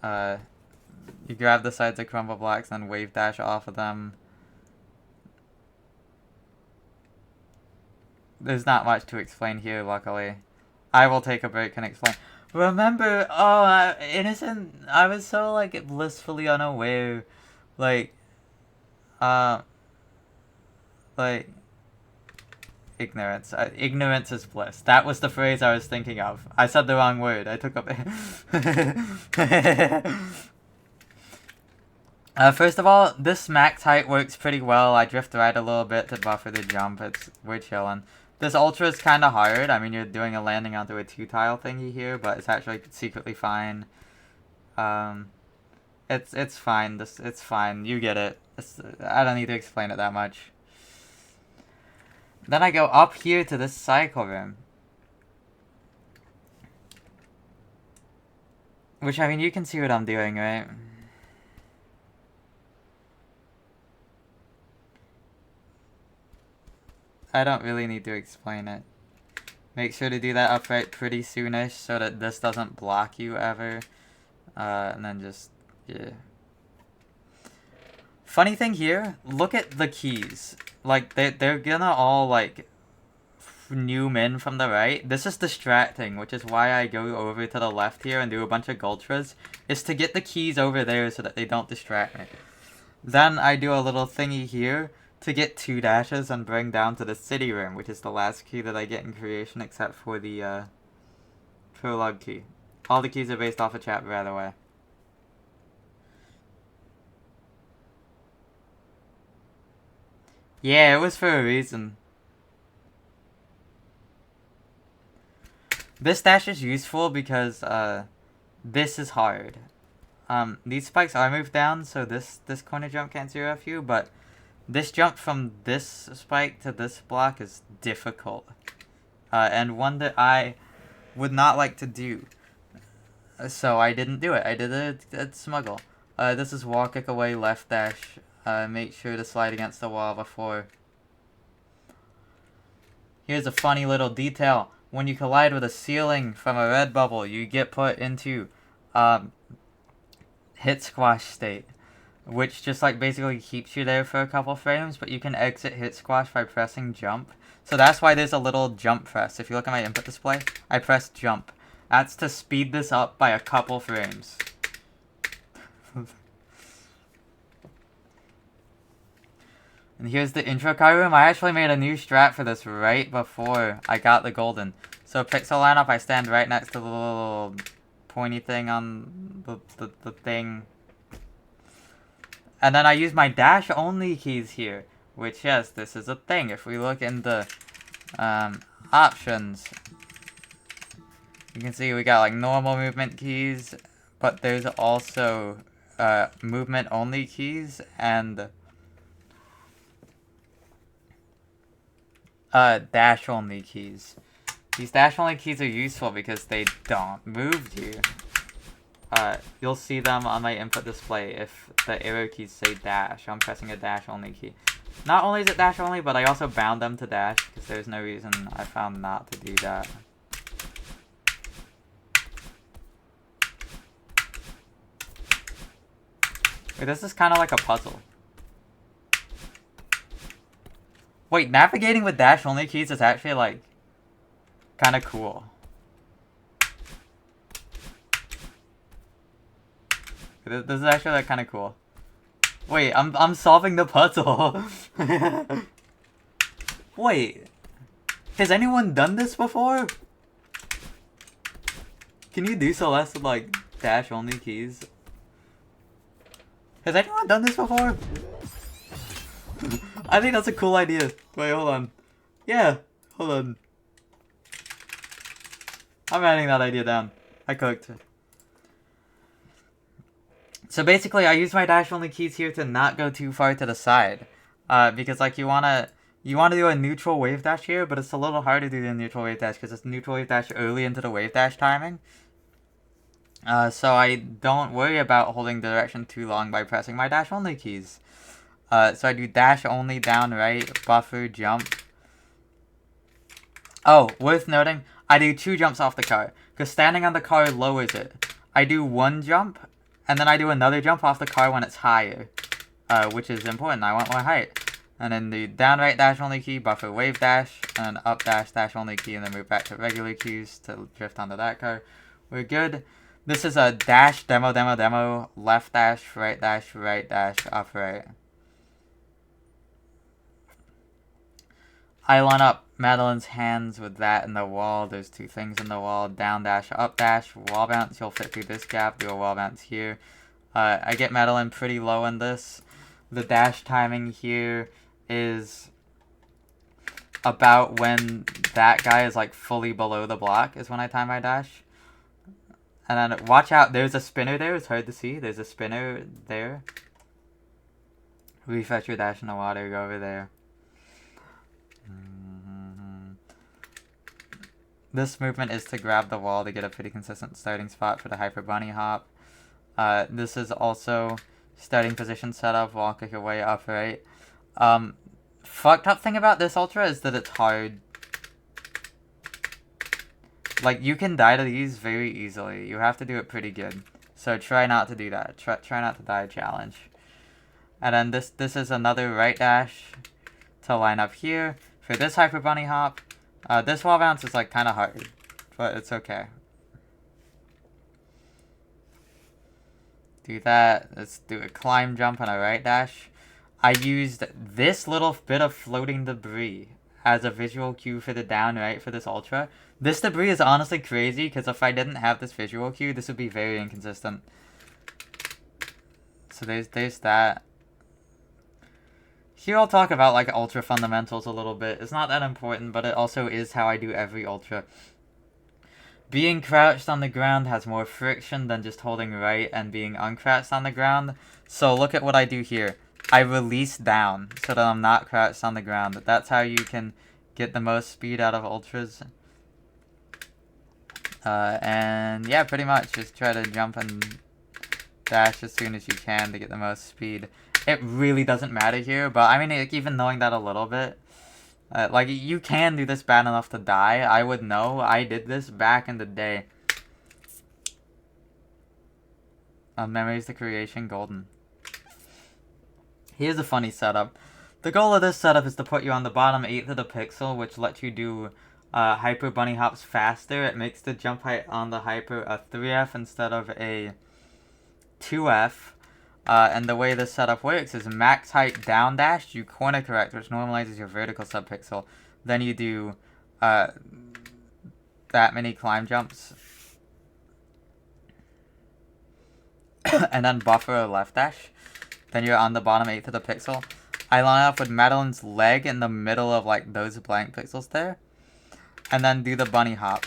You grab the sides of crumble blocks and wave dash off of them. There's not much to explain here, luckily. I will take a break and explain. Remember, innocent, I was so, like, blissfully unaware. Like, ignorance. Ignorance is bliss. That was the phrase I was thinking of. I said the wrong word. I took up. First of all, this max height works pretty well. I drift right a little bit to buffer the jump. We're chilling. This ultra is kind of hard. I mean, you're doing a landing onto a 2-tile thingy here, but it's actually secretly fine. It's fine. It's fine. You get it. I don't need to explain it that much. Then I go up here to this cycle room. Which, I mean, you can see what I'm doing, right? I don't really need to explain it. Make sure to do that upright pretty soonish so that this doesn't block you ever. And then just, yeah. Funny thing here, look at the keys. Like, they're gonna all, like, new in from the right. This is distracting, which is why I go over to the left here and do a bunch of Gultras. Is to get the keys over there so that they don't distract me. Then I do a little thingy here to get 2 dashes and bring down to the city room, which is the last key that I get in creation except for the prologue key. All the keys are based off of chat, by the way. Yeah, it was for a reason. This dash is useful because this is hard. These spikes are moved down, so this corner jump can't 0F you, but this jump from this spike to this block is difficult. And one that I would not like to do. So I didn't do it. I did a smuggle. This is wall kick away, left dash. Make sure to slide against the wall before. Here's a funny little detail. When you collide with a ceiling from a red bubble, you get put into hit squash state, which just like basically keeps you there for a couple frames, but you can exit hit squash by pressing jump. So that's why there's a little jump press. If you look at my input display, I press jump. That's to speed this up by a couple frames. And here's the intro card room. I actually made a new strat for this right before I got the golden. So pixel lineup, I stand right next to the little pointy thing on the thing. And then I use my dash only keys here. Which, yes, this is a thing. If we look in the options, you can see we got like normal movement keys. But there's also movement only keys and dash only keys. These dash only keys are useful because they don't move you. You'll see them on my input display if the arrow keys say dash. I'm pressing a dash only key. Not only is it dash only, but I also bound them to dash because there's no reason I found not to do that. Wait, this is kind of like a puzzle. Wait, navigating with dash only keys is actually like kind of cool. This is actually like kind of cool. Wait, I'm solving the puzzle. Wait, has anyone done this before? Can you do Celeste with like dash only keys? Has anyone done this before? I think that's a cool idea. Wait, hold on. Yeah, hold on. I'm writing that idea down. I cooked. So basically, I use my dash only keys here to not go too far to the side, because like you wanna do a neutral wave dash here, but it's a little hard to do the neutral wave dash because it's neutral wave dash early into the wave dash timing. So I don't worry about holding the direction too long by pressing my dash only keys. So I do dash only down right, buffer, jump. Oh, worth noting, I do 2 jumps off the car, because standing on the car lowers it. I do 1 jump, and then I do another jump off the car when it's higher, which is important. I want more height. And then the down right dash only key, buffer wave dash, and then up dash dash only key, and then move back to regular keys to drift onto that car. We're good. This is a dash, demo, left dash, up right. I line up Madeline's hands with that in the wall. There's 2 things in the wall. Down dash, up dash, wall bounce. You'll fit through this gap. Do a wall bounce here. I get Madeline pretty low in this. The dash timing here is about when that guy is like fully below the block is when I time my dash. And then watch out. There's a spinner there. It's hard to see. There's a spinner there. Refresh your dash in the water. Go over there. This movement is to grab the wall to get a pretty consistent starting spot for the hyper bunny hop. This is also starting position setup, walk your way upright. Fucked up thing about this ultra is that it's hard. Like, you can die to these very easily. You have to do it pretty good. So try not to do that. Try not to die challenge. And then this is another right dash to line up here. For this hyper bunny hop, this wall bounce is like kind of hard, but it's okay. Do that. Let's do a climb jump and a right dash. I used this little bit of floating debris as a visual cue for the down right for this ultra. This debris is honestly crazy, because if I didn't have this visual cue, this would be very inconsistent. So there's that. Here I'll talk about like ultra fundamentals a little bit. It's not that important, but it also is how I do every ultra. Being crouched on the ground has more friction than just holding right and being uncrouched on the ground. So look at what I do here. I release down so that I'm not crouched on the ground. That's how you can get the most speed out of ultras. And yeah, pretty much just try to jump and dash as soon as you can to get the most speed. It really doesn't matter here, but I mean, like, even knowing that a little bit, like, you can do this bad enough to die. I would know. I did this back in the day. Memories to creation, golden. Here's a funny setup. The goal of this setup is to put you on the bottom 1/8 of the pixel, which lets you do hyper bunny hops faster. It makes the jump height on the hyper a 3F instead of a 2F. And the way this setup works is max height down dash, you corner correct, which normalizes your vertical subpixel. Then you do that many climb jumps. And then buffer a left dash. Then you're on the bottom 1/8 of the pixel. I line up with Madeline's leg in the middle of like those blank pixels there. And then do the bunny hop.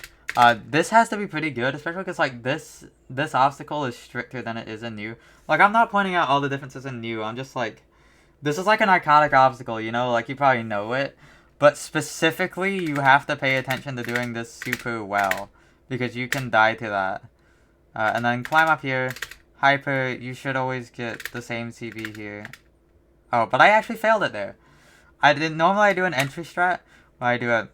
This has to be pretty good, especially because like this obstacle is stricter than it is in new. Like, I'm not pointing out all the differences in new. I'm just like, this is like a narcotic obstacle, you know? Like, you probably know it. But specifically, you have to pay attention to doing this super well, because you can die to that. And then climb up here. Hyper, you should always get the same CB here. Oh, but I actually failed it there. Normally I do an entry strat, where I do a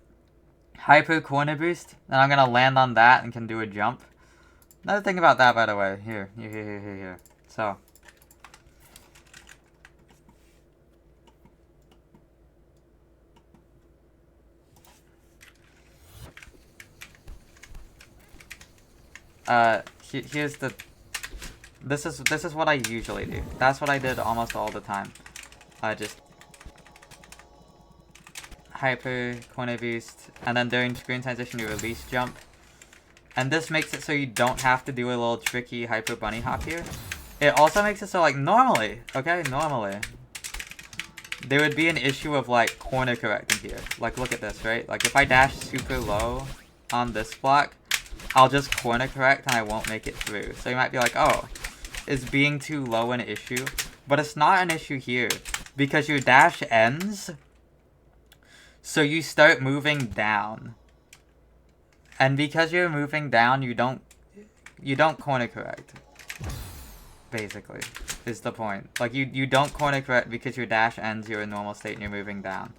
hyper corner boost, and I'm gonna land on that and can do a jump. Another thing about that, by the way, here. So, here's the. This is what I usually do. That's what I did almost all the time. Just hyper corner boost, and then during screen transition you release jump. And this makes it so you don't have to do a little tricky hyper bunny hop here. It also makes it so, like, normally, there would be an issue of, like, corner correcting here. Like, look at this, right? Like, if I dash super low on this block, I'll just corner correct and I won't make it through. So you might be like, oh, is being too low an issue? But it's not an issue here, because your dash ends, so you start moving down. And because you're moving down, you don't corner correct. Basically, is the point. Like, you don't corner correct because your dash ends your normal state and you're moving down.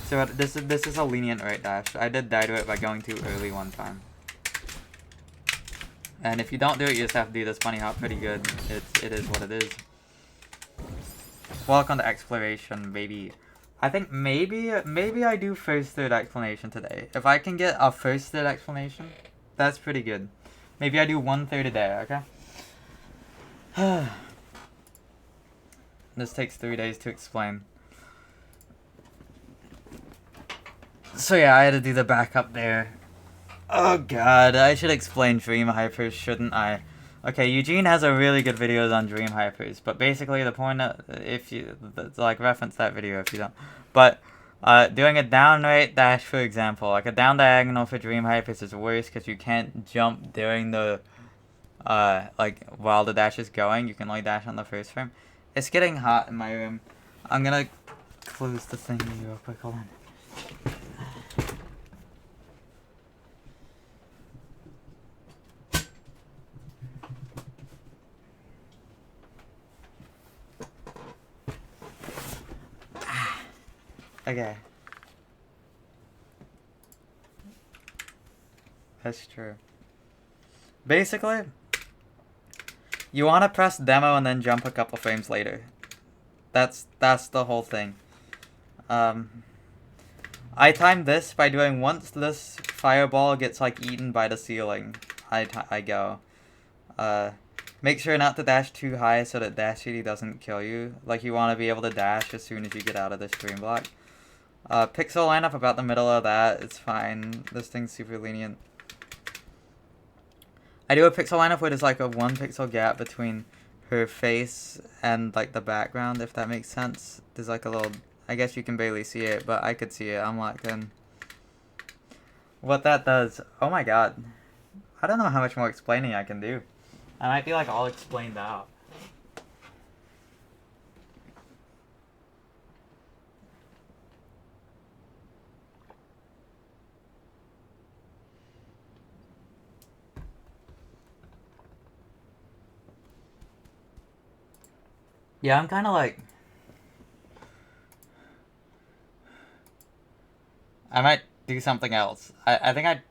So this is a lenient right dash. I did die to it by going too early one time. And if you don't do it, you just have to do this bunny hop pretty good. It is what it is. Welcome to exploration, baby. I think maybe I do first third explanation today. If I can get a first third explanation, that's pretty good. Maybe I do 1/3 a day, okay? This takes 3 days to explain. So yeah, I had to do the backup there. Oh god, I should explain dream hypers, shouldn't I? Okay, Eugene has a really good videos on dream hypers, but basically the point of, if you, like, reference that video if you don't. But, doing a down right dash, for example, like a down diagonal for dream hypers is worse because you can't jump during the, like, while the dash is going. You can only dash on the first frame. It's getting hot in my room. I'm gonna close the thing real quick, hold on. Okay. That's true. Basically, you want to press demo and then jump a couple frames later. That's the whole thing. I timed this by doing once this fireball gets like eaten by the ceiling, I go. Make sure not to dash too high so that dash duty doesn't kill you. Like you want to be able to dash as soon as you get out of the stream block. Pixel line up about the middle of that. It's fine. This thing's super lenient. I do a pixel lineup where there's like a 1 pixel gap between her face and like the background, if that makes sense. There's like a little, I guess you can barely see it, but I could see it. I'm locked in. What that does, oh my god. I don't know how much more explaining I can do. I might be like all explained out. Yeah, I'm kind of like... I might do something else. I think I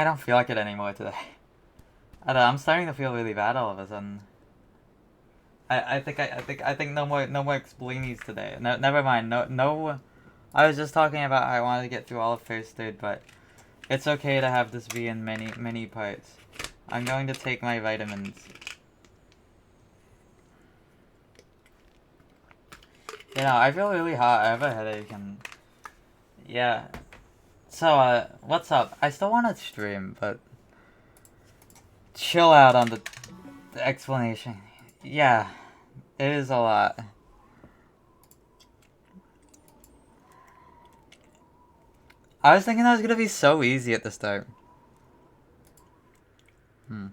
don't feel like it anymore today. I don't know, I'm starting to feel really bad all of a sudden. I think no more explainies today. No, never mind. No. I was just talking about how I wanted to get through all of first third, but it's okay to have this be in many parts. I'm going to take my vitamins. You know, I feel really hot. I have a headache and yeah. So what's up? I still want to stream, but chill out on the explanation. Yeah, it is a lot. I was thinking that was gonna be so easy at the start. But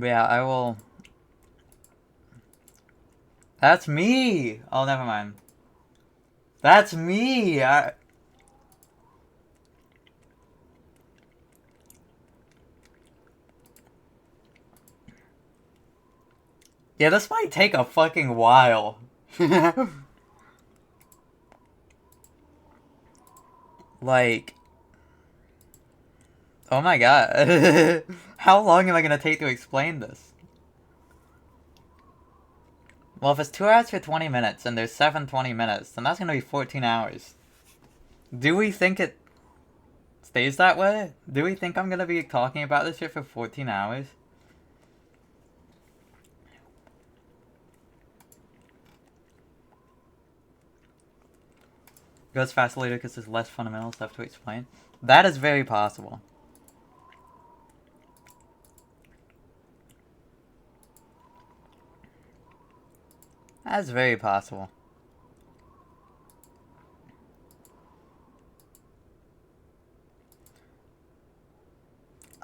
yeah, I will... That's me! Oh, never mind. That's me! Yeah, this might take a fucking while. Like... Oh my god. How long am I gonna take to explain this? Well, if it's 2 hours for 20 minutes, and there's 7 20 minutes, then that's gonna be 14 hours. Do we think it stays that way? Do we think I'm gonna be talking about this shit for 14 hours? Goes faster later because there's less fundamental stuff to explain. That is very possible. That's very possible.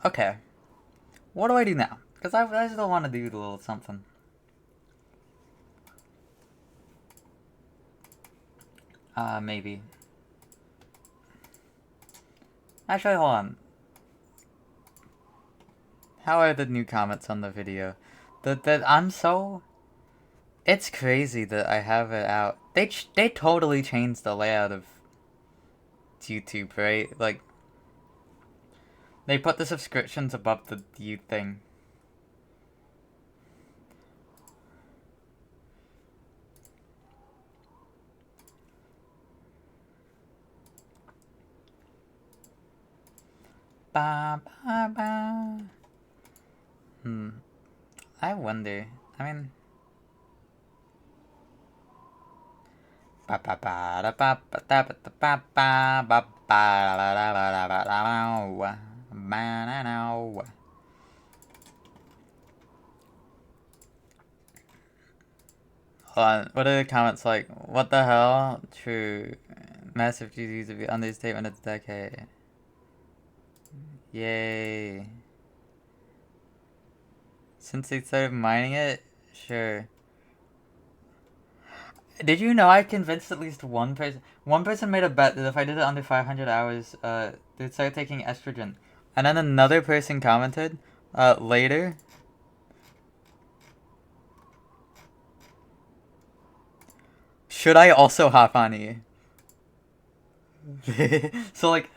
Okay. What do I do now? Because I still want to do a little something. Maybe. Actually, hold on. How are the new comments on the video? That I'm so... It's crazy that I have it out. They totally changed the layout of YouTube, right? Like, they put the subscriptions above the view thing. Ba ba ba. I wonder. I mean. Ba ba ba da ba ba da ba da ba ba ba ba da da ba da ba da ba ba da. Hold on. What are the comments like? What the hell? True. Massive GG's would be understatement of the decade. Yay. Since they started mining it? Sure. Did you know I convinced at least one person? One person made a bet that if I did it under 500 hours, they'd start taking estrogen. And then another person commented, later. Should I also hop on E? So like,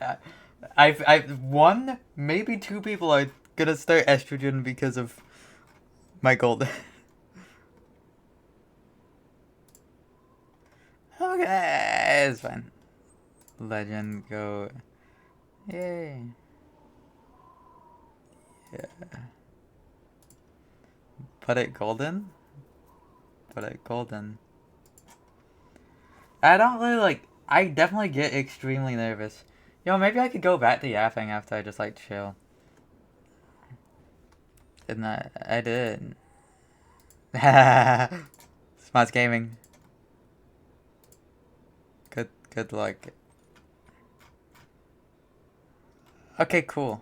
I've one, maybe two people are gonna start estrogen because of my gold. Okay, it's fine. Legend go. Yay. Yeah. Put it golden? Put it golden. I don't really like. I definitely get extremely nervous. Yo, maybe I could go back to yapping after I just like chill. Didn't I? I did. Smarts gaming. Good luck. Okay, cool.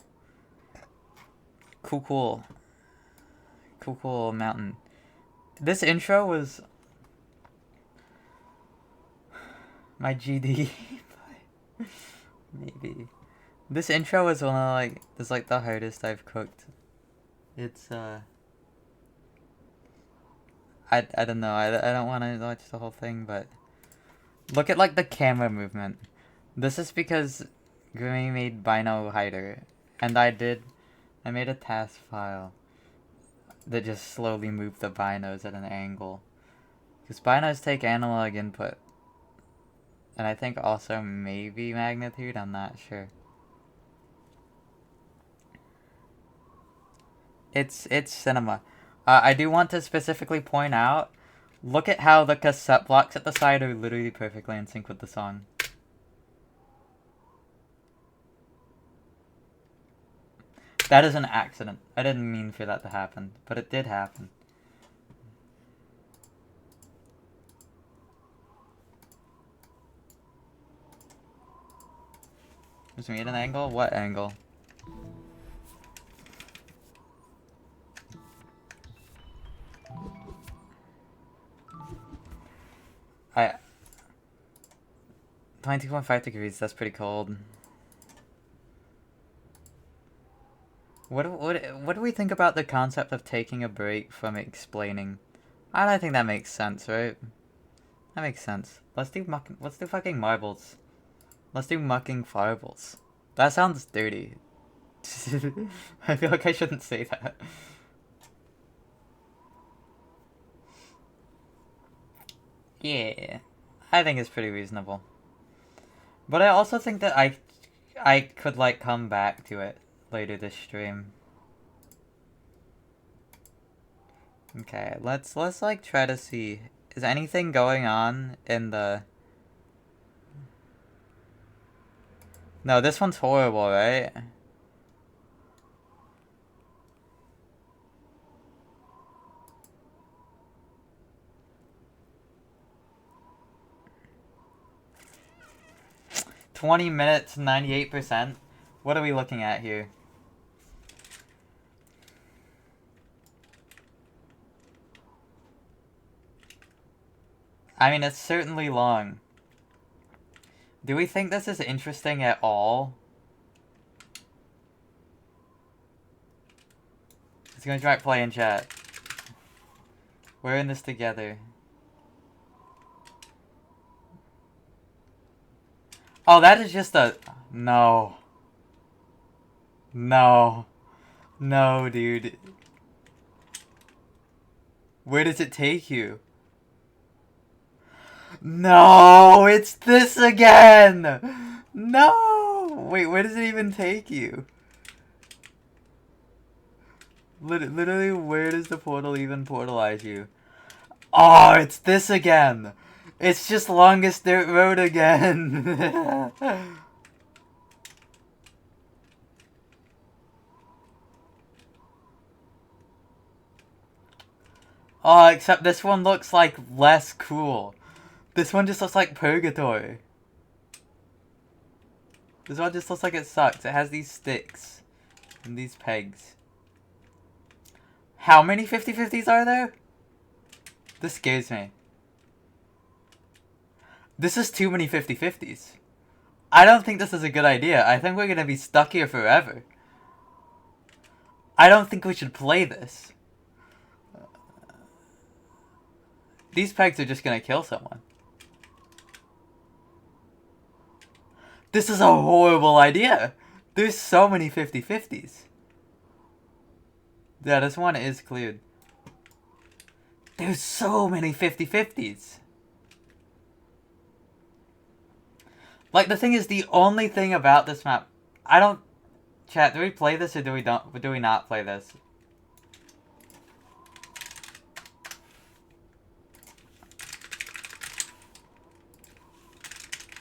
Cool mountain. This intro was my GD. Maybe. This intro was one of like, it's like the hardest I've cooked. It's I don't know. I don't want to watch the whole thing, but look at like the camera movement. This is because Grimmy made Bino Hider, and I made a task file that just slowly moved the binos at an angle. Because binos take analog input. And I think also maybe magnitude, I'm not sure. It's cinema. I do want to specifically point out, look at how the cassette blocks at the side are literally perfectly in sync with the song. That is an accident. I didn't mean for that to happen, but it did happen. Just made an angle? What angle? I 22.5 degrees, that's pretty cold. What do we think about the concept of taking a break from explaining? I don't think that makes sense, right? That makes sense. Let's do fucking marbles. Let's do mucking fireballs. That sounds dirty. I feel like I shouldn't say that. Yeah, I think it's pretty reasonable. But I also think that I could like come back to it later this stream. Okay, let's like try to see, is anything going on in the... No, this one's horrible, right? $20 minutes, 98%. What are we looking at here? I mean, it's certainly long. Do we think this is interesting at all? It's gonna try play in chat. We're in this together. Oh, that is just a... No. No. No, dude. Where does it take you? No, it's this again! No! Wait, where does it even take you? Literally, where does the portal even portalize you? Oh, it's this again! It's just longest dirt road again! Oh, except this one looks like less cool. This one just looks like purgatory. This one just looks like it sucks. It has these sticks and these pegs. How many 50/50s are there? This scares me. This is too many 50/50s. I don't think this is a good idea. I think we're gonna be stuck here forever. I don't think we should play this. These pegs are just gonna kill someone. This is a horrible idea. There's so many 50-50s. Yeah, this one is cleared. There's so many 50-50s. Like, the thing is, the only thing about this map... I don't... Chat, do we play this or do we not play this?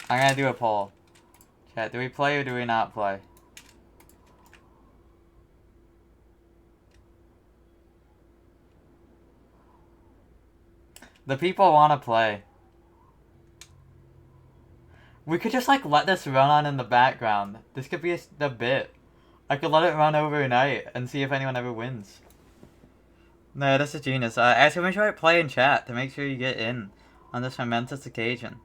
I'm gonna do a poll. Chat, do we play or do we not play? The people want to play. We could just, like, let this run on in the background. This could be a bit. I could let it run overnight and see if anyone ever wins. No, this is genius. Actually, make sure I play in chat to make sure you get in on this momentous occasion.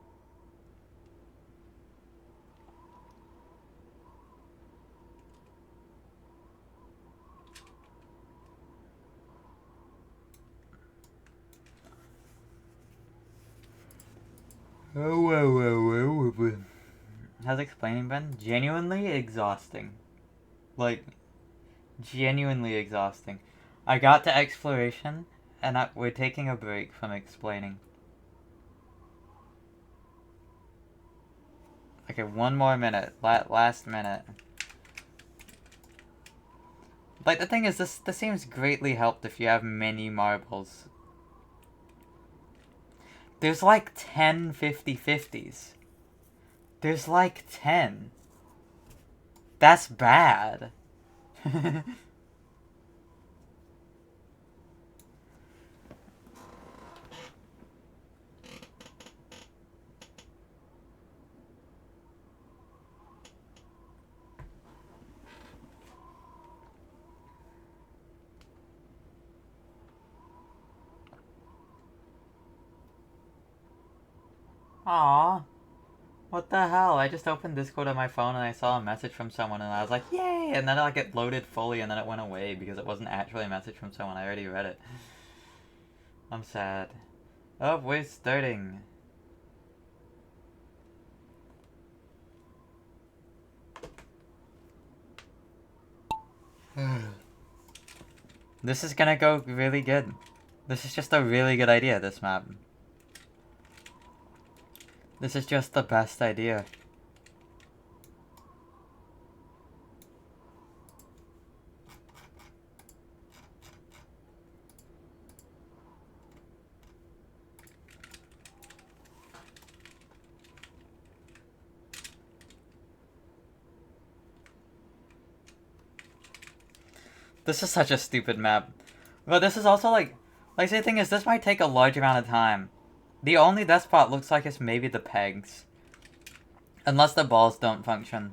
How's explaining been? Genuinely exhausting. Like, genuinely exhausting. I got to exploration, and we're taking a break from explaining. Okay, one more minute. Last minute. Like, the thing is, this seems greatly helped if you have many marbles. There's like 10 50-50s. There's like 10. That's bad. Aww. What the hell? I just opened Discord on my phone and I saw a message from someone and I was like, yay! And then like it loaded fully and then it went away because it wasn't actually a message from someone. I already read it. I'm sad. Oh, we're starting. This is gonna go really good. This is just a really good idea, this map. This is just the best idea. This is such a stupid map. But this is also like the thing is, this might take a large amount of time. The only death spot looks like it's maybe the pegs. Unless the balls don't function.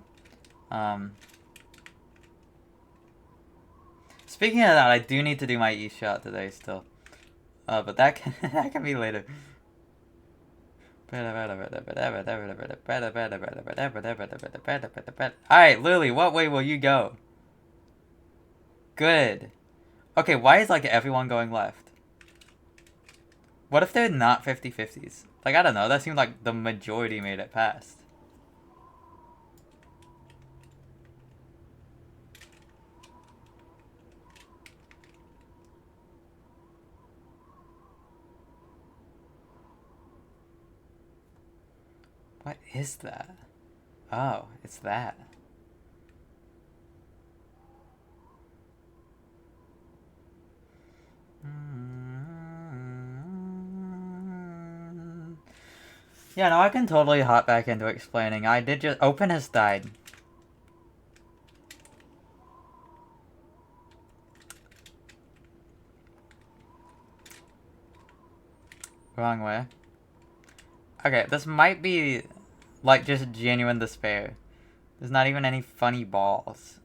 Speaking of that, I do need to do my E-shot today still. But that can, that can be later. Alright, Lily, what way will you go? Good. Okay, why is like everyone going left? What if they're not 50-50s? Like, I don't know, that seemed like the majority made it past. What is that? Oh, it's that. Yeah, no, I can totally hop back into explaining. I did just... Open has died. Wrong way. Okay, this might be, like, just genuine despair. There's not even any funny balls.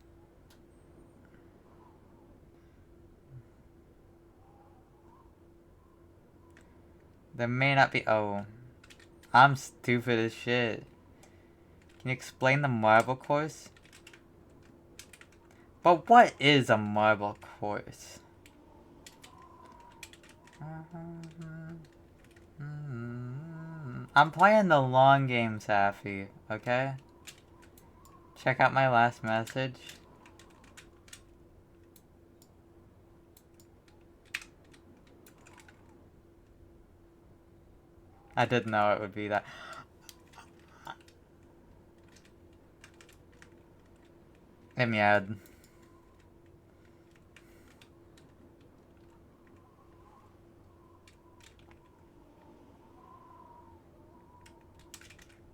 There may not be... Oh. I'm stupid as shit. Can you explain the marble course? But what is a marble course? I'm playing the long game, Safi, okay? Check out my last message. I didn't know it would be that. Let me add.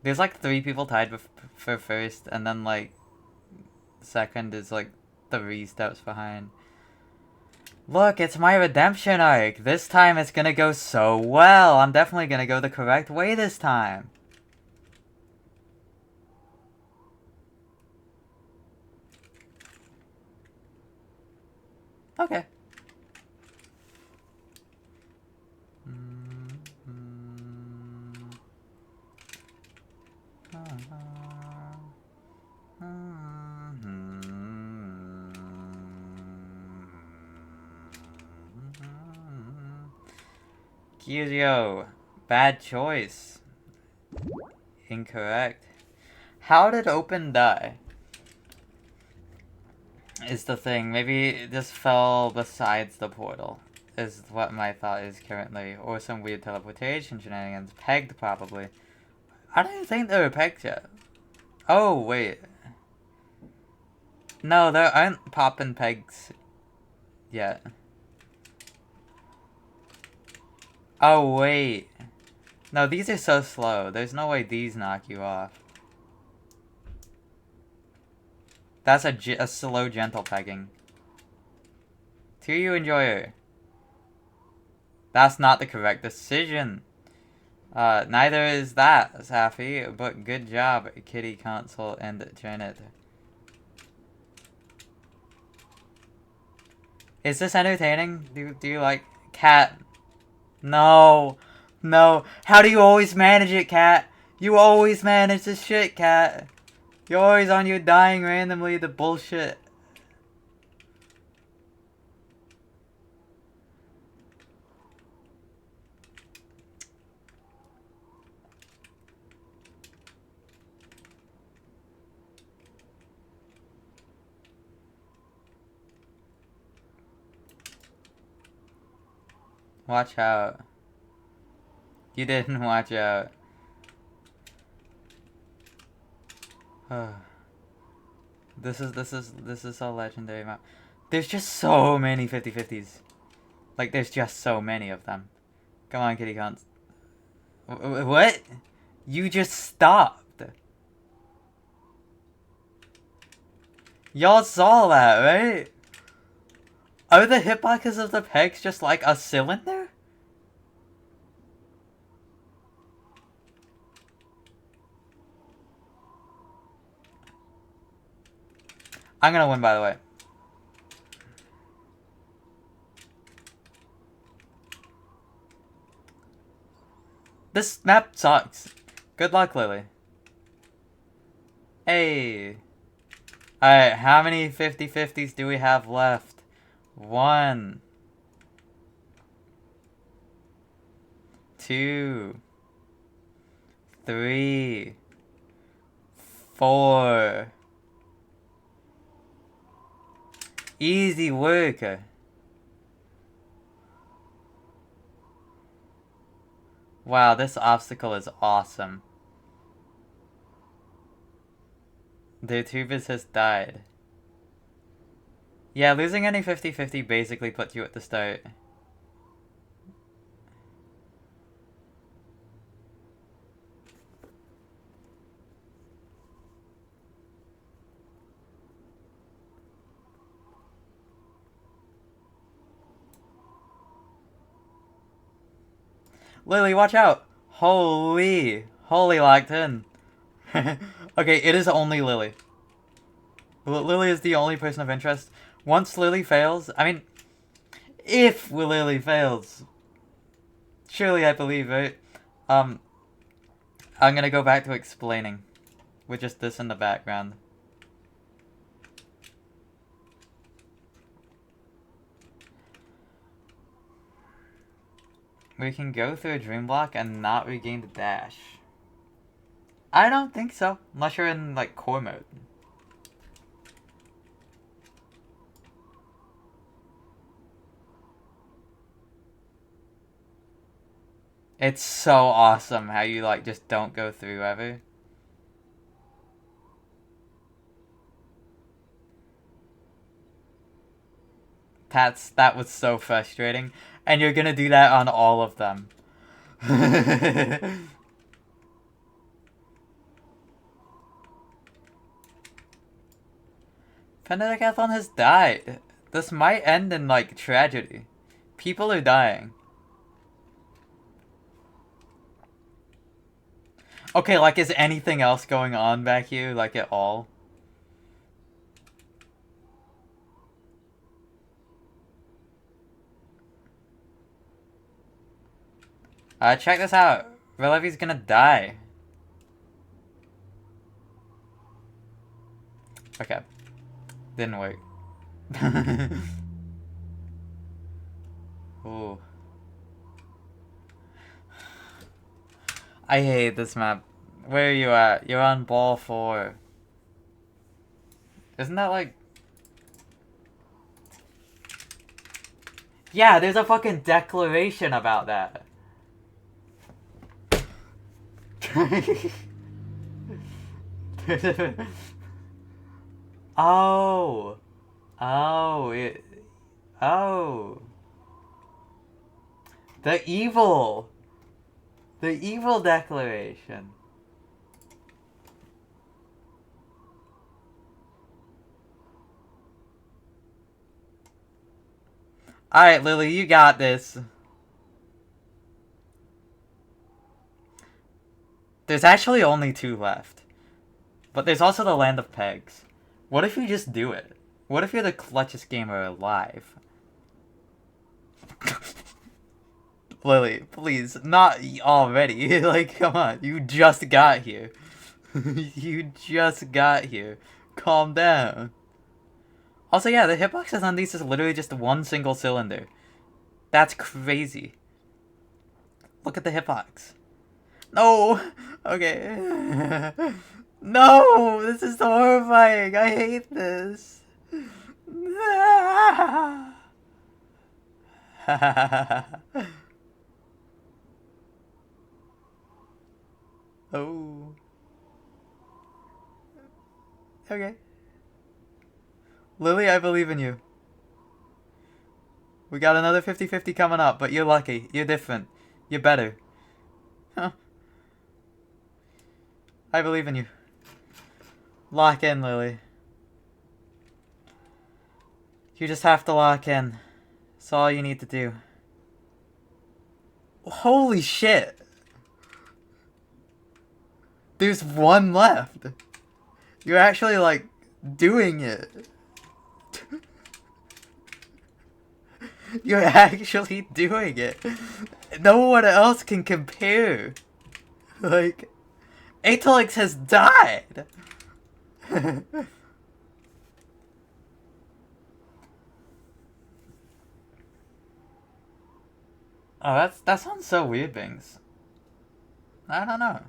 There's like 3 people tied for first, and then like second is like 3 steps behind. Look, it's my redemption arc. This time it's gonna go so well. I'm definitely gonna go the correct way this time. Okay. Kirio, bad choice. Incorrect. How did Open die? Is the thing. Maybe it just fell besides the portal. Is what my thought is currently. Or some weird teleportation shenanigans. Pegged, probably. I don't even think they were pegged yet. Oh, wait. No, there aren't poppin' pegs yet. Oh, wait. No, these are so slow. There's no way these knock you off. That's a slow, gentle pegging. To you, enjoyer. That's not the correct decision. Neither is that, Safi, but good job, Kitty Console and Janet. Is this entertaining? Do you like Cat? No. No. How do you always manage it, Cat? You always manage this shit, Cat. You're always on your dying randomly the bullshit. Watch out. You didn't watch out. This is a legendary map. There's just so many 50-50s. Like, there's just so many of them. Come on, Kitty Cons. What? You just stopped. Y'all saw that, right? Are the hitboxes of the pegs just like a cylinder? I'm gonna win, by the way. This map sucks. Good luck, Lily. Hey. Alright, how many 50-50s do we have left? 1. 2. 3. 4. Easy work. Wow, this obstacle is awesome. The tubers has died. Yeah, losing any 50-50 basically puts you at the start. Lily, watch out! Holy locked in. Okay, it is only Lily. Lily is the only person of interest. Once Lily fails, I mean, if Lily fails, surely I believe, right? I'm gonna go back to explaining with just this in the background. We can go through a dream block and not regain the dash. I don't think so, unless you're in, like, core mode. It's so awesome how you, like, just don't go through ever. That was so frustrating. And you're gonna do that on all of them. Pentadecathlon has died. This might end in, like, tragedy. People are dying. Okay, like, is anything else going on back here, like, at all? Check this out. Relevi's gonna die. Okay. Didn't work. Ooh. I hate this map. Where are you at? You're on ball 4. Isn't that like... Yeah, there's a fucking declaration about that. Oh. Oh. Oh. The evil. The evil declaration. Alright, Lily, you got this. There's actually only 2 left. But there's also the Land of Pegs. What if you just do it? What if you're the clutchest gamer alive? Lily, please, not already. Like, come on, you just got here. You just got here. Calm down. Also, yeah, the hitboxes on these is literally just one single cylinder. That's crazy. Look at the hitbox. No! Okay. No! This is horrifying! I hate this! Oh. Okay. Lily, I believe in you. We got another 50-50 coming up, but you're lucky. You're different. You're better. Huh. I believe in you. Lock in, Lily. You just have to lock in. That's all you need to do. Holy shit! There's 1 left. You're actually, like, doing it. You're actually doing it. No one else can compare. Like, Atolex has died. Oh, that sounds so weird, Bings. I don't know.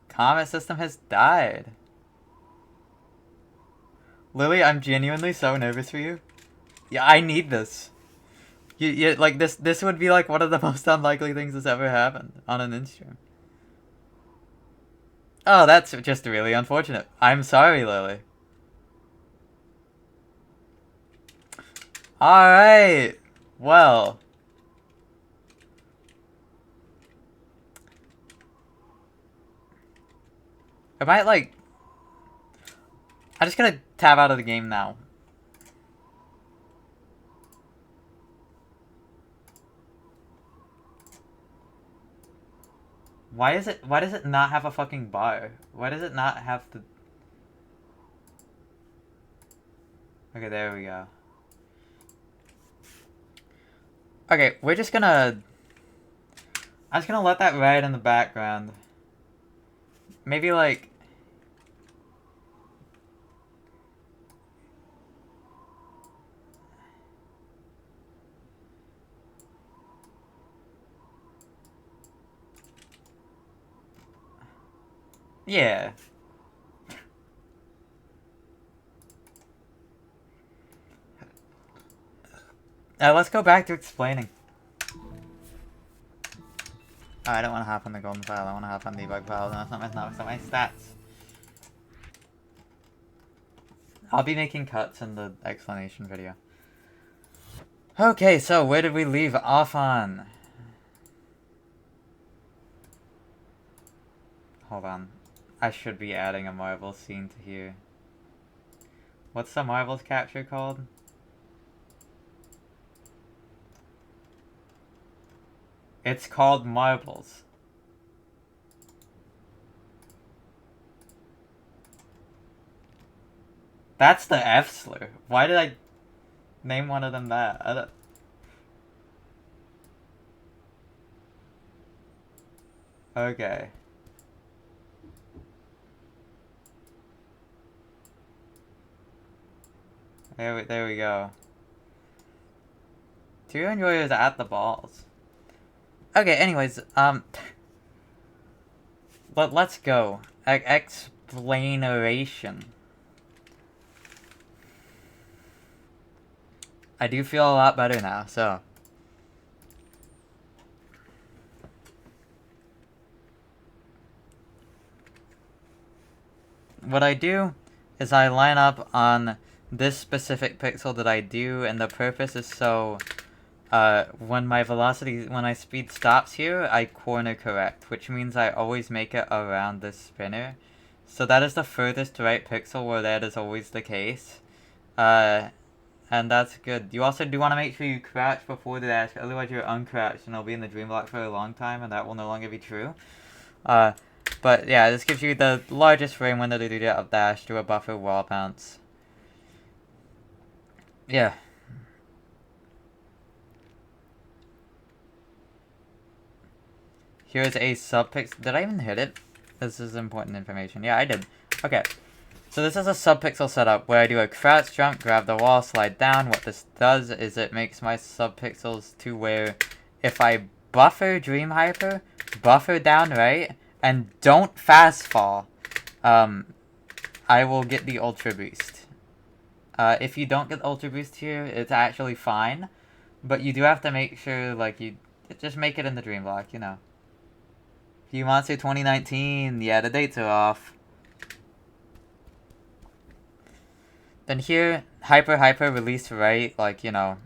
Comet system has died. Lily, I'm genuinely so nervous for you. Yeah, I need this. You like this would be like one of the most unlikely things that's ever happened on an in-stream. Oh, that's just really unfortunate. I'm sorry, Lily. Alright. Well. I might like... I'm just gonna tab out of the game now. Why does it not have a fucking bar? Why does it not have the... Okay, there we go. Okay, we're just gonna... I'm just gonna let that ride in the background. Maybe like... Yeah. Let's go back to explaining. Oh, I don't want to hop on the golden file. I want to hop on debug file. No, that's not my stats. I'll be making cuts in the explanation video. Okay, so where did we leave off on? Hold on. I should be adding a Marvel scene to here. What's the Marvel's capture called? It's called Marbles. That's the F slur. Why did I name one of them that? Okay. There we go. Two enjoyers at the balls. Okay, anyways, let's go. Explanation. I do feel a lot better now, so. What I do is I line up on this specific pixel that I do, and the purpose is so when my speed stops here, I corner correct, which means I always make it around this spinner. So that is the furthest right pixel where that is always the case. And that's good. You also do want to make sure you crouch before the dash, otherwise you're uncrouched and it'll be in the dream block for a long time, and that will no longer be true. But yeah, this gives you the largest frame window to do the up dash to a buffer wall bounce. Yeah. Here's a subpixel. Did I even hit it? This is important information. Yeah, I did. Okay. So this is a subpixel setup where I do a crouch jump, grab the wall, slide down. What this does is it makes my subpixels to where if I buffer Dream Hyper, buffer down right, and don't fast fall, I will get the Ultra Boost. If you don't get Ultra Boost here, it's actually fine. But you do have to make sure, like, you just make it in the Dream Block, you know. Few Monster 2019, yeah, the dates are off. Then here, hyper, release right, like, you know,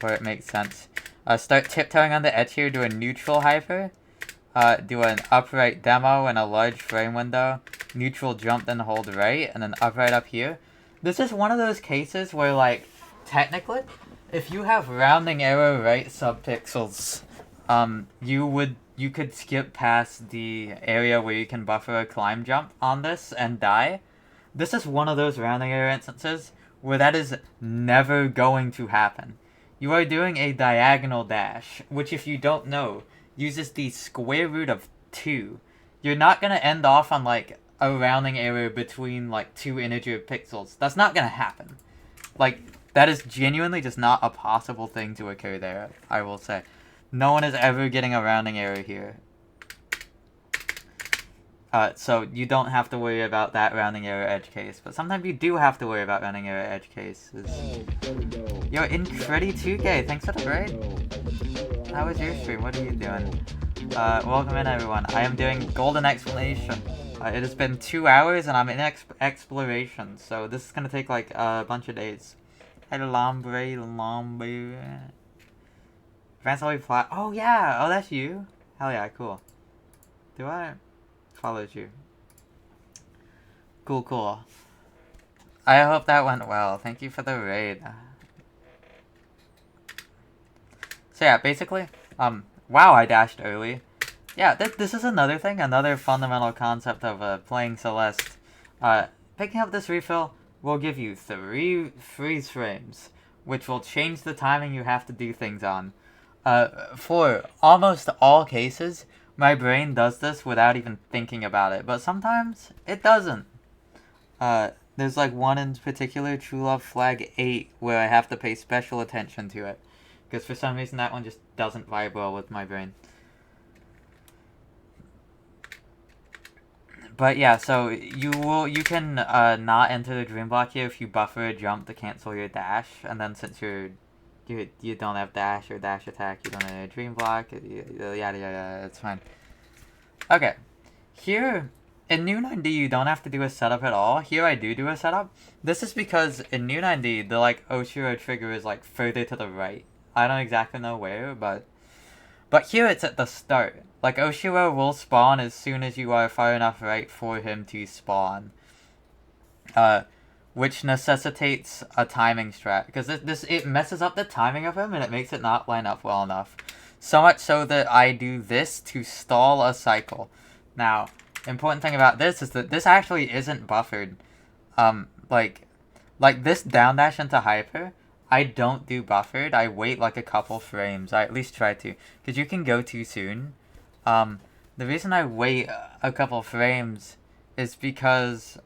where it makes sense. Start tiptoeing on the edge here, do a neutral hyper. Do an upright demo and a large frame window. Neutral jump, then hold right, and then upright up here. This is one of those cases where, like, technically, if you have rounding error right subpixels, you could skip past the area where you can buffer a climb jump on this and die. This is one of those rounding error instances where that is never going to happen. You are doing a diagonal dash, which if you don't know, uses the square root of 2. You're not going to end off on like a rounding error between like 2 integer pixels. That's not going to happen. Like, that is genuinely just not a possible thing to occur there, I will say. No one is ever getting a rounding error here. So you don't have to worry about that rounding error edge case, but sometimes you do have to worry about rounding error edge cases. Yo, Incredi2K, thanks for the raid. How was your stream? What are you doing? Welcome in, everyone. I am doing Golden Explanation. It has been 2 hours and I'm in exploration, so this is gonna take like a bunch of days. Hey, Lombre. Francis Flat. Oh yeah, oh that's you. Hell yeah, cool. Do I? Followed you. Cool. I hope that went well. Thank you for the raid. So yeah, basically, wow, I dashed early. Yeah, this is another thing, another fundamental concept of playing Celeste. Picking up this refill will give you 3 freeze frames, which will change the timing you have to do things on. For almost all cases, my brain does this without even thinking about it, but sometimes it doesn't. There's like one in particular, True Love Flag 8, where I have to pay special attention to it. Because for some reason that one just doesn't vibe well with my brain. But yeah, so you can not enter the dream block here if you buffer a jump to cancel your dash, and then since you're you don't have dash or dash attack, you don't have a dream block, yada yada, it's fine. Okay, here in new 9D you don't have to do a setup at all. Here I do a setup. This is because in new 9D the like Oshiro trigger is like further to the right. I don't exactly know where, but here it's at the start. Like Oshiro will spawn as soon as you are far enough right for him to spawn. Which necessitates a timing strat, because it messes up the timing of him and it makes it not line up well enough. So much so that I do this to stall a cycle. Now, important thing about this is that this actually isn't buffered. Like this down dash into hyper, I don't do buffered. I wait like a couple frames. I at least try to, because you can go too soon. The reason I wait a couple frames is because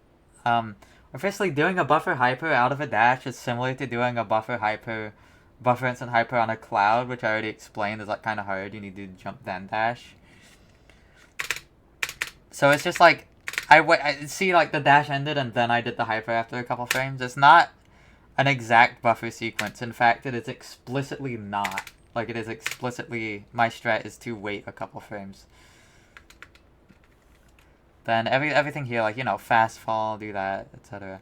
firstly, doing a buffer hyper out of a dash is similar to doing a buffer instant hyper on a cloud, which I already explained is like kind of hard. You need to jump then dash. So it's just like I see like the dash ended and then I did the hyper after a couple frames. It's not an exact buffer sequence. In fact, it is explicitly not. Like it is explicitly my strat is to wait a couple frames. Then everything here, like, you know, fast fall, do that, etc.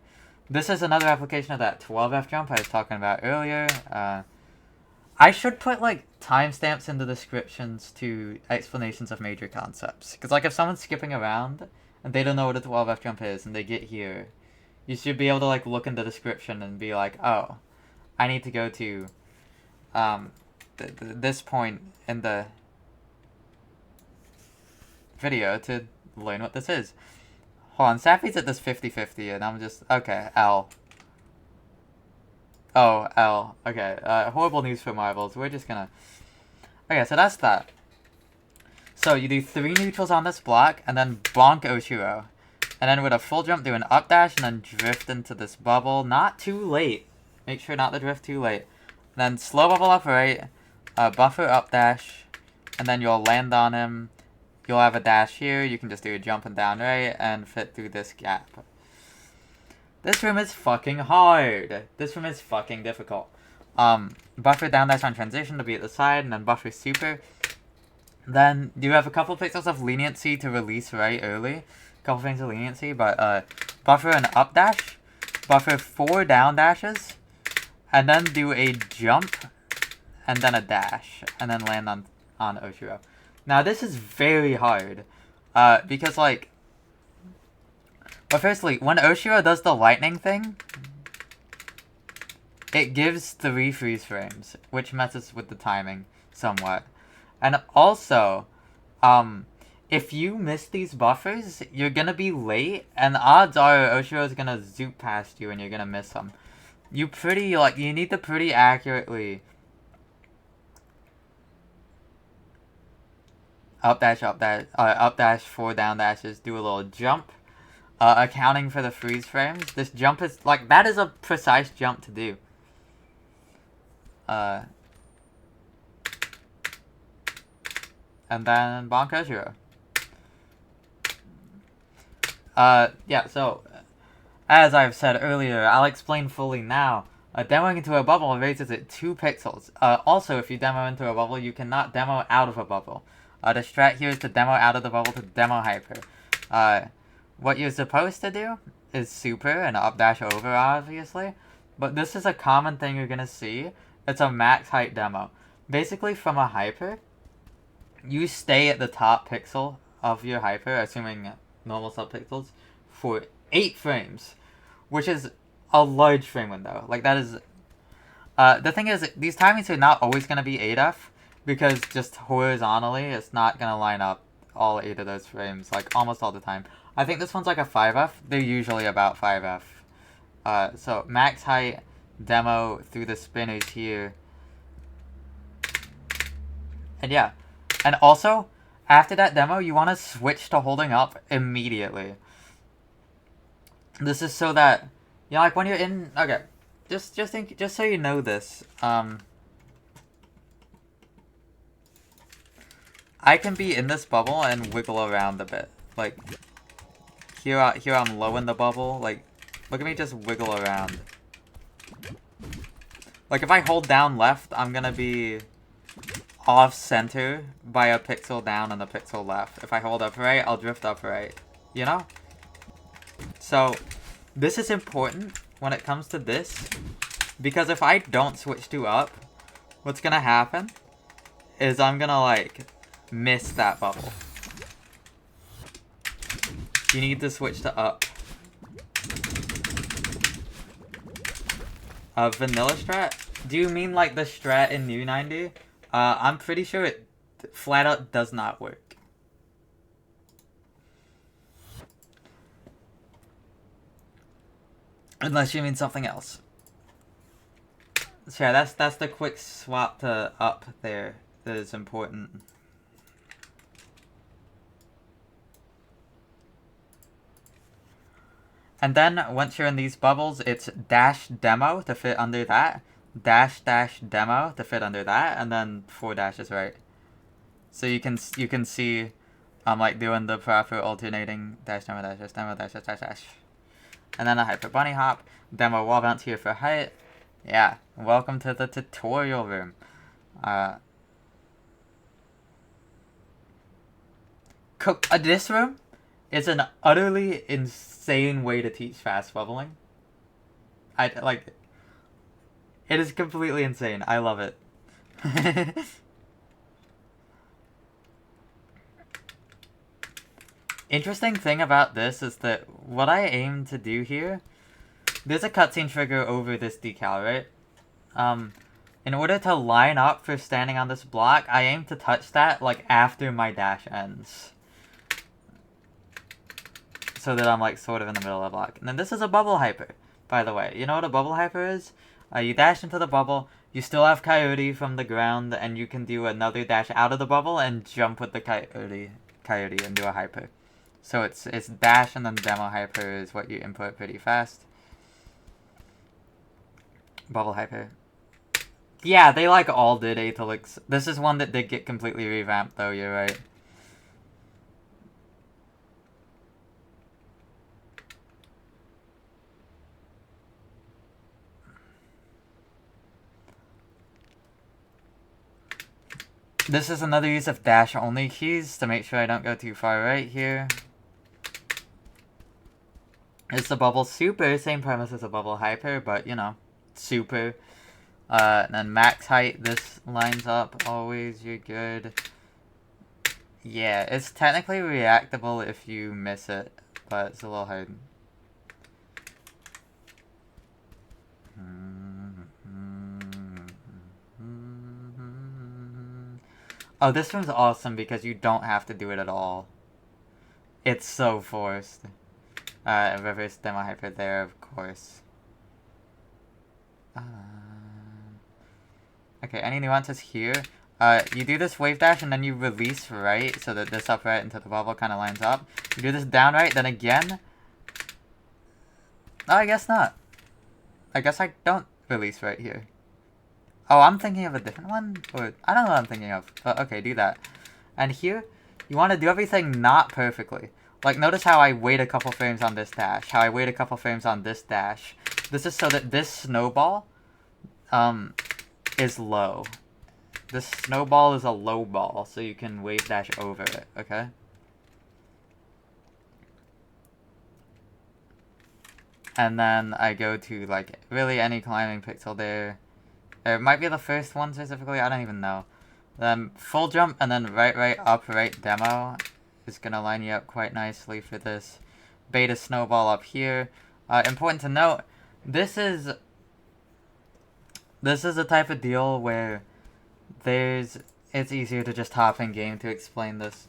This is another application of that 12F jump I was talking about earlier. I should put, like, timestamps in the descriptions to explanations of major concepts. Because, like, if someone's skipping around and they don't know what a 12F jump is and they get here, you should be able to, like, look in the description and be like, oh, I need to go to this point in the video to learn what this is. Hold on, Sappy's at this 50-50 and I'm just, okay, L. Oh, L. Okay, horrible news for Marbles. We're just gonna... Okay, so that's that. So you do 3 neutrals on this block and then bonk Oshiro. And then with a full jump do an up dash and then drift into this bubble. Not too late. Make sure not to drift too late. Then slow bubble up right, buffer up dash, and then you'll land on him. You'll have a dash here, you can just do a jump and down right, and fit through this gap. This room is fucking hard. This room is fucking difficult. Buffer down dash on transition to be at the side, and then buffer super. Then you have a couple pixels of leniency to release right early. Couple things of leniency, but buffer an up dash, buffer 4 down dashes, and then do a jump, and then a dash, and then land on Oshiro. Now, this is very hard, because, like... But firstly, when Oshiro does the lightning thing, it gives 3 freeze frames, which messes with the timing somewhat. And also, if you miss these buffers, you're gonna be late, and odds are Oshiro's gonna zoop past you and you're gonna miss him. You need to pretty accurately... up dash 4 down dashes, do a little jump, accounting for the freeze frames. This jump is, like, that is a precise jump to do. And then bonk Oshiro. Yeah, so, as I've said earlier, I'll explain fully now. Demoing into a bubble raises it 2 pixels. Also, if you demo into a bubble, you cannot demo out of a bubble. The strat here is to demo out of the bubble to demo hyper. What you're supposed to do is super and up dash over, obviously. But this is a common thing you're gonna see. It's a max height demo. Basically, from a hyper, you stay at the top pixel of your hyper, assuming normal subpixels, for 8 frames. Which is a large frame window. Like, that is... the thing is, these timings are not always gonna be 8F. Because just horizontally, it's not going to line up all 8 of those frames, like, almost all the time. I think this one's like a 5F. They're usually about 5F. So, max height, demo through the spinners here. And yeah. And also, after that demo, you want to switch to holding up immediately. This is so that, you know, like, when you're in... Okay. Just so you know this, I can be in this bubble and wiggle around a bit. Like, here I'm low in the bubble. Like, look at me just wiggle around. Like, if I hold down left, I'm gonna be off center by a pixel down and a pixel left. If I hold up right, I'll drift up right. You know? So, this is important when it comes to this. Because if I don't switch to up, what's gonna happen is I'm gonna, like, miss that bubble. You need to switch to up. Vanilla strat? Do you mean like the strat in New 90? I'm pretty sure it flat out does not work. Unless you mean something else. So yeah, that's the quick swap to up there that is important. And then, once you're in these bubbles, it's dash demo to fit under that. Dash demo to fit under that. And then 4 dashes, right? So you can see I'm like doing the proper alternating dash demo dash demo dash dash dash. And then a hyper bunny hop. Demo wall bounce here for height. Yeah. Welcome to the tutorial room. This room is an utterly insane way to teach fast bubbling. It is completely insane. I love it. Interesting thing about this is that what I aim to do here, there's a cutscene trigger over this decal, right? In order to line up for standing on this block, I aim to touch that like after my dash ends. So that I'm like sort of in the middle of the block. And then this is a bubble hyper, by the way. You know what a bubble hyper is? You dash into the bubble, you still have coyote from the ground, and you can do another dash out of the bubble and jump with the coyote and do a hyper. So it's dash and then demo hyper is what you input pretty fast. Bubble hyper. Yeah, they like all did Aethelix. This is one that did get completely revamped though, you're right. This is another use of dash only keys to make sure I don't go too far right here. It's the bubble super, same premise as a bubble hyper, but you know, super. And then max height, this lines up always, you're good. Yeah, it's technically reactable if you miss it, but it's a little hard. Oh, this one's awesome because you don't have to do it at all. It's so forced. Reverse demo hyper there, of course. Okay, any nuances here? You do this wave dash and then you release right so that this upright into the bubble kind of lines up. You do this down right, then again. Oh, I guess not. I guess I don't release right here. Oh, I'm thinking of a different one? Or, I don't know what I'm thinking of, but okay, do that. And here, you want to do everything not perfectly. Like, notice how I wait a couple frames on this dash, how I wait a couple frames on this dash. This is so that this snowball, is low. This snowball is a low ball, so you can wave dash over it, okay? And then I go to, like, really any climbing pixel there. It might be the first one specifically, I don't even know. Then full jump and then right, up, right demo is gonna line you up quite nicely for this. Beta snowball up here. Important to note, this is a type of deal where it's easier to just hop in game to explain this.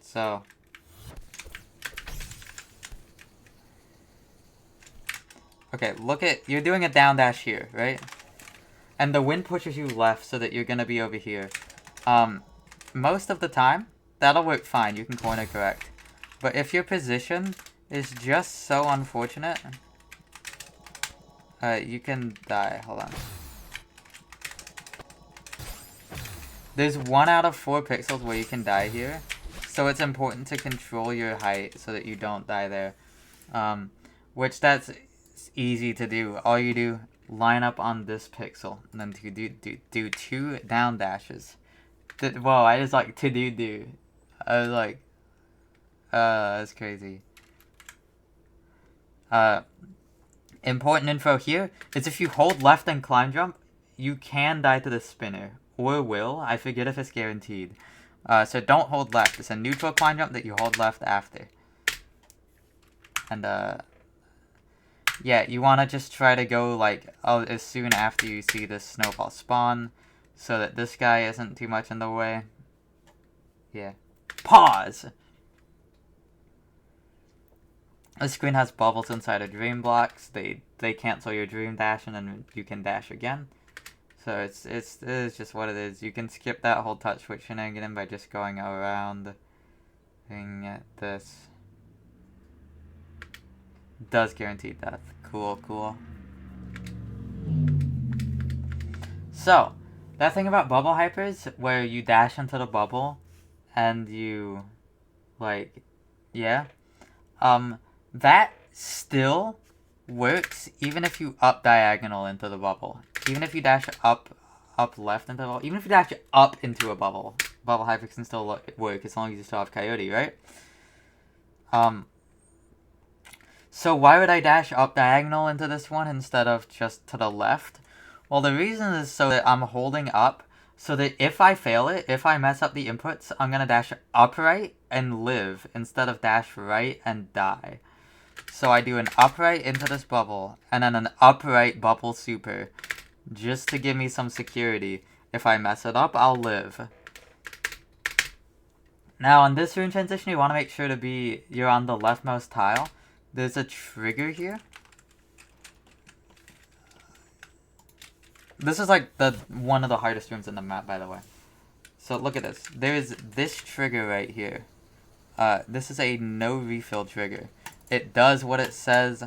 So okay, you're doing a down dash here, right? And the wind pushes you left so that you're gonna be over here. Most of the time, that'll work fine, you can corner correct. But if your position is just so unfortunate, you can die. Hold on. There's 1 out of 4 pixels where you can die here. So it's important to control your height so that you don't die there. Which that's easy to do. All you do, line up on this pixel. And then do 2 down dashes. Whoa, I just like do. I was like, that's crazy. Important info here is if you hold left and climb jump, you can die to the spinner. Or will. I forget if it's guaranteed. So don't hold left. It's a neutral climb jump that you hold left after. And, yeah, you want to just try to go, like, as soon after you see this snowball spawn, so that this guy isn't too much in the way. Yeah. Pause! The screen has bubbles inside of dream blocks. They cancel your dream dash, and then you can dash again. So it's just what it is. You can skip that whole touch switch shenanigan by just going around this. Does guarantee death. Cool. So, that thing about bubble hypers, where you dash into the bubble, and you, like, yeah, that still works even if you up diagonal into the bubble. Even if you dash up left into the bubble, even if you dash up into a bubble, bubble hyper can still work as long as you still have Coyote, right? So why would I dash up diagonal into this one instead of just to the left? Well, the reason is so that I'm holding up, so that if I fail it, if I mess up the inputs, I'm gonna dash upright and live instead of dash right and die. So I do an upright into this bubble, and then an upright bubble super, just to give me some security. If I mess it up, I'll live. Now, on this rune transition, you want to make sure to be, you're on the leftmost tile. There's a trigger here. This is like one of the hardest rooms in the map, by the way. So look at this. There's this trigger right here. This is a no refill trigger. It does what it says.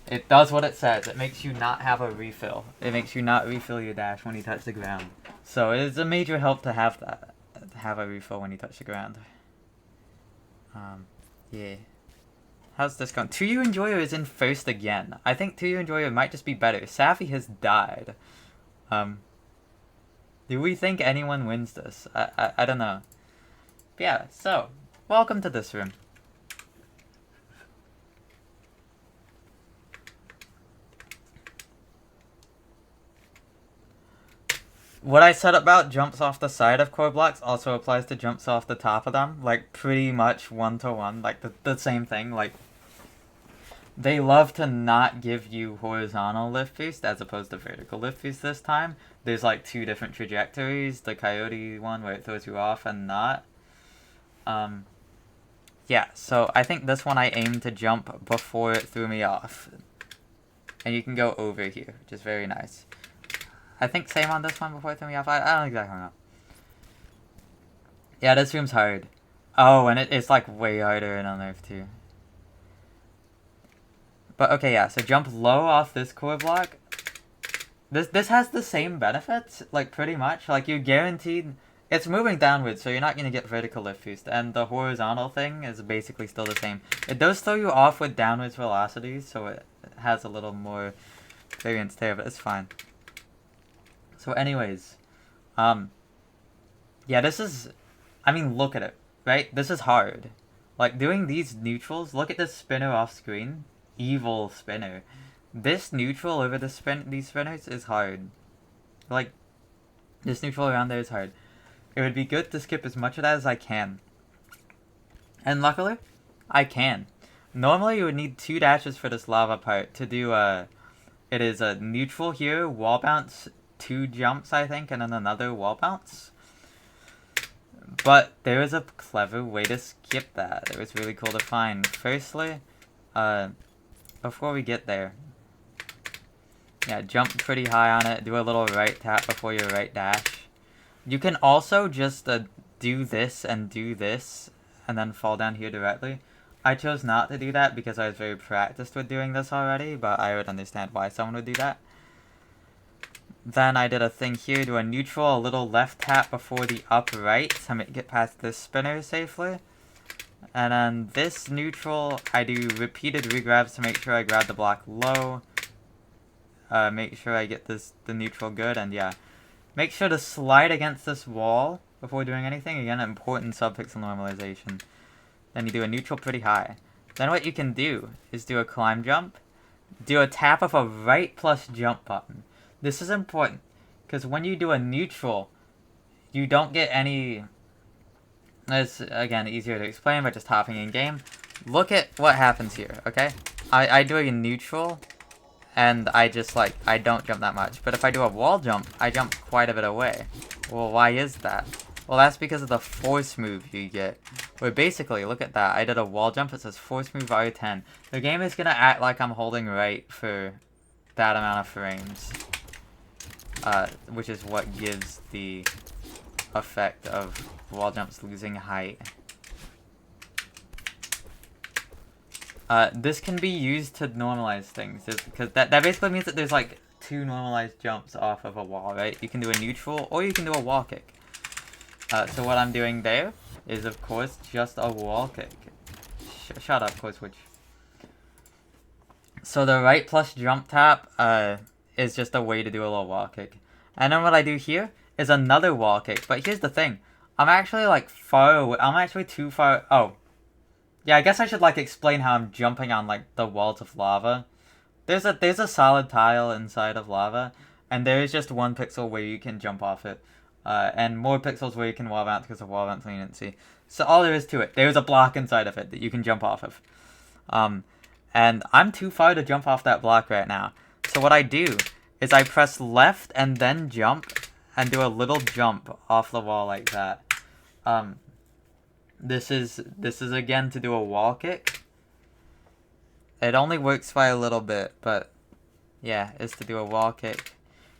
It does what it says. It makes you not have a refill. It makes you not refill your dash when you touch the ground. So it is a major help to have that. To have a refill when you touch the ground. Yeah. How's this going? 2U Enjoyer is in first again. I think 2U Enjoyer might just be better. Savvy has died. Do we think anyone wins this? I don't know. But yeah, so, welcome to this room. What I said about jumps off the side of core blocks also applies to jumps off the top of them. Like, pretty much one-to-one. Like, the same thing. Like, they love to not give you horizontal lift boost as opposed to vertical lift boost this time. There's, like, 2 different trajectories. The Coyote one where it throws you off and not. Yeah, so I think this one I aimed to jump before it threw me off. And you can go over here, which is very nice. I think same on this one before it threw me off. I don't exactly know. Yeah, this room's hard. Oh, and it's like way harder in Unearth too. But okay, yeah, so jump low off this core block. This has the same benefits, like pretty much. Like you're guaranteed, it's moving downwards, so you're not gonna get vertical lift boost, and the horizontal thing is basically still the same. It does throw you off with downwards velocities, so it has a little more variance there, but it's fine. So anyways, yeah, this is, I mean, look at it, right? This is hard. Like, doing these neutrals, look at this spinner off screen. Evil spinner. This neutral over these spinners is hard. Like, this neutral around there is hard. It would be good to skip as much of that as I can. And luckily, I can. Normally, you would need 2 dashes for this lava part to do it is a neutral here, wall bounce, 2 jumps, I think, and then another wall bounce. But there is a clever way to skip that. It was really cool to find. Firstly, before we get there, yeah, jump pretty high on it, do a little right tap before your right dash. You can also just do this, and then fall down here directly. I chose not to do that because I was very practiced with doing this already, but I would understand why someone would do that. Then I did a thing here, do a neutral, a little left tap before the upright to get past this spinner safely. And then this neutral, I do repeated regrabs to make sure I grab the block low. Make sure I get the neutral good, and yeah. Make sure to slide against this wall before doing anything. Again, important subpixel normalization. Then you do a neutral pretty high. Then what you can do is do a climb jump. Do a tap of a right plus jump button. This is important, because when you do a neutral, you don't get any... It's, again, easier to explain by just hopping in game. Look at what happens here, okay? I do a neutral, and I just, like, I don't jump that much. But if I do a wall jump, I jump quite a bit away. Well, why is that? Well, that's because of the force move you get. Where basically, look at that. I did a wall jump. It says force move R10. The game is going to act like I'm holding right for that amount of frames. Which is what gives the effect of wall jumps losing height. This can be used to normalize things. Because that basically means that there's like 2 normalized jumps off of a wall, right? You can do a neutral or you can do a wall kick. So what I'm doing there is, of course, just a wall kick. Shut up, Code Switch. So the right plus jump tap is just a way to do a little wall kick. And then what I do here is another wall kick. But here's the thing. I'm actually, like, far away. I'm actually too far... Oh. Yeah, I guess I should, like, explain how I'm jumping on, like, the walls of lava. There's a solid tile inside of lava. And there is just 1 pixel where you can jump off it. And more pixels where you can wall bounce because of wall bounce leniency. So all there is to it, there's a block inside of it that you can jump off of. And I'm too far to jump off that block right now. So what I do is I press left and then jump and do a little jump off the wall like that. This is again to do a wall kick. It only works by a little bit, but yeah, it's to do a wall kick.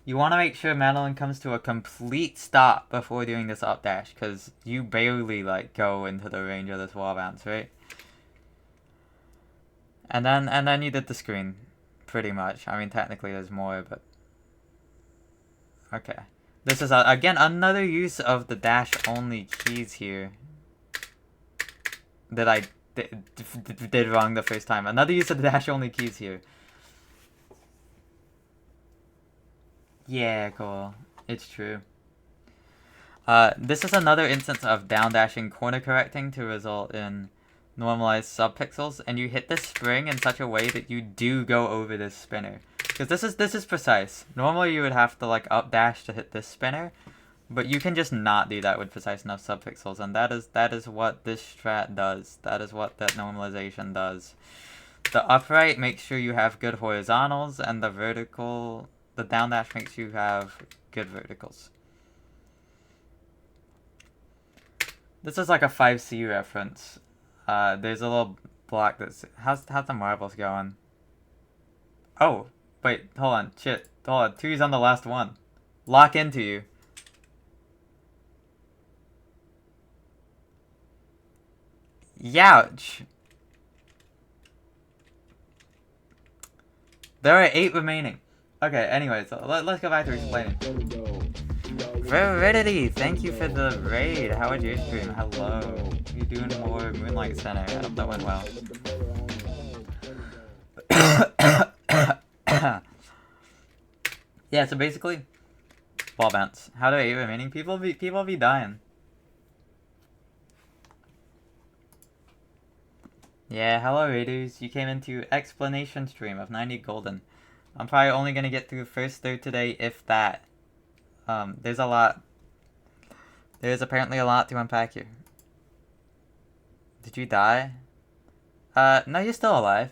You want to make sure Madeline comes to a complete stop before doing this up dash, because you barely, like, go into the range of this wall bounce, right? And then you did the screen, pretty much. I mean, technically there's more, but... Okay. This is, again, another use of the dash-only keys here that I did wrong the first time. Another use of the dash-only keys here. Yeah, cool. It's true. This is another instance of down dashing corner correcting to result in normalized subpixels, and you hit the spring in such a way that you do go over this spinner. Because this is precise. Normally you would have to, like, up dash to hit this spinner, but you can just not do that with precise enough subpixels, and that is what this strat does. That is what that normalization does. The upright makes sure you have good horizontals, and the vertical... The down dash makes you have good verticals. This is like a 5C reference. There's a little block that's... How's the marbles going? Oh, wait, hold on. Shit, hold on. 2's on the last one. Lock into you. Youch. There are 8 remaining. Okay, anyway, so let's go back to explaining. Veridity, thank you for the raid. How was your stream? Hello. You doing more Moonlight Center? I hope that went well. Yeah, so basically, wall bounce. How do 8 remaining people be dying? Yeah, hello raiders. You came into explanation stream of 90 golden. I'm probably only gonna get through first third today, if that. There's a lot. There's apparently a lot to unpack here. Did you die? No, you're still alive.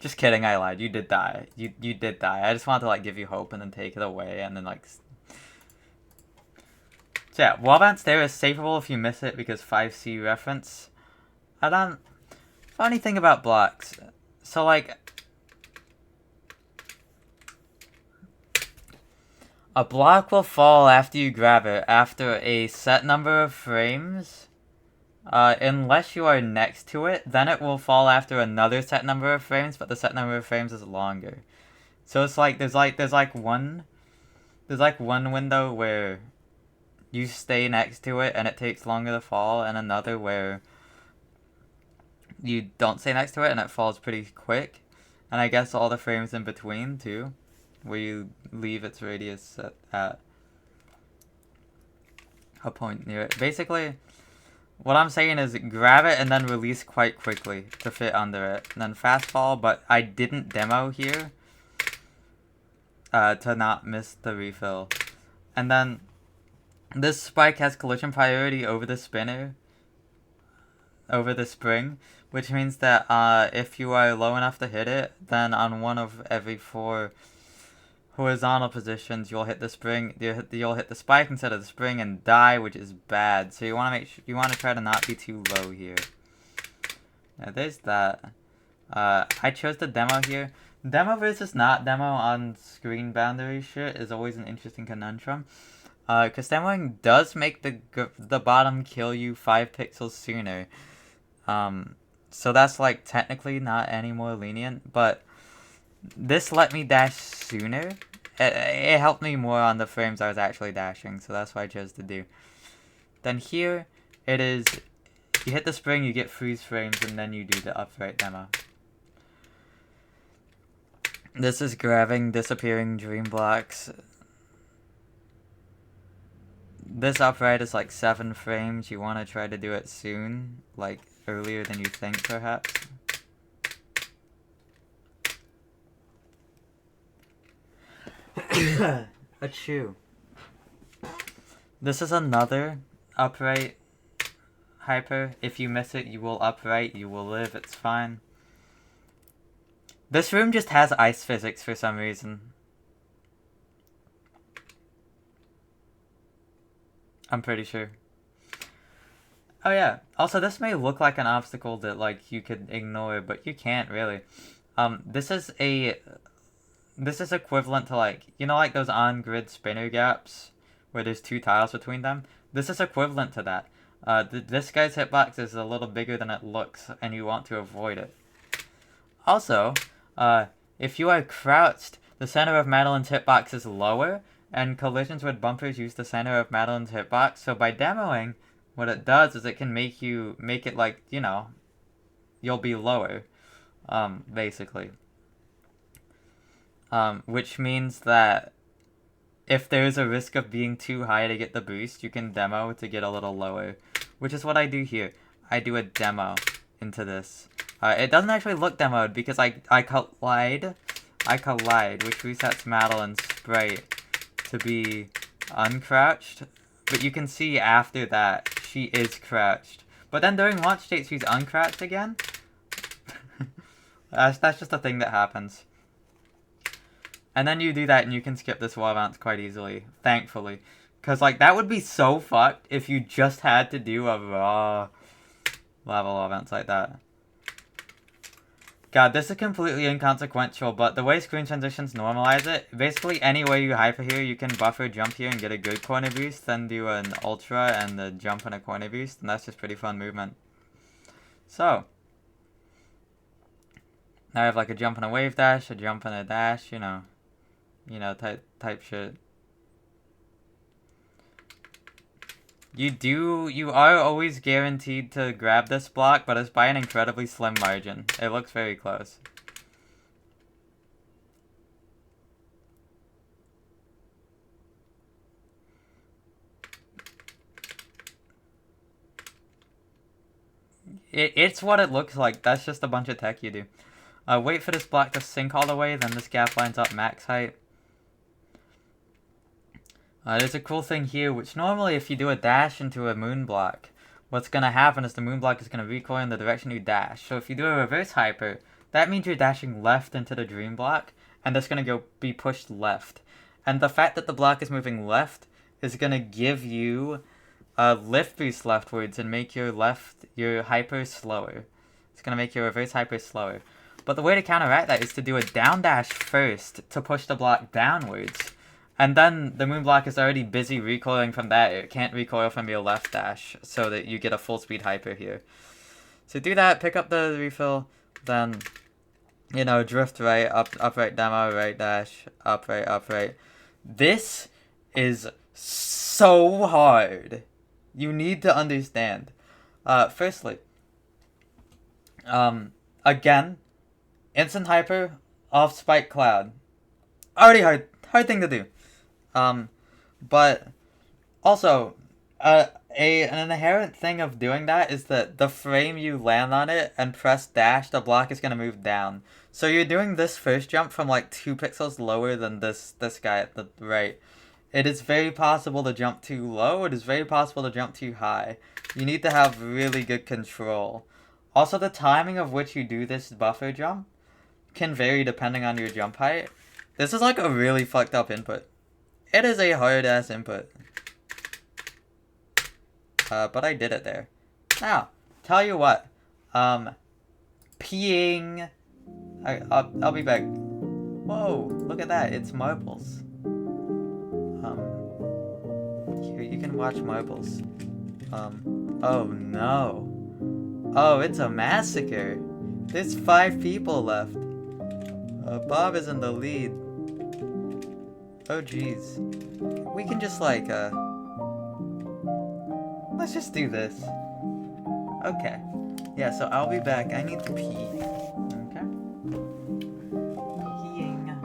Just kidding, I lied. You did die. You did die. I just wanted to, like, give you hope and then take it away and then, like... So yeah, wall bounce there is safeable if you miss it because 5C reference. Funny thing about blocks. So, like... A block will fall after you grab it after a set number of frames. Unless you are next to it, then it will fall after another set number of frames, but the set number of frames is longer. So it's like there's like one there's like one window where you stay next to it and it takes longer to fall, and another where you don't stay next to it and it falls pretty quick. And I guess all the frames in between too, where you leave its radius at a point near it. Basically, what I'm saying is grab it and then release quite quickly to fit under it. And then fast fall, but I didn't demo here to not miss the refill. And then this spike has collision priority over the spinner, over the spring, which means that if you are low enough to hit it, then on one of every 4 horizontal positions, you'll hit the spring. You'll hit the spike instead of the spring and die, which is bad. So you want to make sure, you want to try to not be too low here. Now there's that. I chose the demo here. Demo versus not demo on screen boundary shit is always an interesting conundrum. Because demoing does make the bottom kill you 5 pixels sooner. So that's like technically not any more lenient, but this let me dash sooner. It helped me more on the frames I was actually dashing, so that's what I chose to do. Then here, it is, you hit the spring, you get freeze frames, and then you do the upright demo. This is grabbing disappearing dream blocks. This upright is like 7 frames. You want to try to do it soon, like earlier than you think, perhaps. Achoo. This is another upright hyper. If you miss it, you will upright. You will live. It's fine. This room just has ice physics for some reason. I'm pretty sure. Oh yeah. Also, this may look like an obstacle that like you could ignore, but you can't really. This is equivalent to like, you know, like those on-grid spinner gaps where there's 2 tiles between them. This is equivalent to that. This guy's hitbox is a little bigger than it looks, and you want to avoid it. Also, if you are crouched, the center of Madeline's hitbox is lower, and collisions with bumpers use the center of Madeline's hitbox. So by demoing, what it does is it can make it like, you know, you'll be lower, basically. Which means that if there's a risk of being too high to get the boost, you can demo to get a little lower, which is what I do here. I do a demo into this. It doesn't actually look demoed because I collide, which resets Madeline's sprite to be uncrouched. But you can see after that, she is crouched. But then during launch state, she's uncrouched again. That's just a thing that happens. And then you do that and you can skip this wall bounce quite easily, thankfully. Because, like, that would be so fucked if you just had to do a raw lava wall bounce like that. God, this is completely inconsequential, but the way screen transitions normalize it, basically any way you hyper here, you can buffer jump here and get a good corner boost, then do an ultra and a jump and a corner boost, and that's just pretty fun movement. So, now I have like a jump and a wave dash, a jump and a dash, you know, type shit. You are always guaranteed to grab this block, but it's by an incredibly slim margin. It looks very close. It's what it looks like. That's just a bunch of tech you do. Wait for this block to sink all the way, then this gap lines up max height. There's a cool thing here, which normally if you do a dash into a moon block, what's going to happen is the moon block is going to recoil in the direction you dash. So if you do a reverse hyper, that means you're dashing left into the dream block, and that's going to be pushed left. And the fact that the block is moving left is going to give you a lift boost leftwards and make your hyper slower. It's going to make your reverse hyper slower. But the way to counteract that is to do a down dash first to push the block downwards. And then the moon block is already busy recoiling from that. It can't recoil from your left dash, so that you get a full speed hyper here. So do that, pick up the refill, then, you know, drift right, upright demo, right dash, upright. This is so hard. You need to understand. Firstly, again, instant hyper off spike cloud. Already hard thing to do. But also, an inherent thing of doing that is that the frame you land on it and press dash, the block is gonna move down. So you're doing this first jump from like 2 pixels lower than this guy at the right. It is very possible to jump too low. It is very possible to jump too high. You need to have really good control. Also, the timing of which you do this buffer jump can vary depending on your jump height. This is like a really fucked up input. It is a hard ass input. But I did it there. Now, tell you what. Peeing. I'll be back. Whoa, look at that. It's marbles. Here, you can watch marbles. Oh no. Oh, it's a massacre. There's 5 people left. Bob is in the lead. Oh jeez. We can just like, let's just do this. Okay. Yeah, so I'll be back. I need to pee. Okay. Peeing.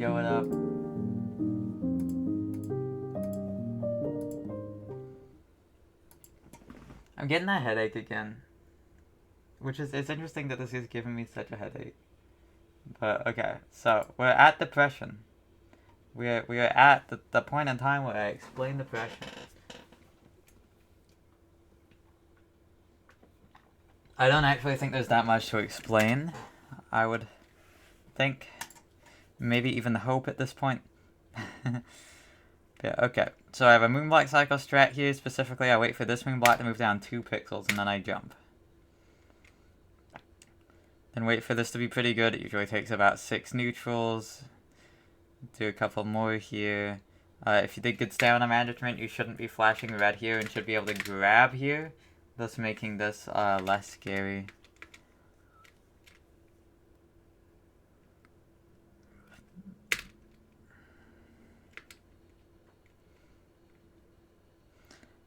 Yo, what up? I'm getting a headache again. Which is, it's interesting that this is giving me such a headache. But, okay, so, we're at depression. We are at the point in time where I explain depression. I don't actually think there's that much to explain. I would think, maybe even hope at this point. Yeah, okay. So I have a Moonblock Cycle strat here. Specifically, I wait for this Moonblock to move down 2 pixels, and then I jump. Then wait for this to be pretty good. It usually takes about 6 neutrals. Do a couple more here. If you did good stamina management, you shouldn't be flashing red here and should be able to grab here, thus making this less scary.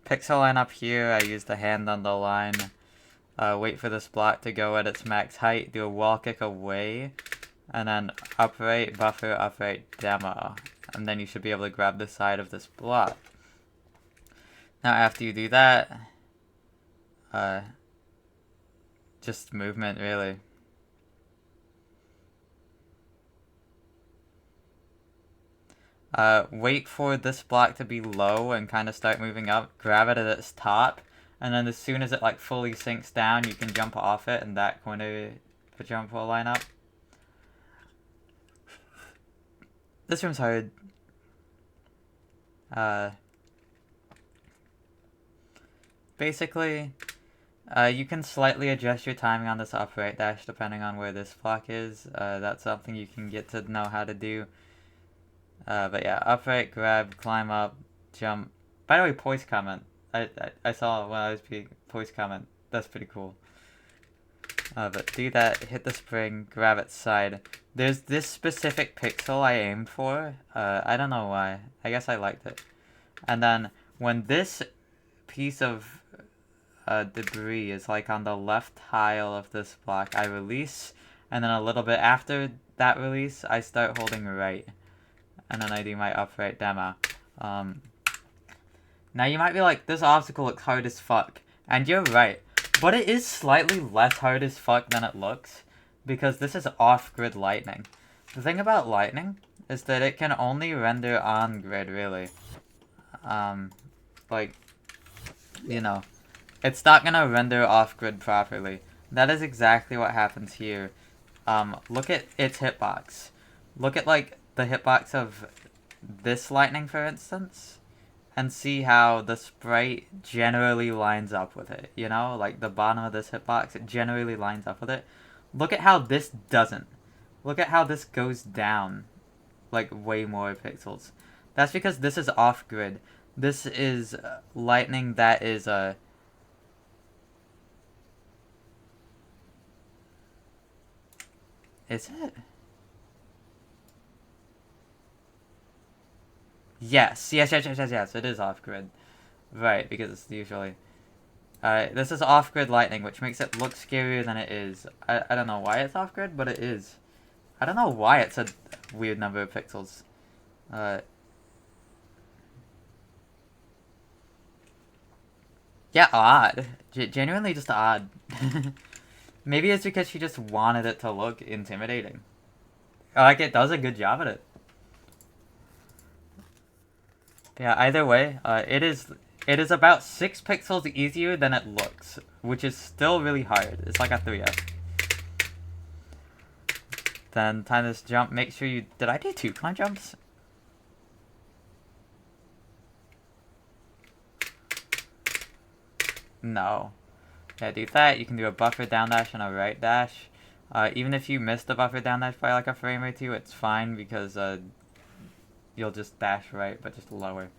Pixel line up here, I use the hand on the line. Wait for this block to go at its max height, do a wall kick away, and then upright, buffer, upright, demo. And then you should be able to grab the side of this block. Now after you do that, just movement really. Wait for this block to be low and kind of start moving up, grab it at its top, and then as soon as it like fully sinks down, you can jump off it and that corner the jump will line up. This room's hard. Basically, you can slightly adjust your timing on this upright dash depending on where this block is. That's something you can get to know how to do. But yeah, upright, grab, climb up, jump. By the way, poise comment. I saw when I was being poise comment. That's pretty cool. But do that, hit the spring, grab its side. There's this specific pixel I aimed for. I don't know why. I guess I liked it. And then when this piece of debris is like on the left tile of this block, I release, and then a little bit after that release, I start holding right. And then I do my upright demo. Now you might be like, this obstacle looks hard as fuck. And you're right. But it is slightly less hard as fuck than it looks. Because this is off-grid lightning. The thing about lightning is that it can only render on-grid, really. Like, you know. It's not gonna render off-grid properly. That is exactly what happens here. Look at its hitbox. Look at, like, the hitbox of this lightning, for instance, and see how the sprite generally lines up with it, you know? Like, the bottom of this hitbox, it generally lines up with it. Look at how this doesn't. Look at how this goes down, like, way more pixels. That's because this is off-grid. This is lightning that is, Is it? Yes, it is off-grid. Right, because it's usually... this is off-grid lightning, which makes it look scarier than it is. I don't know why it's off-grid, but it is. I don't know why it's a weird number of pixels. Yeah, odd. Genuinely just odd. Maybe it's because she just wanted it to look intimidating. Like, it does a good job at it. Yeah, either way, it is about 6 pixels easier than it looks, which is still really hard. It's like a 3S. Then time this jump, make sure you... Did I do 2 climb jumps? No. Yeah, do that. You can do a buffer down dash and a right dash. Even if you miss the buffer down dash by like a frame or 2, it's fine because you'll just dash right, but just lower.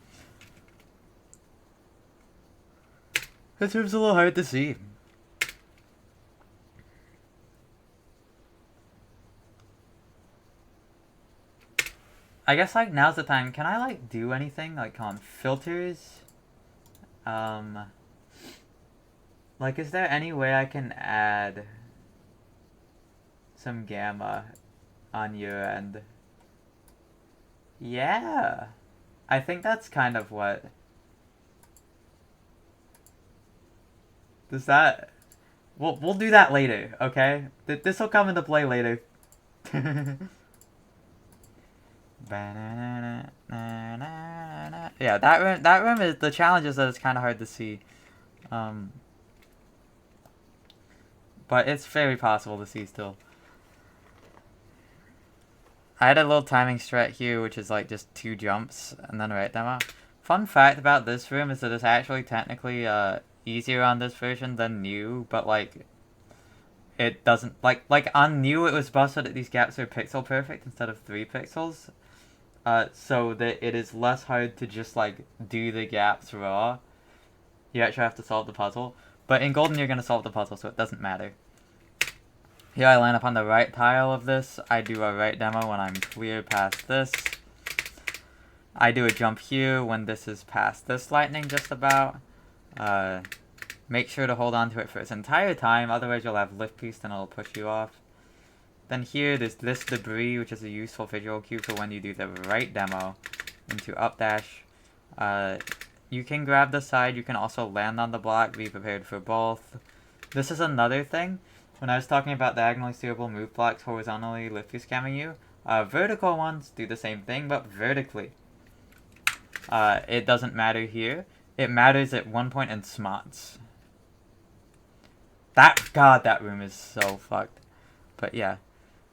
This room's a little hard to see. I guess like now's the time. Can I like do anything like on filters? Like, is there any way I can add some gamma on your end? Yeah. I think that's kind of what... Does that... We'll do that later, okay? This will come into play later. Yeah, that room is... The challenge is that it's kind of hard to see. But it's very possible to see still. I had a little timing strat here, which is like just 2 jumps and then right demo. Fun fact about this room is that it's actually technically easier on this version than new, but like it doesn't like on new it was busted that these gaps are pixel perfect instead of 3 pixels. So that it is less hard to just like do the gaps raw. You actually have to solve the puzzle. But in Golden you're gonna solve the puzzle, so it doesn't matter. Here I line up on the right tile of this. I do a right demo when I'm clear past this. I do a jump here when this is past this lightning just about. Make sure to hold on to it for its entire time, otherwise you'll have lift piece and it'll push you off. Then here there's this debris, which is a useful visual cue for when you do the right demo into up dash. You can grab the side, you can also land on the block, be prepared for both. This is another thing. When I was talking about diagonally steerable move blocks horizontally lift piece camming you, vertical ones do the same thing, but vertically. It doesn't matter here. It matters at one point in smots. God, that room is so fucked. But yeah.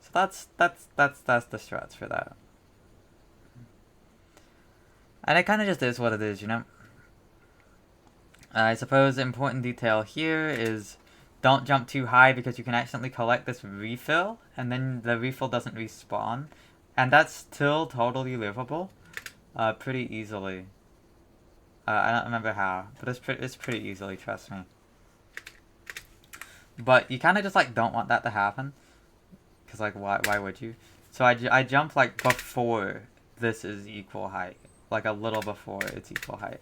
So that's the strats for that. And it kind of just is what it is, you know? I suppose important detail here is don't jump too high because you can accidentally collect this refill and then the refill doesn't respawn. And that's still totally livable. Pretty easily. I don't remember how, but it's pretty easily, trust me. But you kind of just like don't want that to happen. Because like why would you? So I jump like before this is equal height. Like a little before it's equal height.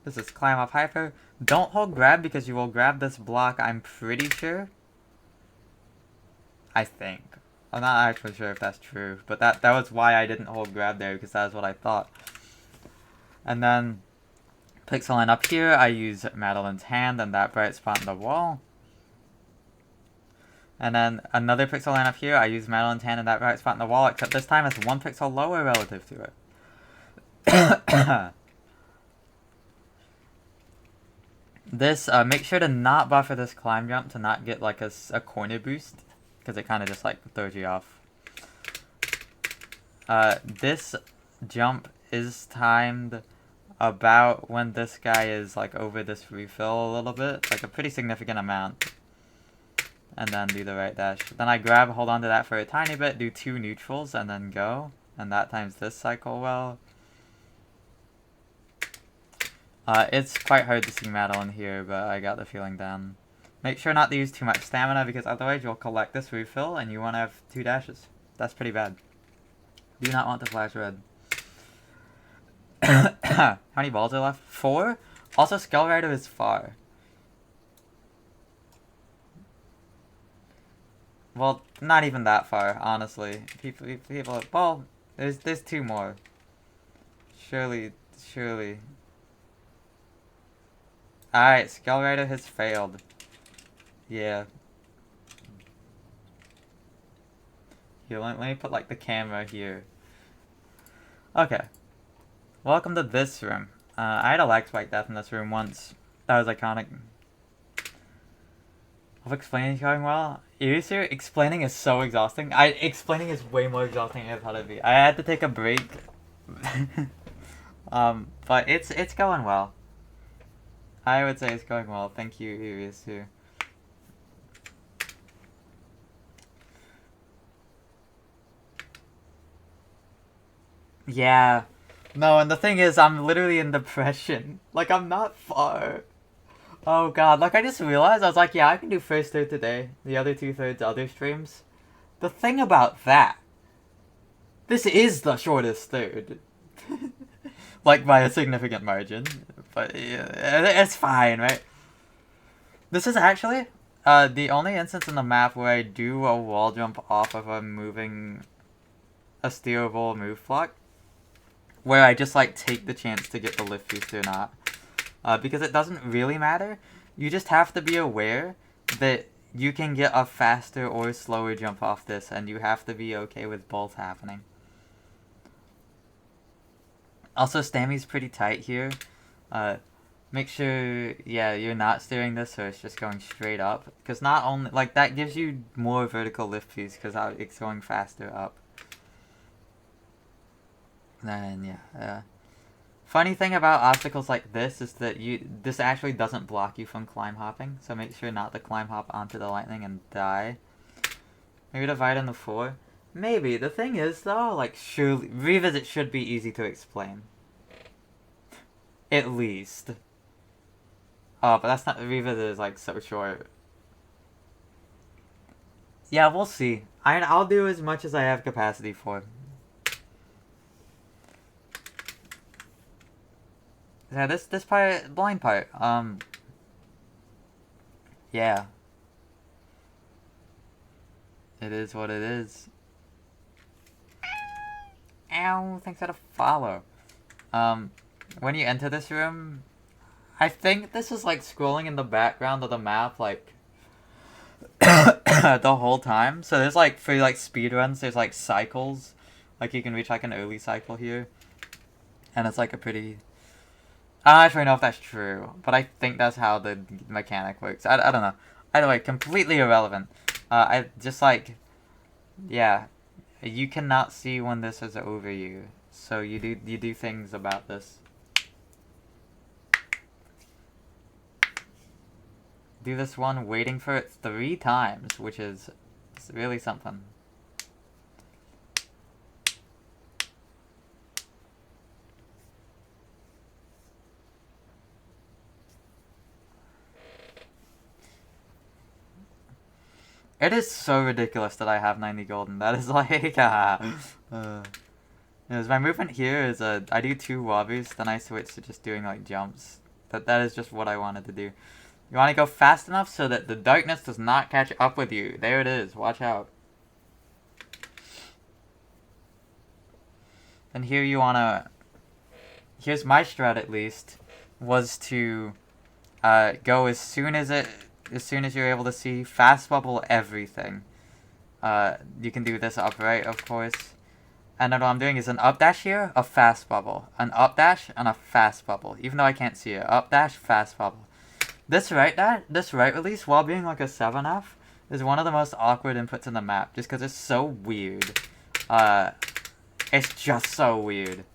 This is climb up hyper. Don't hold grab because you will grab this block, I'm pretty sure. I think. I'm not actually sure if that's true, but that was why I didn't hold grab there, because that was what I thought. And then pixel line up here, I use Madeline's hand and that bright spot in the wall. And then another pixel line up here, I use Madeline's hand and that bright spot in the wall, except this time it's 1 pixel lower relative to it. This, make sure to not buffer this climb jump to not get like a corner boost, because it kind of just like throws you off. This jump is timed about when this guy is like over this refill a little bit, like a pretty significant amount. And then do the right dash. Then I grab, hold on to that for a tiny bit, do 2 neutrals, and then go. And that times this cycle well. It's quite hard to see Madeline here, but I got the feeling down. Make sure not to use too much stamina, because otherwise you'll collect this refill and you won't have 2 dashes. That's pretty bad. Do not want to flash red. How many balls are left? 4? Also, Skull Rider is far. Well, not even that far, honestly. People, well, there's 2 more. Surely. Alright, Skull Rider has failed. Yeah. Here, let me put like the camera here. Okay. Welcome to this room. I had a lag spike death in this room once. That was iconic. Hope explaining is going well. Seriously, explaining is so exhausting. Explaining is way more exhausting than I thought it'd be. I had to take a break. But it's going well. I would say it's going well. Thank you, Irius, too. Yeah. No, and the thing is, I'm literally in depression. Like, I'm not far. Oh god, like I just realized, I was like, yeah, I can do first third today. The other 2/3 other streams. The thing about that, this is the shortest third. Like, by a significant margin. But yeah, it's fine, right? This is actually the only instance in the map where I do a wall jump off of a steerable move block, where I just like take the chance to get the lift boost or not. Because it doesn't really matter. You just have to be aware that you can get a faster or slower jump off this, and you have to be okay with both happening. Also, Stammy's pretty tight here. Make sure, yeah, you're not steering this, so it's just going straight up. Because not only, like, that gives you more vertical lift boost, because it's going faster up. Then, yeah. Funny thing about obstacles like this is that this actually doesn't block you from climb hopping, so make sure not to climb hop onto the lightning and die. Maybe divide into 4. Maybe. The thing is, though, like, surely revisit should be easy to explain. At least. Oh, but that's not, revisit is like so short. Yeah, we'll see. I'll do as much as I have capacity for. Yeah, this part, blind part, yeah. It is what it is. Ow, thanks for the follow. When you enter this room, I think this is like scrolling in the background of the map, like, the whole time. So there's like, for like speedruns, there's like cycles. Like you can reach like an early cycle here. And it's like a pretty... I don't actually know if that's true, but I think that's how the mechanic works. I don't know. Either way, completely irrelevant. I just like... Yeah. You cannot see when this is over you. So you do things about this. Do this one waiting for it 3 times, which is really something. It is so ridiculous that I have 90 golden. That is like, my movement here is I do 2 wobbies, then I switch to just doing like jumps. That is just what I wanted to do. You want to go fast enough so that the darkness does not catch up with you. There it is. Watch out. And here you want to... Here's my strat, at least, was to go as soon as you're able to see. Fast bubble everything. You can do this upright, of course. And then what I'm doing is an up dash here, a fast bubble. An up dash and a fast bubble. Even though I can't see it. Up dash, fast bubble. This right release, while being like a 7F, is one of the most awkward inputs in the map, just because it's so weird. It's just so weird.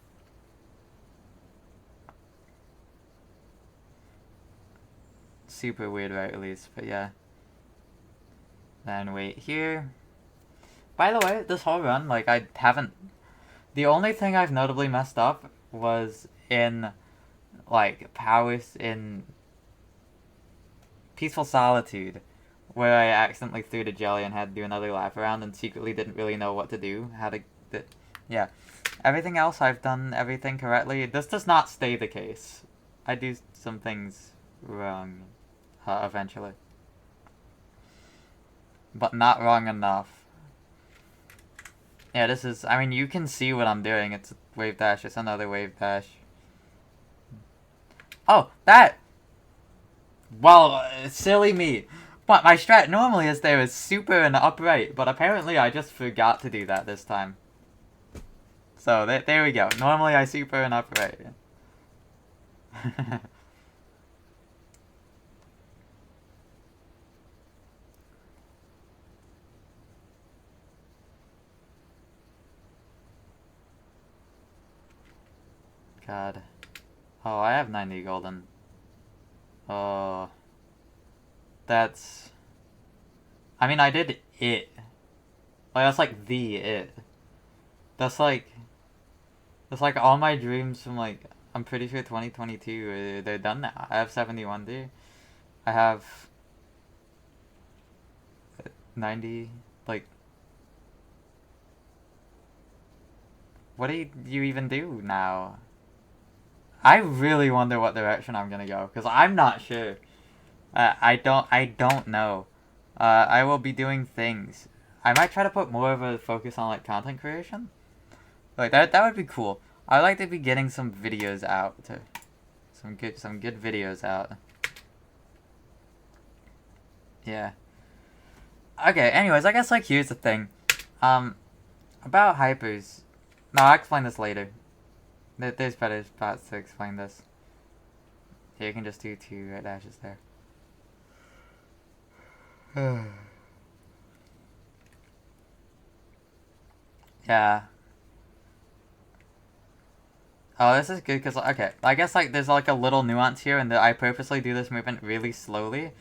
Super weird right release, but yeah. Then wait here. By the way, this whole run, like, I haven't... The only thing I've notably messed up was in, like, powers in... Peaceful Solitude, where I accidentally threw the jelly and had to do another lap around and secretly didn't really know what to do. Yeah. Everything else, I've done everything correctly. This does not stay the case. I do some things wrong, eventually. But not wrong enough. Yeah, this is... I mean, you can see what I'm doing. It's a wave dash. It's another wave dash. Oh, that... Well, silly me. But my strat normally is there is super and upright, but apparently I just forgot to do that this time. So, there we go. Normally I super and upright. God. Oh, I have 90 golden. Oh. That's... I mean, I did it. Like, that's like the it. That's like all my dreams from, like, I'm pretty sure 2022, they're done now. I have 71 D. I have 90, like... What do you even do now? I really wonder what direction I'm gonna go, because I'm not sure. I don't know. I will be doing things. I might try to put more of a focus on like content creation. Like that would be cool. I'd like to be getting some videos out. Some good videos out. Yeah. Okay, anyways, I guess like here's the thing. About hypers. No, I'll explain this later. There's better spots to explain this. Here, you can just do 2 red dashes there. Yeah. Oh, this is good because, okay, I guess like there's like a little nuance here in that I purposely do this movement really slowly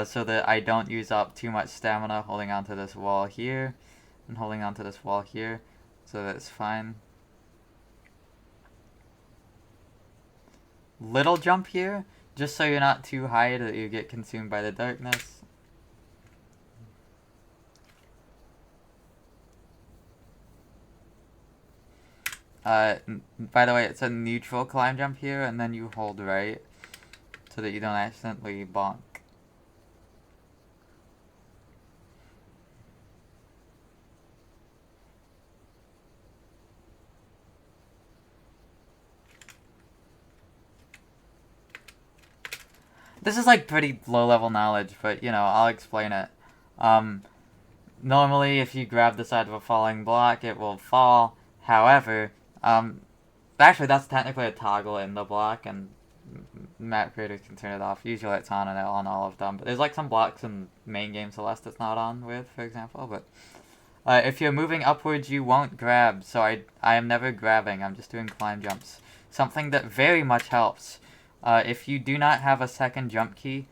so that I don't use up too much stamina holding onto this wall here and holding onto this wall here, so that's fine. Little jump here, just so you're not too high that you get consumed by the darkness. By the way, it's a neutral climb jump here, and then you hold right so that you don't accidentally bonk. This is like pretty low level knowledge, but you know, I'll explain it. Normally, if you grab the side of a falling block, it will fall. However, actually, that's technically a toggle in the block, and map creators can turn it off. Usually, it's on all of them. But there's like some blocks in main game Celeste that's not on with, for example. But if you're moving upwards, you won't grab. So I am never grabbing. I'm just doing climb jumps. Something that very much helps. If you do not have a second jump key,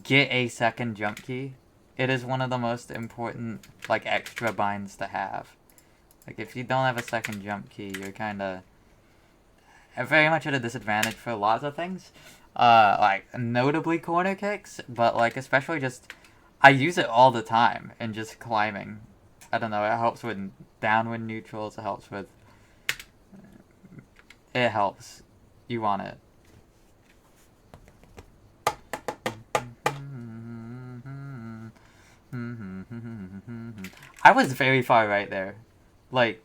get a second jump key. It is one of the most important, like, extra binds to have. Like, if you don't have a second jump key, you're kind of very much at a disadvantage for lots of things. Like, notably corner kicks, but, like, especially just, I use it all the time in just climbing. I don't know, it helps with downwind neutrals, it helps with... It helps. You want it. I was very far right there. Like,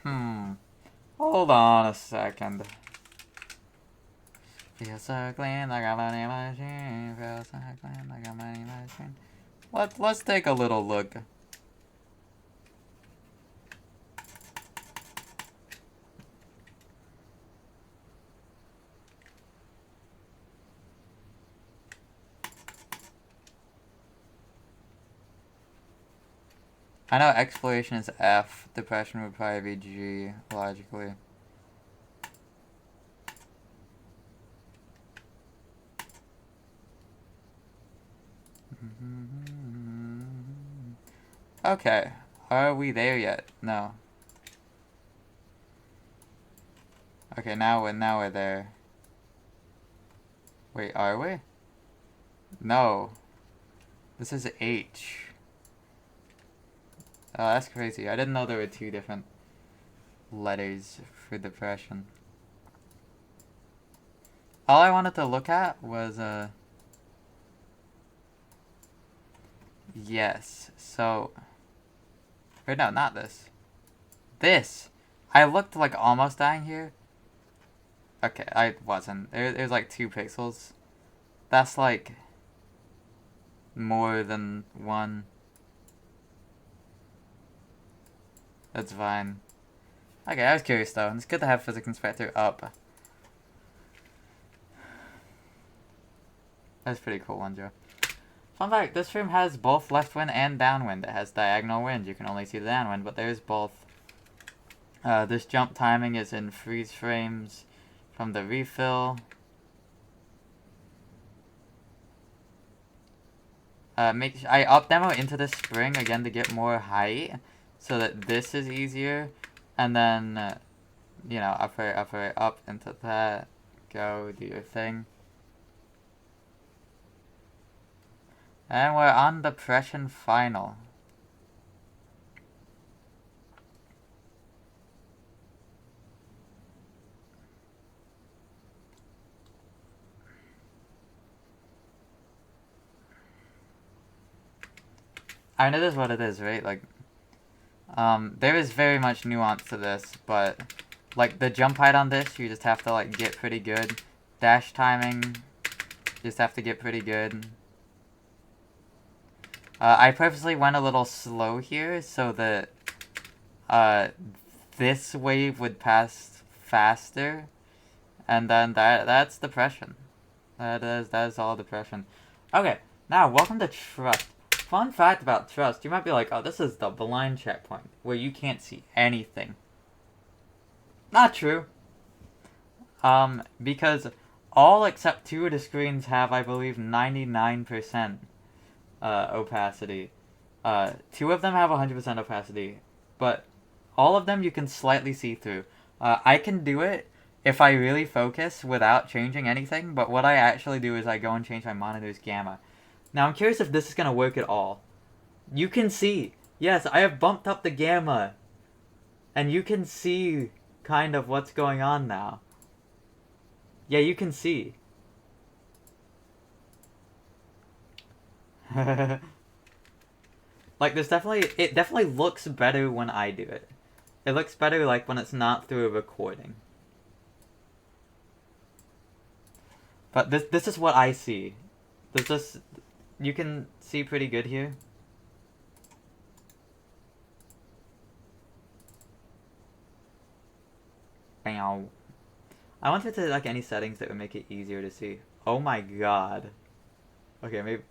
hold on a second. Feel so clean like a money machine. Feel so clean like a money machine. Let's take a little look. I know exploration is F, depression would probably be G, logically. Okay, are we there yet? No. Okay, now we're there. Wait, are we? No. This is H. Oh, that's crazy. I didn't know there were 2 different letters for depression. All I wanted to look at was, yes, so... Or no, not this. This! I looked like almost dying here. Okay, I wasn't. There's like 2 pixels. That's like... more than 1. That's fine. Okay, I was curious though. It's good to have Physics Inspector up. That's a pretty cool one, Joe. Fun fact, this room has both left wind and downwind. It has diagonal wind. You can only see the downwind, but there's both. This jump timing is in freeze frames from the refill. I up demo into this spring again to get more height, so that this is easier, and then, you know, up into that, go, do your thing. And we're on depression final. I know this is what it is, right? Like, there is very much nuance to this, but, like, the jump height on this, you just have to, like, get pretty good. Dash timing, you just have to get pretty good. I purposely went a little slow here so that, this wave would pass faster, and then that's depression. That is all depression. Okay, now welcome to Trust. Fun fact about Trust, you might be like, oh, this is the blind checkpoint, where you can't see anything. Not true. Because all except 2 of the screens have, I believe, 99% opacity. 2 of them have 100% opacity, but all of them you can slightly see through. I can do it if I really focus without changing anything, but what I actually do is I go and change my monitor's gamma. Now I'm curious if this is going to work at all. You can see, yes, I have bumped up the gamma, and you can see kind of what's going on now. Yeah, you can see. Like, it definitely looks better when I do it. It looks better, like, when it's not through a recording. But this is what I see. You can see pretty good here. I wonder if there's, like, any settings that would make it easier to see. Oh my god. Okay, maybe...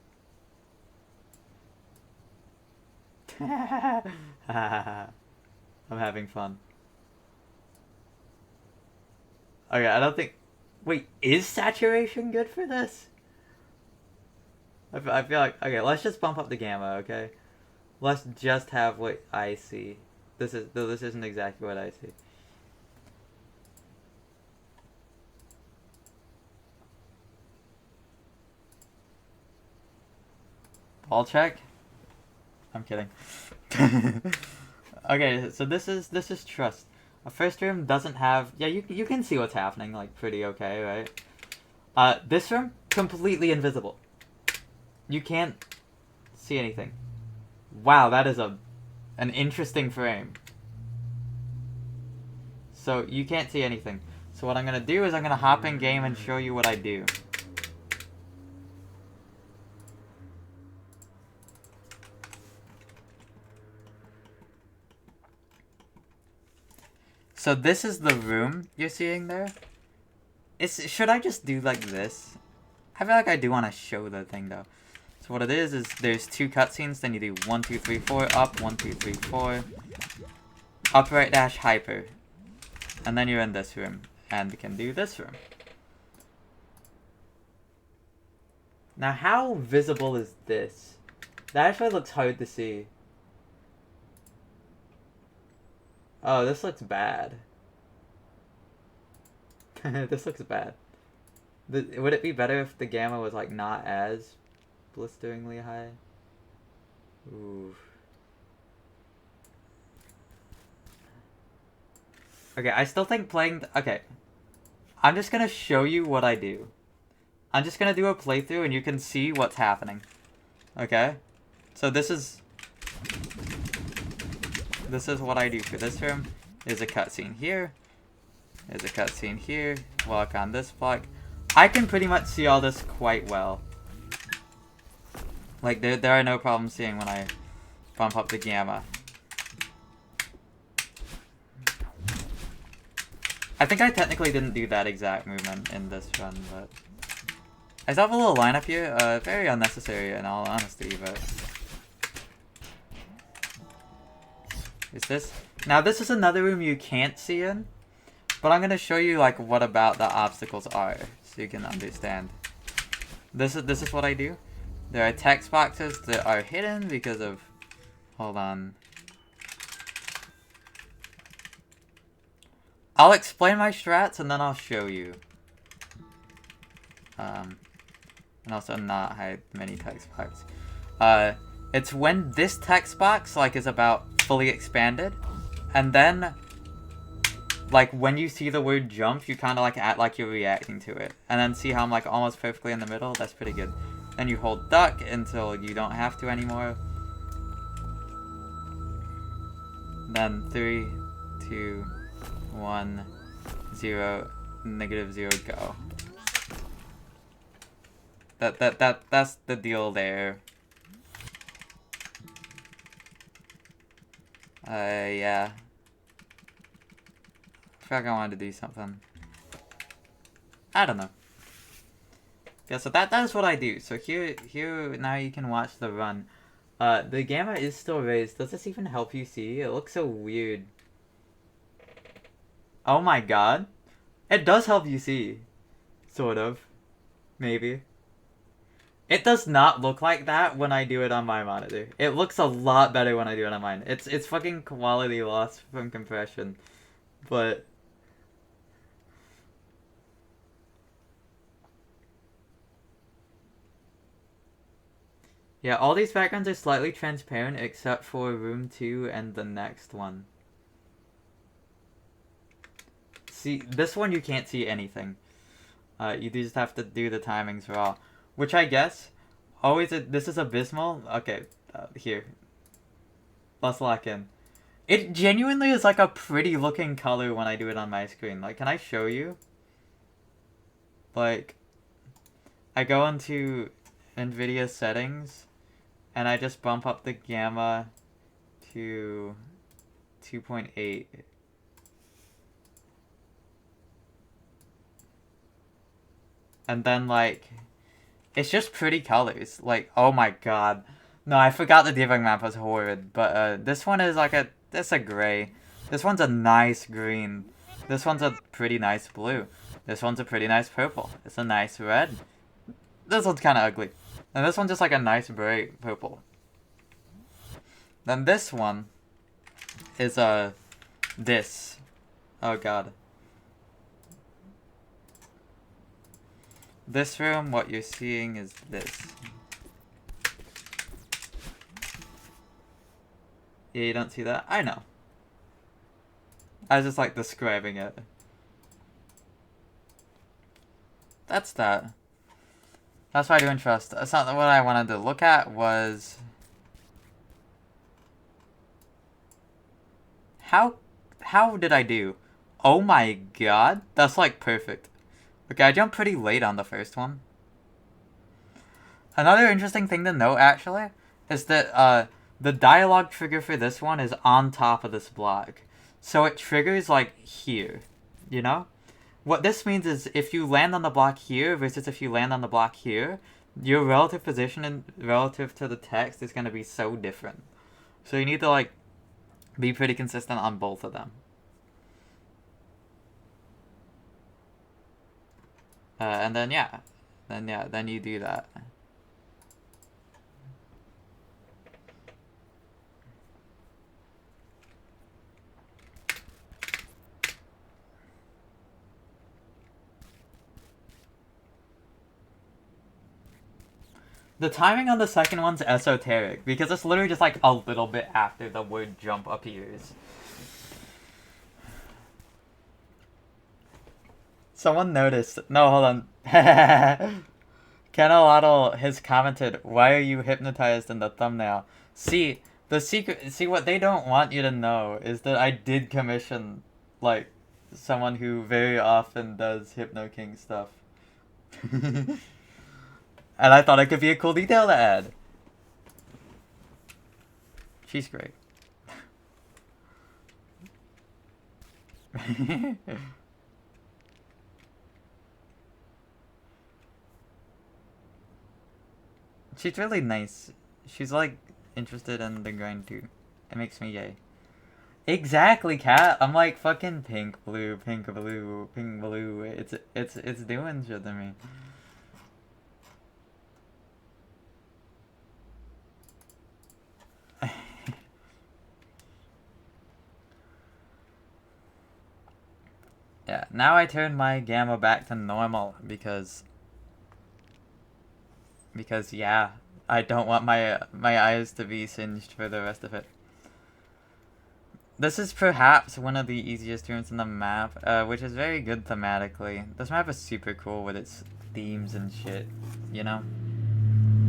I'm having fun. Okay, I don't think... Wait, is saturation good for this? I feel like... Okay, let's just bump up the gamma, okay? Let's just have what I see. This isn't exactly what I see. Ball check? I'm kidding. Okay, so this is Trust. A first room doesn't have... Yeah, you can see what's happening, like, pretty okay, right? This room, completely invisible. You can't see anything. Wow, that is an interesting frame. So, you can't see anything. So what I'm gonna do is I'm gonna hop in game and show you what I do. So this is the room you're seeing there. Should I just do like this? I feel like I do want to show the thing though. So what it is there's 2 cutscenes, then you do 1, 2, 3, 4, up, 1, 2, 3, 4, upright dash hyper. And then you're in this room. And you can do this room. Now how visible is this? That actually looks hard to see. Oh, this looks bad. This looks bad. Would it be better if the gamma was like not as blisteringly high? Ooh. Okay, I still think playing... Okay. I'm just gonna show you what I do. I'm just gonna do a playthrough and you can see what's happening. Okay? So this is what I do for this room. There's a cutscene here. There's a cutscene here. Walk on this block. I can pretty much see all this quite well. Like, there are no problems seeing when I bump up the gamma. I think I technically didn't do that exact movement in this run, but... I still have a little lineup here. Very unnecessary in all honesty, but... Is this? Now this is another room you can't see in, but I'm gonna show you like what about the obstacles are, so you can understand. This is what I do. There are text boxes that are hidden because of... Hold on. I'll explain my strats and then I'll show you. And also not hide many text boxes. It's when this text box like is about fully expanded, and then like when you see the word jump, you kind of like act like you're reacting to it, and then see how I'm like almost perfectly in the middle. That's pretty good. Then you hold duck until you don't have to anymore. then 3, 2, 1, 0, -0, go. That's the deal there. Yeah. I feel like I wanted to do something. I don't know. Yeah, so that is what I do. So here now you can watch the run. The gamma is still raised. Does this even help you see? It looks so weird. Oh my god. It does help you see. Sort of. Maybe. It does not look like that when I do it on my monitor. It looks a lot better when I do it on mine. It's fucking quality loss from compression. But yeah, all these backgrounds are slightly transparent except for room 2 and the next one. See, this one you can't see anything. You just have to do the timings raw. Which I guess, this is abysmal. Okay, here. Let's lock in. It genuinely is like a pretty looking color when I do it on my screen. Like, can I show you? Like, I go into NVIDIA settings, and I just bump up the gamma to 2.8. And then, like, it's just pretty colors. Like, oh my god. No, I forgot the debug map was horrid. But this one is like that's a gray. This one's a nice green. This one's a pretty nice blue. This one's a pretty nice purple. It's a nice red. This one's kind of ugly. And this one's just like a nice bright purple. Then this one is this. Oh god. This room, what you're seeing is this. Yeah, you don't see that? I know. I was just like describing it. That's that. That's why I do interest. That's not what I wanted to look at was how did I do? Oh my god, that's like perfect. Okay, I jumped pretty late on the first one. Another interesting thing to note, actually, is that the dialogue trigger for this one is on top of this block. So it triggers, like, here, you know? What this means is if you land on the block here versus if you land on the block here, your relative position relative to the text is going to be so different. So you need to, like, be pretty consistent on both of them. And then then you do that. The timing on the second one's esoteric, because it's literally just like a little bit after the word jump appears. Someone noticed. No, hold on. Kenalotl has commented, "Why are you hypnotized in the thumbnail?" See, the secret. See, what they don't want you to know is that I did commission, like, someone who very often does Hypno King stuff. And I thought it could be a cool detail to add. She's great. She's really nice. She's like interested in the grind too. It makes me gay. Exactly, Cat. I'm like fucking pink, blue, pink, blue, pink, blue. It's doing shit to me. Yeah, now I turn my gamma back to normal because yeah, I don't want my eyes to be singed for the rest of it. This is perhaps one of the easiest rooms in the map, which is very good thematically. This map is super cool with its themes and shit, you know?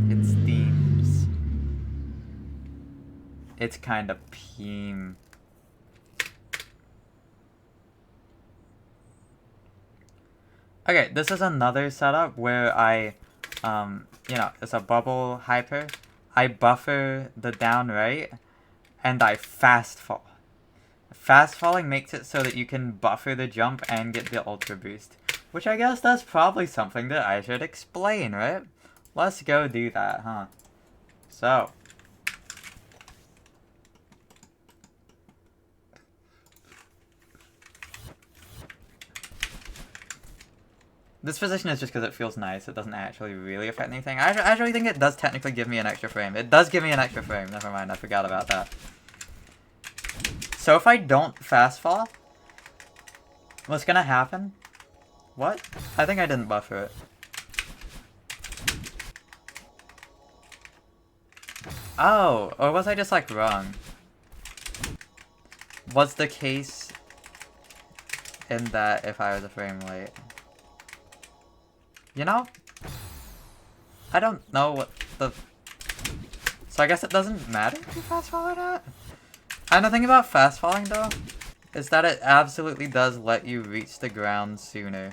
Its themes. It's kind of peem. Okay, this is another setup where I, you know, it's a bubble hyper. I buffer the down right, and I fast fall. Fast falling makes it so that you can buffer the jump and get the ultra boost. Which I guess that's probably something that I should explain, right? Let's go do that, huh? So. This position is just because it feels nice. It doesn't actually really affect anything. I actually think it does technically give me an extra frame. It does give me an extra frame. Never mind, I forgot about that. So if I don't fast fall, what's gonna happen? What? I think I didn't buffer it. Oh, or was I just like wrong? Was the case in that if I was a frame late? You know? I don't know what the... So I guess it doesn't matter if you fast fall or not? And the thing about fast falling though, is that it absolutely does let you reach the ground sooner.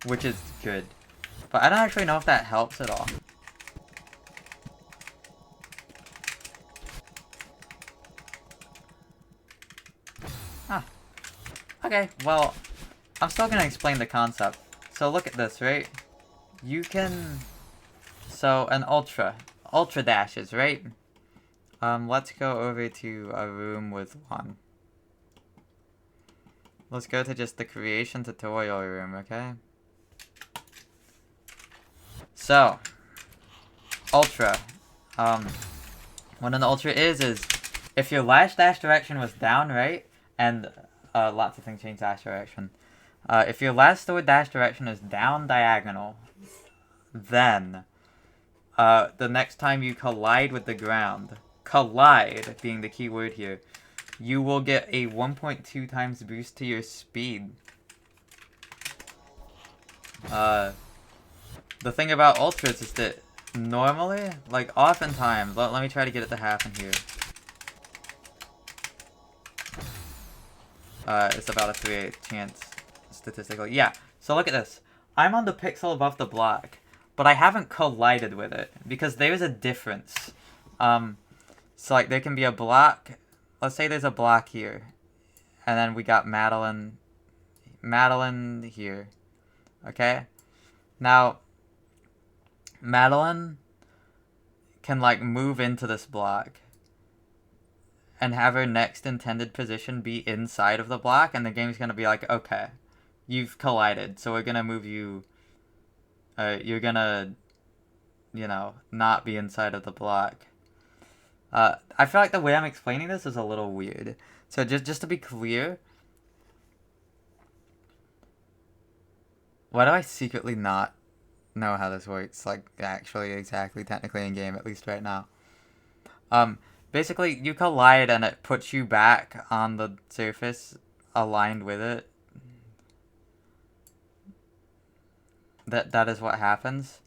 Which is good. But I don't actually know if that helps at all. Ah. Okay, well, I'm still gonna explain the concept. So look at this, right? You can... So, an ultra dashes, right? Let's go over to a room with one. Let's go to just the creation tutorial room, okay? So, ultra. What an ultra is if your last dash direction was down, right? And lots of things change dash direction. If your last stored dash direction is down diagonal, then the next time you collide with the ground, collide being the key word here, you will get a 1.2 times boost to your speed. The thing about ultras is that normally, like oftentimes, let me try to get it to happen here. It's about a 3/8 chance statistically. Yeah, so look at this. I'm on the pixel above the block, but I haven't collided with it because there's a difference. So like there can be a block. Let's say there's a block here, and then we got Madeline here. Okay, now Madeline can like move into this block and have her next intended position be inside of the block, and the game's gonna be like, okay, you've collided, so we're gonna move you. You're gonna, you know, not be inside of the block. I feel like the way I'm explaining this is a little weird. So just to be clear, why do I secretly not know how this works? Like actually, exactly, technically in game, at least right now. Basically, you collide and it puts you back on the surface aligned with it. That is what happens.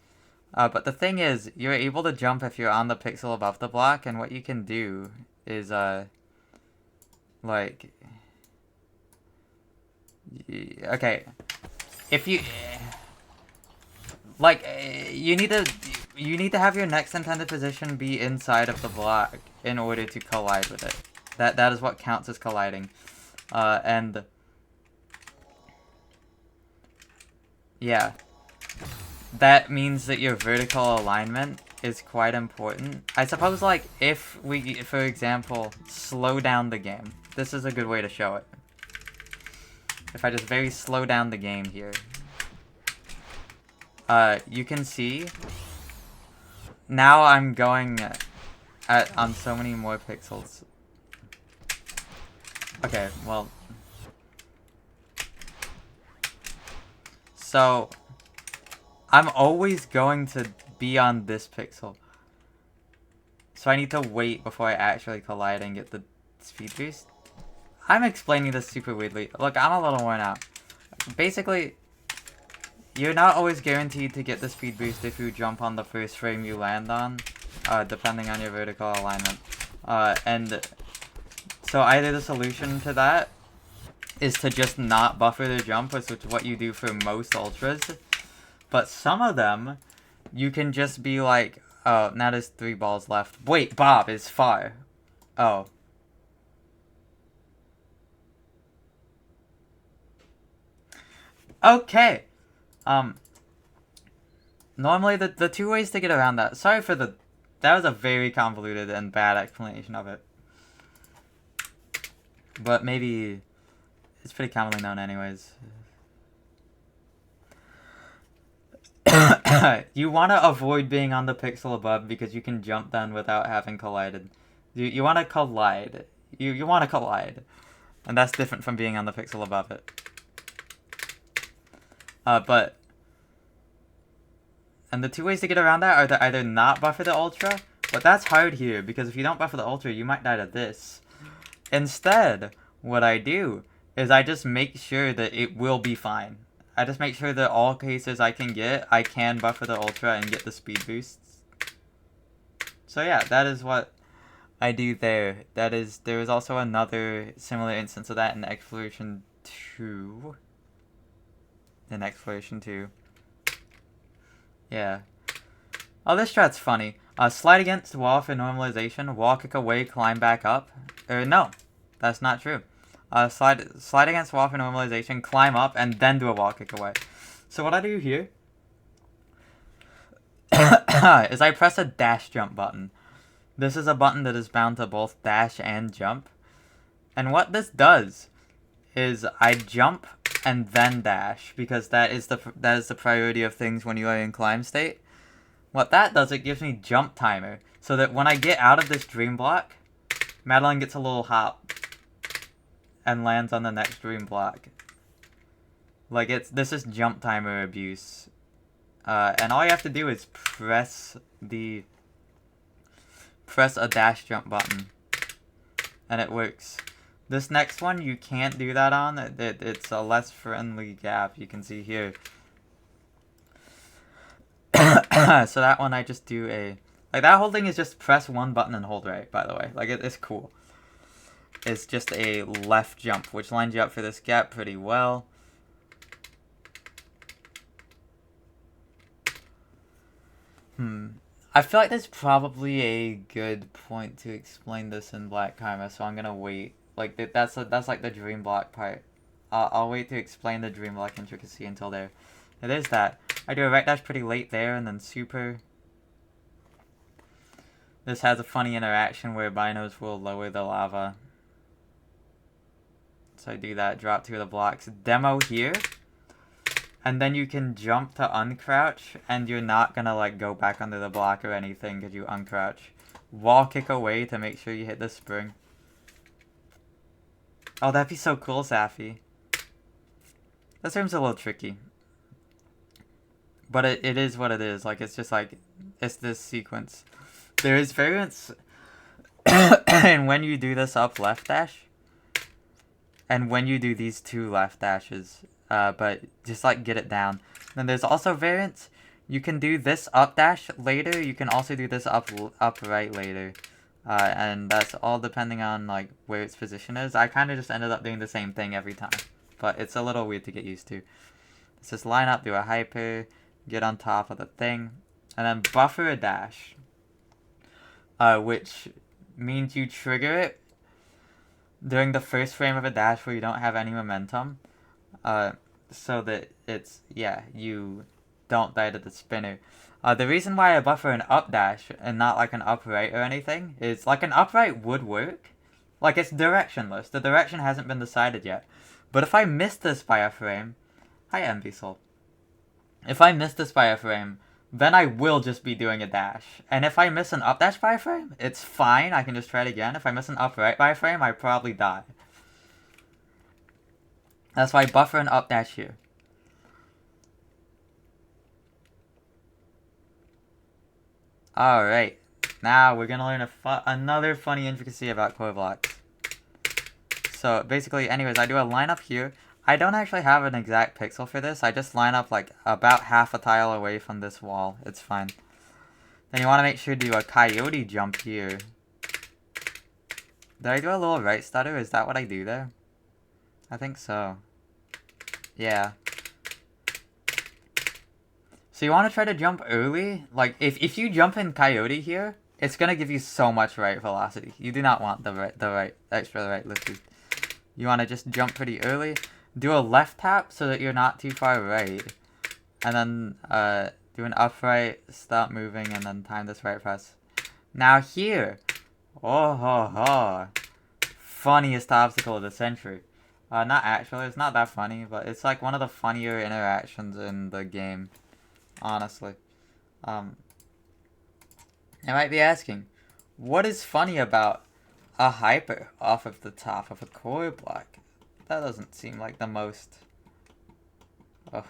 But the thing is, you're able to jump if you're on the pixel above the block, and what you can do is, like... Okay. If you... Like, you need to have your next intended position be inside of the block in order to collide with it. That is what counts as colliding. And... Yeah. That means that your vertical alignment is quite important. I suppose, like, if we, for example, slow down the game. This is a good way to show it. If I just very slow down the game here. You can see, now I'm going on so many more pixels. Okay, well. So, I'm always going to be on this pixel. So I need to wait before I actually collide and get the speed boost. I'm explaining this super weirdly. Look, I'm a little worn out. Basically, you're not always guaranteed to get the speed boost if you jump on the first frame you land on, depending on your vertical alignment. And so either the solution to that is to just not buffer the jump, which is what you do for most ultras. But some of them, you can just be like, oh, now there's 3 balls left. Wait, Bob is far. Oh. Okay. Normally the 2 ways to get around that. Sorry for the... That was a very convoluted and bad explanation of it. But maybe... It's pretty commonly known anyways. You want to avoid being on the pixel above because you can jump down without having collided. You want to collide. You want to collide. And that's different from being on the pixel above it. And the 2 ways to get around that are to either not buffer the ultra, but that's hard here, because if you don't buffer the ultra, you might die to this. Instead, what I do is I just make sure that it will be fine. I just make sure that all cases I can buffer the ultra and get the speed boosts. So yeah, that is what I do there. There is also another similar instance of that in Exploration 2. In Exploration 2. Yeah. Oh, this strat's funny. Slide against wall for normalization, wall kick away, climb back up. No, that's not true. Slide against wall for normalization, climb up, and then do a wall kick away. So what I do here is I press a dash jump button. This is a button that is bound to both dash and jump. And what this does is I jump and then dash, because that is the priority of things when you are in climb state. What that does, it gives me jump timer, so that when I get out of this dream block, Madeline gets a little hop and lands on the next dream block. Like, this is jump timer abuse. And all you have to do is press a dash jump button, and it works. This next one, you can't do that on. It's a less friendly gap, you can see here. So that one I just do like, that whole thing is just press one button and hold right, by the way. Like, it's cool. It's just a left jump, which lines you up for this gap pretty well. I feel like there's probably a good point to explain this in Black Karma, so I'm gonna wait. Like, that's like the dream block part. I'll wait to explain the dream block intricacy until there. It is that. I do a right dash pretty late there, and then super. This has a funny interaction where binos will lower the lava. So I do that, drop 2 of the blocks. Demo here. And then you can jump to uncrouch, and you're not gonna, like, go back under the block or anything because you uncrouch. Wall kick away to make sure you hit the spring. Oh, that'd be so cool, Safi. This room's a little tricky. But it is what it is. Like, it's just like, it's this sequence. There is variance and when you do this up left dash, and when you do these 2 left dashes. But just, like, get it down. Then there's also variance. You can do this up dash later. You can also do this up right later. And that's all depending on, like, where its position is. I kind of just ended up doing the same thing every time. But it's a little weird to get used to. Let's just line up, do a hyper, get on top of the thing, and then buffer a dash. Which means you trigger it during the first frame of a dash where you don't have any momentum. So that you don't die to the spinner. The reason why I buffer an up dash and not like an upright or anything is, like, an upright would work. Like, it's directionless. The direction hasn't been decided yet. But if I miss this by a frame... Hi, Envy Soul. If I miss this by a frame, then I will just be doing a dash. And if I miss an up dash by a frame, it's fine. I can just try it again. If I miss an upright by a frame, I probably die. That's why I buffer an up dash here. Alright. Now we're going to learn another funny intricacy about core blocks. So basically, anyways, I do a lineup here. I don't actually have an exact pixel for this. I just line up, like, about half a tile away from this wall. It's fine. Then you want to make sure to do a coyote jump here. Did I do a little right stutter? Is that what I do there? I think so. Yeah. So you want to try to jump early? Like, if you jump in Coyote here, it's gonna give you so much right velocity. You do not want the extra right lift boost. You want to just jump pretty early. Do a left tap so that you're not too far right. And then do an upright, stop moving, and then time this right press. Now here. Oh ho ho. Funniest obstacle of the century. Not actually, it's not that funny, but it's like one of the funnier interactions in the game. Honestly. I might be asking, what is funny about a hyper off of the top of a core block? That doesn't seem like the most... Oh,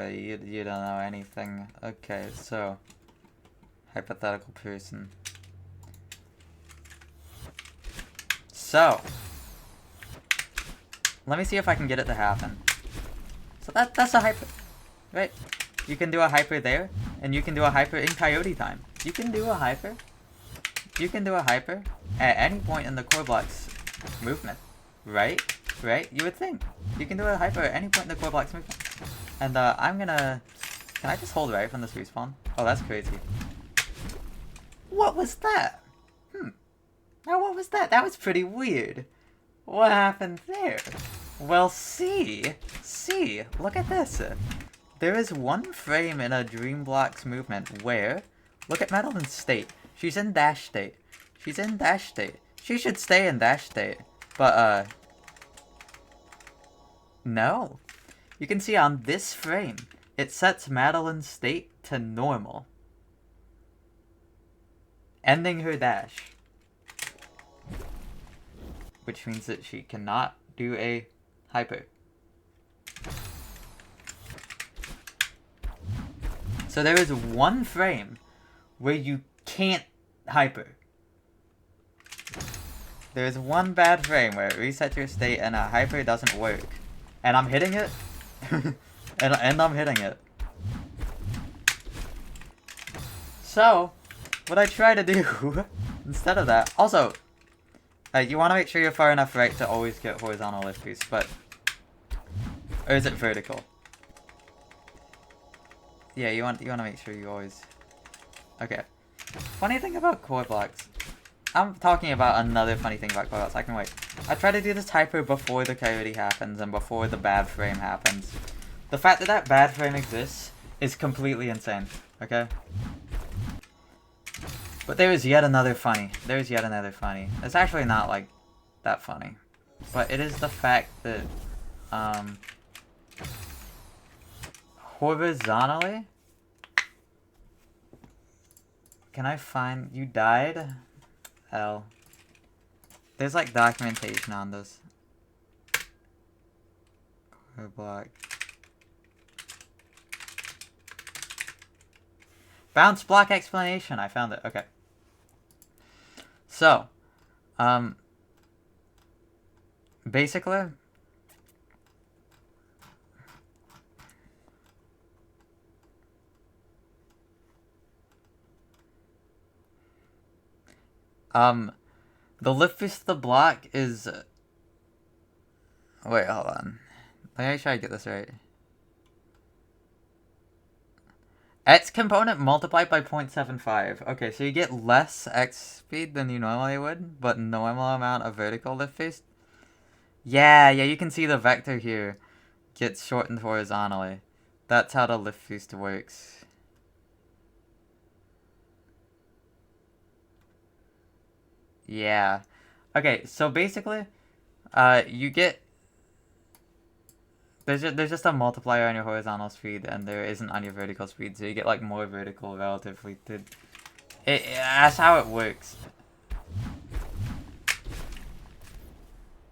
you don't know anything. Okay, so... Hypothetical person. So... Let me see if I can get it to happen. So that's a hyper... Right? You can do a hyper there, and you can do a hyper in Coyote time. You can do a hyper. You can do a hyper at any point in the core block's movement. Right? Right? You would think. You can do a hyper at any point in the core block's movement. And I'm gonna... Can I just hold right from this respawn? Oh, that's crazy. What was that? Now what was that? That was pretty weird. What happened there? Well, see, look at this. There is one frame in a Dream Block's movement where, look at Madeline's state. She's in dash state. She's in dash state. She should stay in dash state. But, no. You can see on this frame, it sets Madeline's state to normal, ending her dash. Which means that she cannot do a hyper. So there is one frame where you can't hyper. There is one bad frame where it resets your state and a hyper doesn't work. And I'm hitting it. and I'm hitting it. So, what I try to do instead of that... Also, you want to make sure you're far enough right to always get horizontal lift boost, but... Or is it vertical? Yeah, you want to make sure you always... Okay. Funny thing about core blocks. I'm talking about another funny thing about core blocks. I can wait. I try to do this hyper before the Coyote happens and before the bad frame happens. The fact that that bad frame exists is completely insane. Okay? But there is yet another funny. There's yet another funny. It's actually not, like, that funny. But it is the fact that, horizontally? Can I find... You died? L. There's, like, documentation on this. Core block. Bounce block explanation. I found it. Okay. So, basically, the lift boost of the block is, wait, hold on. Let me make sure I get this right. X component multiplied by 0.75. Okay, so you get less X speed than you normally would, but normal amount of vertical lift boost. Yeah, you can see the vector here gets shortened horizontally. That's how the lift boost works. Yeah. Okay, so basically, you get... There's just a multiplier on your horizontal speed, and there isn't on your vertical speed, so you get, like, more vertical relatively to... That's how it works.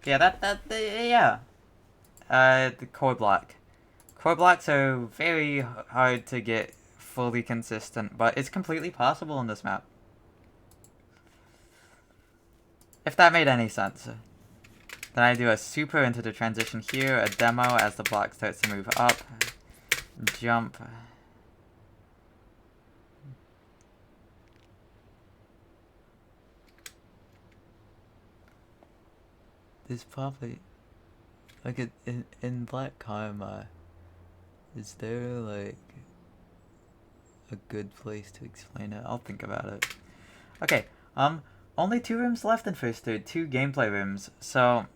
Yeah, yeah. The core block. Core blocks are very hard to get fully consistent, but it's completely possible in this map. If that made any sense. Then I do a super into the transition here, a demo as the block starts to move up, jump. There's probably... Like, in Black Karma, is there, like, a good place to explain it? I'll think about it. Okay, only 2 rooms left in first third, 2 gameplay rooms, so...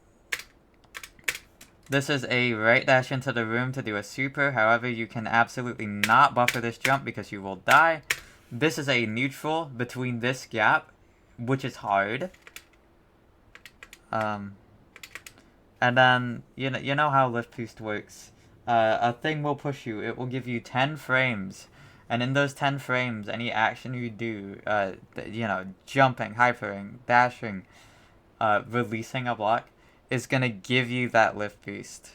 This is a right dash into the room to do a super, however you can absolutely not buffer this jump because you will die. This is a neutral between this gap, which is hard. And then, you know how lift boost works. A thing will push you, it will give you 10 frames. And in those 10 frames, any action you do, jumping, hypering, dashing, releasing a block, is going to give you that lift boost.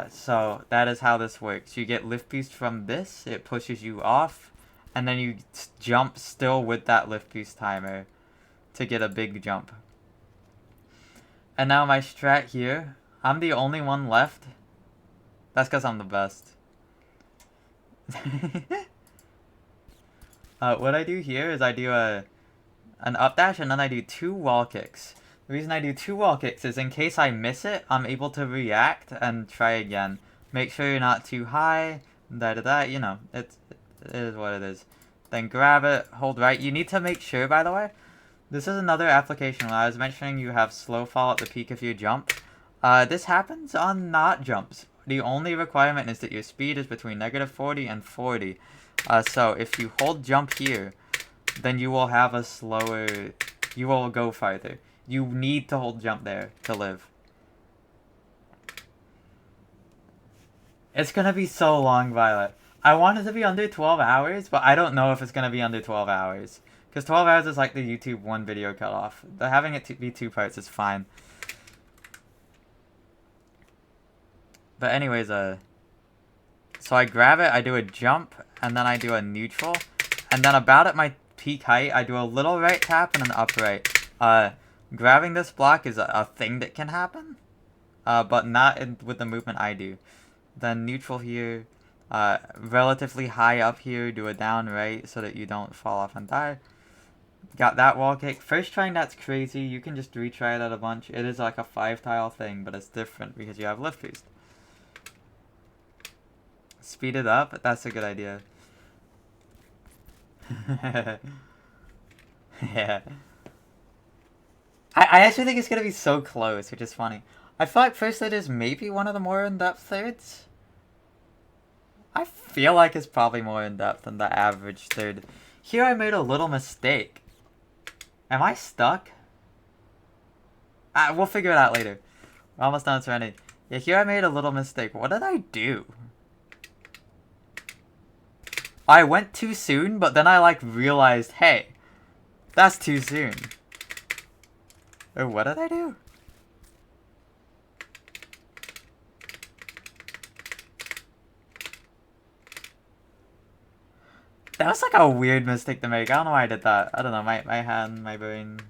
So that is how this works. You get lift boost from this, it pushes you off, and then you jump still with that lift boost timer to get a big jump. And now my strat here, I'm the only one left. That's because I'm the best. What I do here is I do an up dash and then I do 2 wall kicks. The reason I do 2 wall kicks is in case I miss it, I'm able to react and try again. Make sure you're not too high, you know, it is what it is. Then grab it, hold right. You need to make sure, by the way, this is another application where I was mentioning you have slow fall at the peak if you jump. This happens on not jumps. The only requirement is that your speed is between -40 and 40. So if you hold jump here, then you will have a slower, you will go farther. You need to hold jump there to live. It's gonna be so long, Violet. I want it to be under 12 hours, but I don't know if it's gonna be under 12 hours. Because 12 hours is like the YouTube 1 video cutoff. Having it be 2 parts is fine. But anyways, so I grab it, I do a jump, and then I do a neutral. And then about at my peak height, I do a little right tap and an upright. Grabbing this block is a thing that can happen, but not with the movement I do. Then neutral here, relatively high up here, do a down right so that you don't fall off and die. Got that wall kick. First trying that's crazy, you can just retry it at a bunch. It is like a 5 tile thing, but it's different because you have lift boost. Speed it up, that's a good idea. Yeah. I actually think it's going to be so close, which is funny. I feel like first third is maybe one of the more in-depth thirds. I feel like it's probably more in-depth than the average third. Here I made a little mistake. Am I stuck? We'll figure it out later. We're almost done with Serenity. Yeah, here I made a little mistake. What did I do? I went too soon, but then I realized, hey, that's too soon. Oh, what did I do? That was a weird mistake to make. I don't know why I did that. I don't know, my hand, my brain.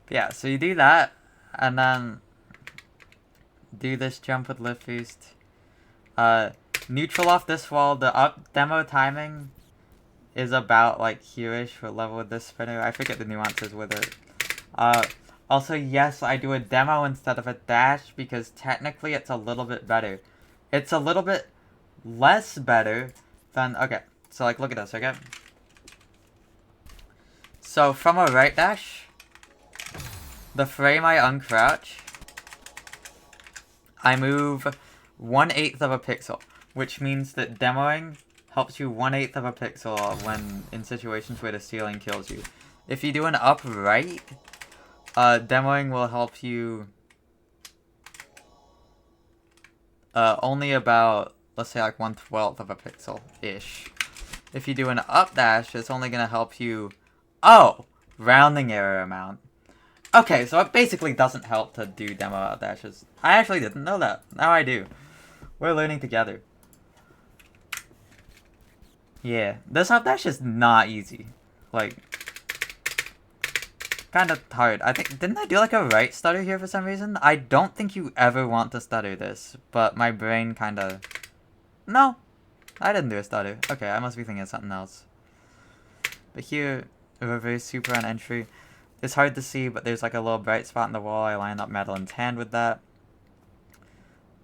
Yeah, so you do that, and then do this jump with lift boost. Neutral off this wall. The up demo timing is about here-ish for level with this spinner. I forget the nuances with it. Also, yes, I do a demo instead of a dash because technically it's a little bit better. It's a little bit less better than... Okay, so look at this, okay? So from a right dash, the frame I uncrouch, I move 1/8 of a pixel, which means that demoing helps you 1/8 of a pixel when in situations where the ceiling kills you. If you do an upright, demoing will help you only about, let's say 1/12 of a pixel-ish. If you do an up dash, it's only going to help you, rounding error amount. Okay, so it basically doesn't help to do demo up dashes. I actually didn't know that. Now I do. We're learning together. Yeah, this up dash is not easy. kind of hard. I think, didn't I do like a right stutter here for some reason? I don't think you ever want to stutter this, but my brain kind of... No, I didn't do a stutter. Okay, I must be thinking of something else. But here, reverse super on entry. It's hard to see, but there's like a little bright spot in the wall. I line up Madeline's hand with that.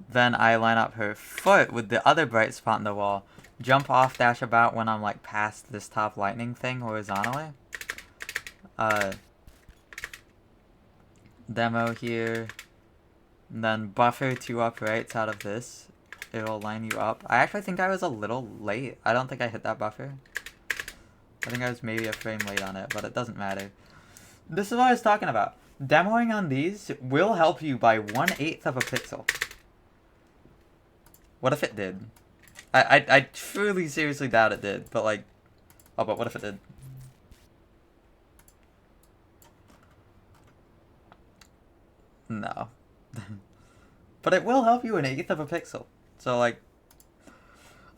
Then I line up her foot with the other bright spot in the wall. Jump off, dash about when I'm like past this top lightning thing horizontally. Demo here. And then buffer 2 uprights out of this. It'll line you up. I actually think I was a little late. I don't think I hit that buffer. I think I was maybe a frame late on it, but it doesn't matter. This is what I was talking about. Demoing on these will help you by 1/8 of a pixel. What if it did? I truly seriously doubt it did, but like... Oh, but what if it did? No. But it will help you 1/8 of a pixel. So like...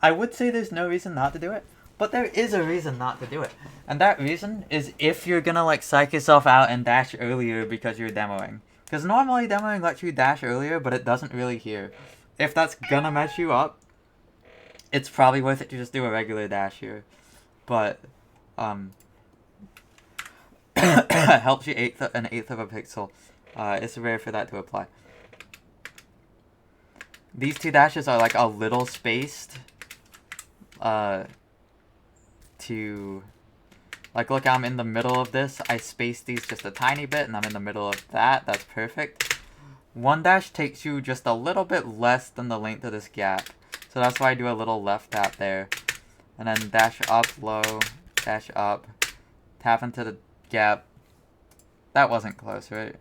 I would say there's no reason not to do it, but there is a reason not to do it. And that reason is if you're gonna like psych yourself out and dash earlier because you're demoing. Because normally demoing lets you dash earlier, but it doesn't really here. If that's gonna mess you up, it's probably worth it to just do a regular dash here. But, helps you 1/8 of a pixel. It's rare for that to apply. These 2 dashes are like a little spaced. To... Like, look, I'm in the middle of this. I spaced these just a tiny bit, and I'm in the middle of that. That's perfect. 1 dash takes you just a little bit less than the length of this gap. So that's why I do a little left tap there. And then dash up, low, dash up, tap into the gap. That wasn't close, right?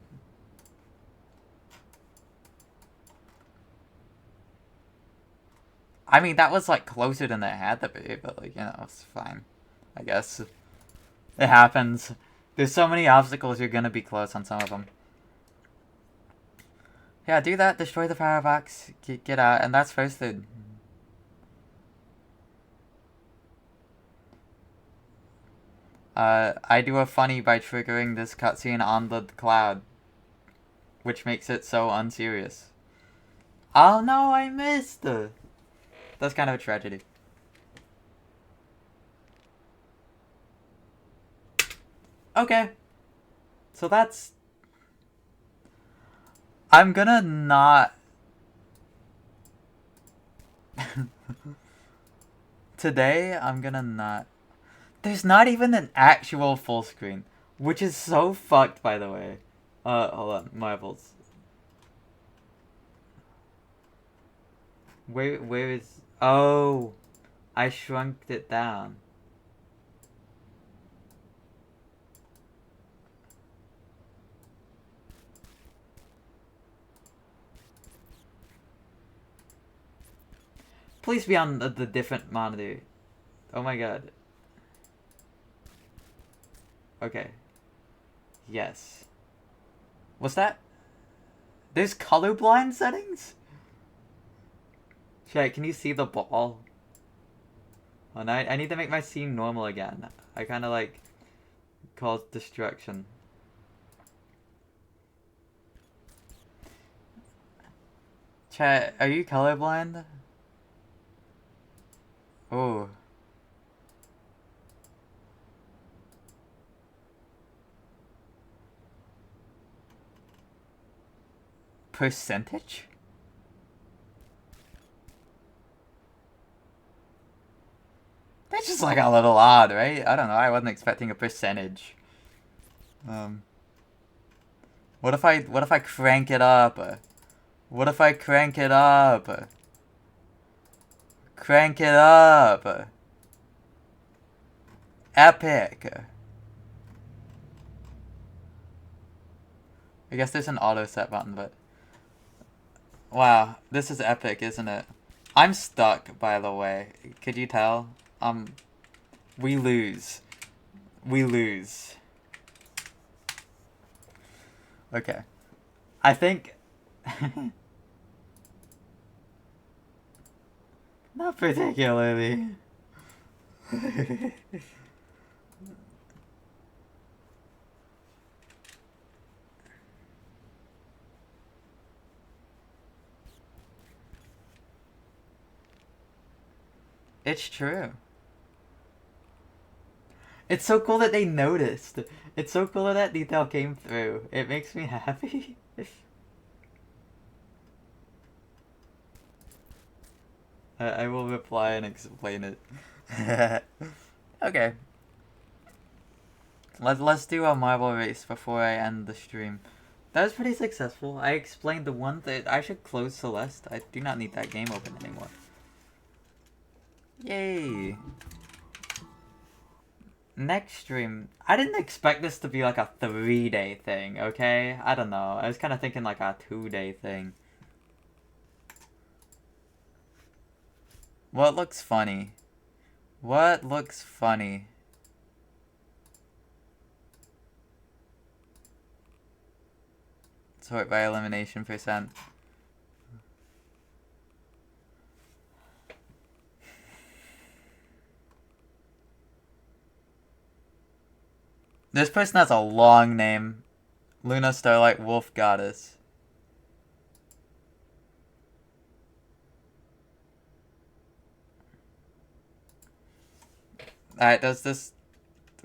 I mean, that was like closer than it had to be, but like, you know, it's fine. I guess. It happens. There's so many obstacles, you're gonna be close on some of them. Yeah, do that, destroy the power box, get out, and that's first thing. I do a funny by triggering this cutscene on the cloud, which makes it so unserious. Oh no, I missed! That's kind of a tragedy. Okay. So that's... I'm gonna not... Today, I'm gonna not... There's not even an actual full screen, which is so fucked, by the way. Hold on, Marvels. Where is... Oh, I shrunk it down. Please be on the different monitor. Oh my god. Okay. Yes. What's that? There's colorblind settings? Chat, can you see the ball? Oh, no, I need to make my scene normal again. I kind of like cause destruction. Chat, are you colorblind? Oh. Percentage? That's just like a little odd, right? I don't know, I wasn't expecting a percentage. What if I crank it up? What if I crank it up? Crank it up! Epic! I guess there's an auto set button, but... Wow, this is epic, isn't it? I'm stuck, by the way. Could you tell? We lose. We lose. Okay. I think... Not particularly. It's true. It's so cool that they noticed. It's so cool that that detail came through. It makes me happy. I will reply and explain it. Okay. Let's do a marble race before I end the stream. That was pretty successful. I explained the one thing. I should close Celeste. I do not need that game open anymore. Yay. Next stream. I didn't expect this to be like a 3-day thing, okay? I don't know. I was kind of thinking like a 2-day thing. What looks funny? What looks funny? Sort by elimination %. This person has a long name. Luna Starlight Wolf Goddess. Alright, does this...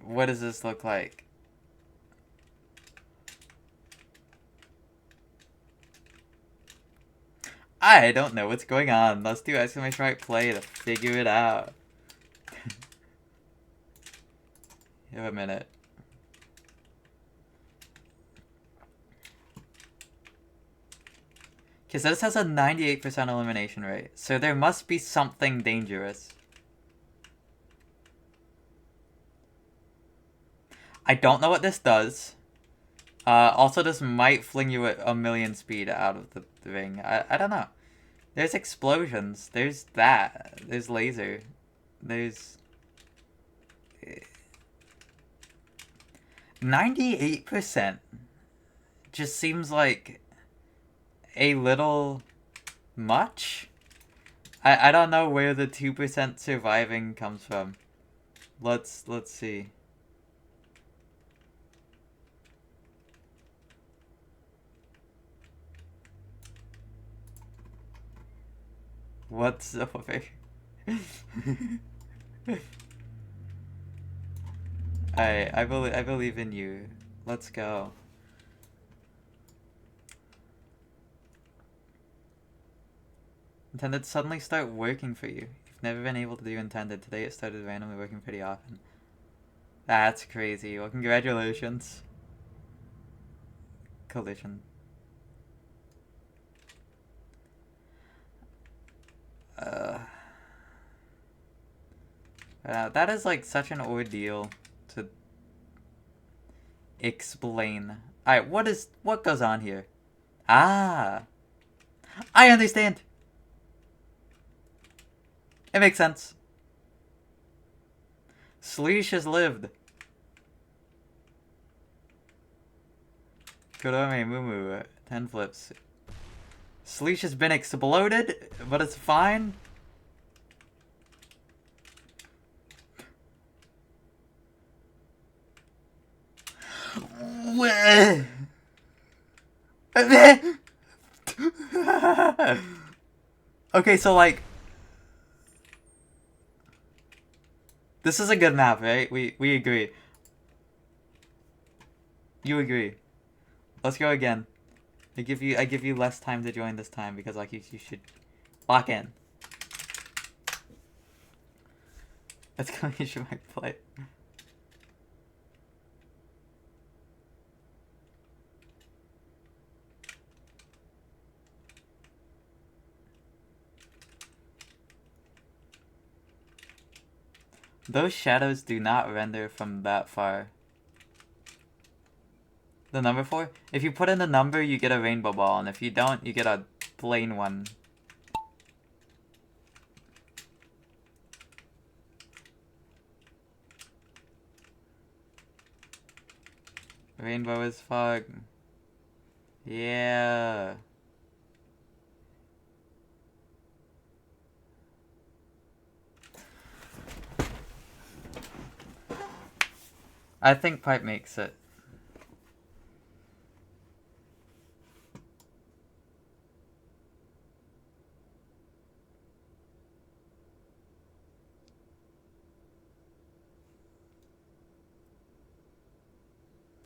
What does this look like? I don't know what's going on. Let's do exclamation mark play to figure it out. Give a minute. Because this has a 98% elimination rate, so there must be something dangerous. I don't know what this does. Also, this might fling you at 1,000,000 speed out of the ring. I don't know. There's explosions. There's that. There's laser. There's... 98% just seems like a little much. I don't know where the 2% surviving comes from. Let's see. What's over? I believe in you. Let's go. Intended suddenly start working for you. You've never been able to do intended. Today it started randomly working pretty often. That's crazy. Well, congratulations. Collision. That is like such an ordeal to explain. Alright, what goes on here? Ah! I understand! It makes sense. Sleesh has lived. Kodome Mumu, 10 flips. Sleesh has been exploded, but it's fine. Okay, so like... This is a good map, right? We agree. You agree. Let's go again. I give you less time to join this time because like you should lock in. Let's go. You should play. Those shadows do not render from that far. The number 4? If you put in the number, you get a rainbow ball, and if you don't, you get a plain one. Rainbow is fog. Yeah. I think pipe makes it.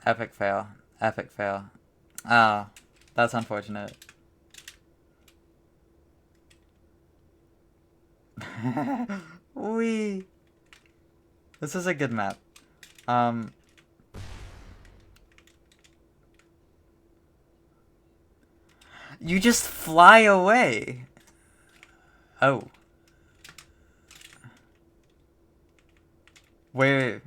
Epic fail. Epic fail. Oh, that's unfortunate. Wee. This is a good map. You just fly away. Oh. Wait.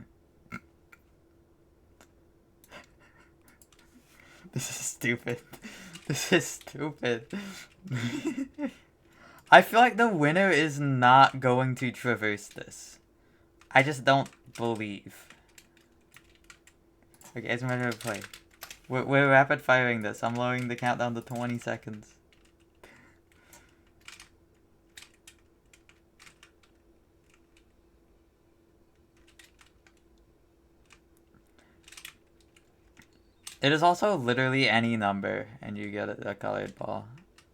This is stupid. This is stupid. I feel like the winner is not going to traverse this. I just don't believe. Okay, it's my turn to play. We're rapid firing this. I'm lowering the countdown to 20 seconds. It is also literally any number, and you get a colored ball.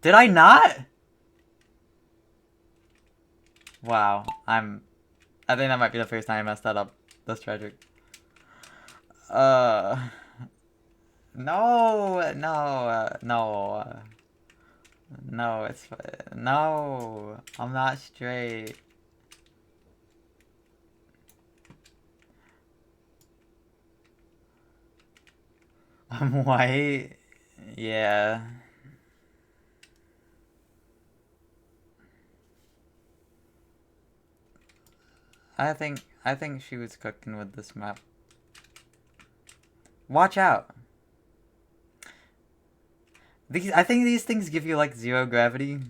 Did I not? Wow, I think that might be the first time I messed that up. That's tragic. No, no, it's, no, I'm not straight. I'm white. Yeah. I think she was cooking with this map. Watch out. I think these things give you like 0 gravity.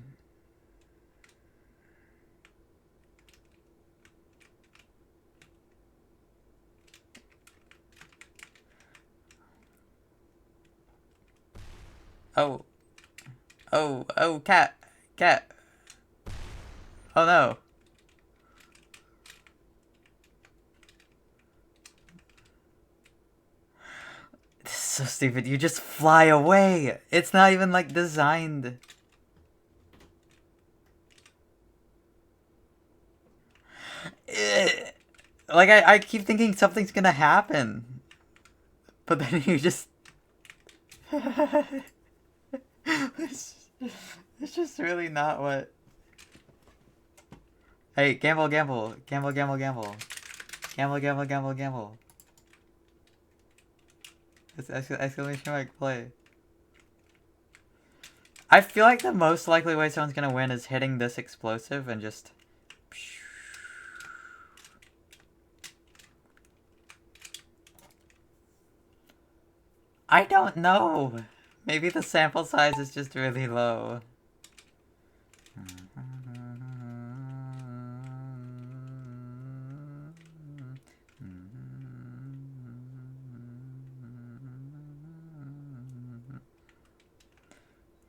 Oh. Oh, cat. Cat. Oh no. This is so stupid. You just fly away. It's not even like designed. Like I keep thinking something's gonna happen. But then you just it's just really not what. Hey, gamble, gamble, gamble, gamble, gamble, gamble, gamble, gamble, gamble. It's exclamation mark play. I feel like the most likely way someone's gonna win is hitting this explosive and just. I don't know. Maybe the sample size is just really low.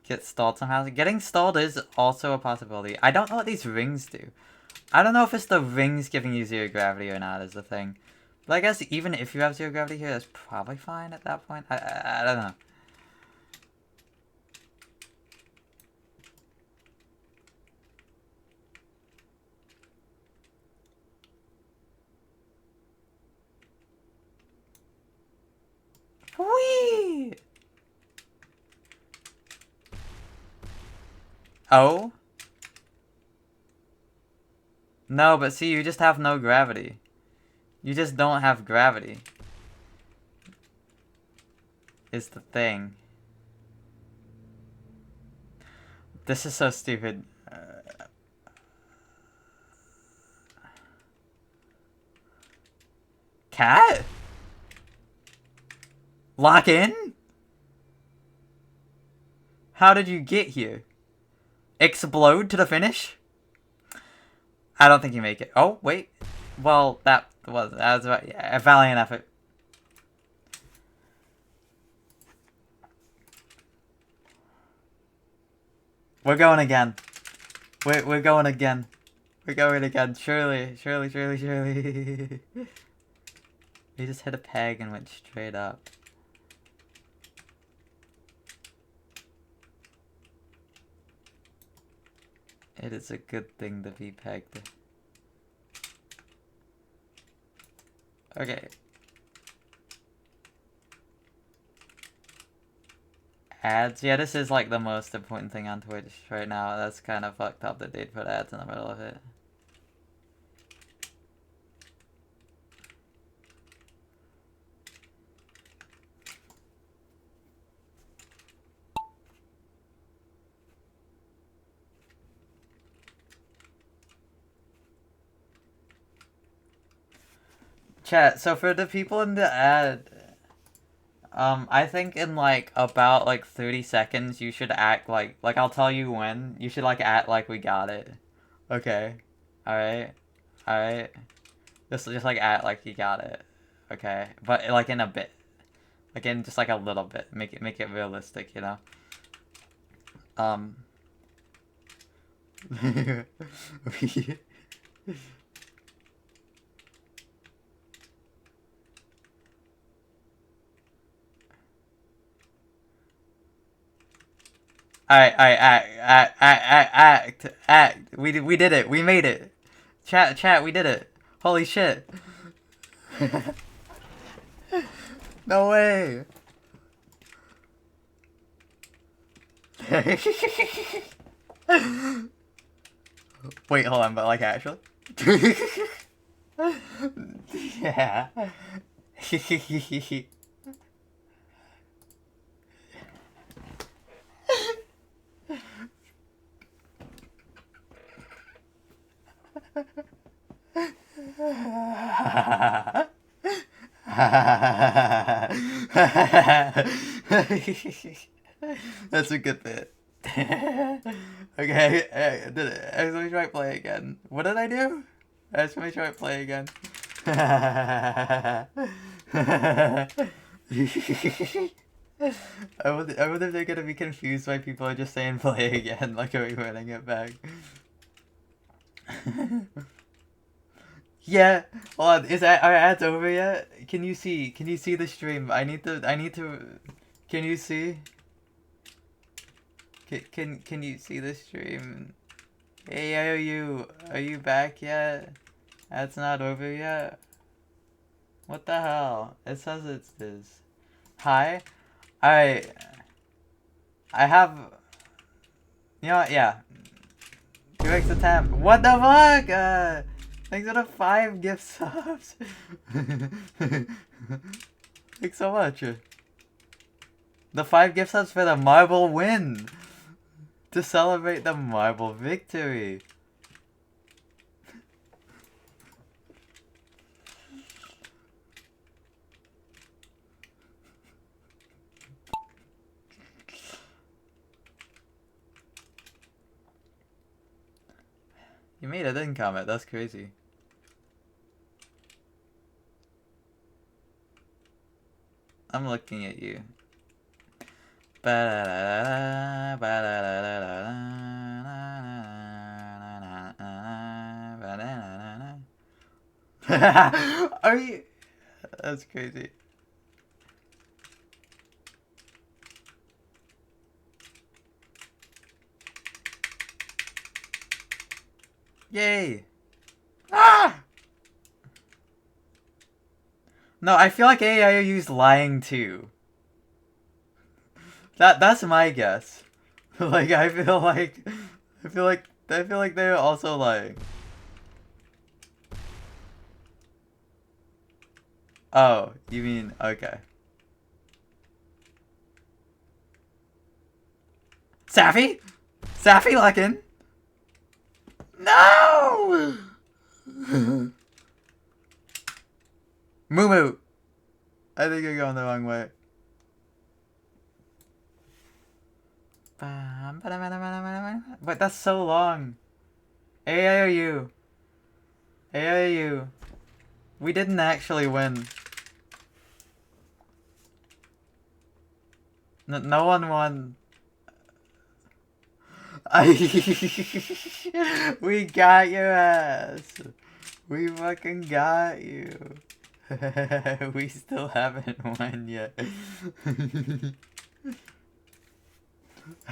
Get stalled somehow. Getting stalled is also a possibility. I don't know what these rings do. I don't know if it's the rings giving you 0 gravity or not is the thing. But I guess even if you have 0 gravity here, that's probably fine at that point. I don't know. Whee! Oh? No, but see, you just have no gravity. You just don't have gravity. Is the thing. This is so stupid. Cat? Lock in? How did you get here? Explode to the finish? I don't think you make it. Oh, wait. Well, that was a valiant effort. We're going again. We're going again. We're going again. Surely, surely, surely, surely. We just hit a peg and went straight up. It is a good thing to be pegged. Okay. Ads? Yeah, this is like the most important thing on Twitch right now. That's kind of fucked up that they'd put ads in the middle of it. Chat, so for the people in the ad, I think in like about like 30 seconds you should act like I'll tell you when. You should like act like we got it. Okay. Alright. Alright. Just like act like you got it. Okay. But like in a bit. Like in just like a little bit. Make it realistic, you know? Alright, act. We did it. We made it. Chat, we did it. Holy shit. No way. Wait, hold on, but like actually? Yeah. That's a good bit. Okay, let me try play again. What did I do? Let me try play again. I wonder if they're gonna be confused by people are just saying play again, like are we running it back? Yeah. Hold on, are ads over yet? Can you see the stream? I need to can you see? Can you see the stream? Hey, are you back yet? That's not over yet. What the hell? It says it's this. Hi. I have. You know what? Yeah. 2x attempt. What the fuck? Thanks for the 5 gift subs. Thanks so much. The 5 gift subs for the marble win. To celebrate the marble victory. You made it in comment, that's crazy. I'm looking at you. Are you? That's crazy. Yay! Ah! No, I feel like AIOU's lying too. That's my guess. Like I feel like they're also lying. Oh, you mean okay. Safi? Safi looking? No! Moo. I think you're going the wrong way. But that's so long. AIOU. AIOU. We didn't actually win. No one won. We got your ass. We fucking got you. We still haven't won yet.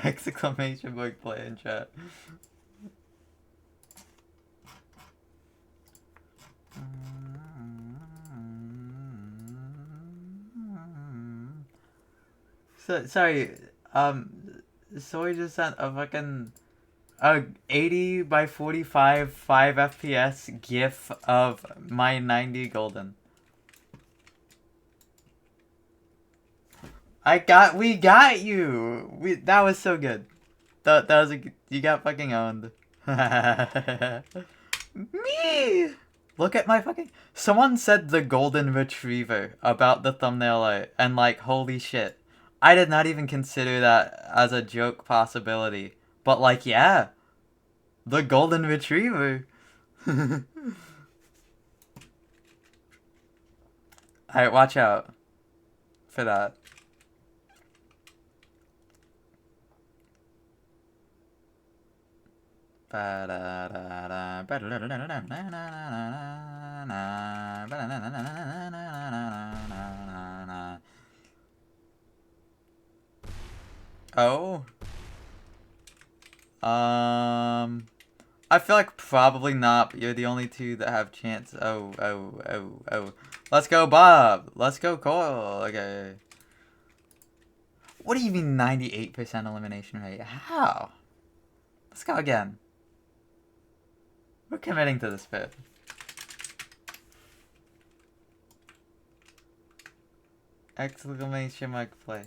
Exclamation mark play in chat. So, sorry, So just sent a fucking 80 by 45 5 FPS GIF of my 90 golden. We got you. That was so good. That was you got fucking owned. Me. Look at my fucking. Someone said the golden retriever about the thumbnail art, and like, holy shit. I did not even consider that as a joke possibility. But like, yeah. The golden retriever. Alright, watch out for that. Oh. I feel like probably not, but you're the only two that have chance. Oh. Let's go, Bob. Let's go, Cole. Okay. What do you mean 98% elimination rate? How? Let's go again. We're committing to this bit. Exclamation mark play.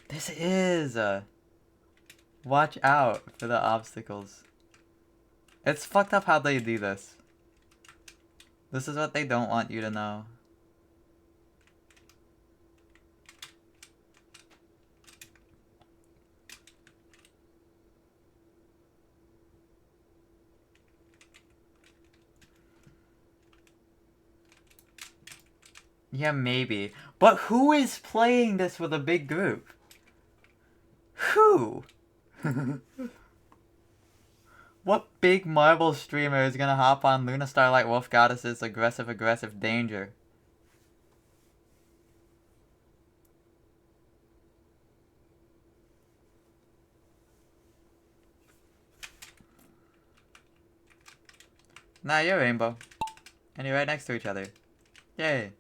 This is watch out for the obstacles. It's fucked up how they do this. This is what they don't want you to know. Yeah, maybe. But who is playing this with a big group? Who? What big marble streamer is gonna hop on Luna Starlight Wolf Goddess's aggressive danger? Nah, you're Rainbow. And you're right next to each other. Yay.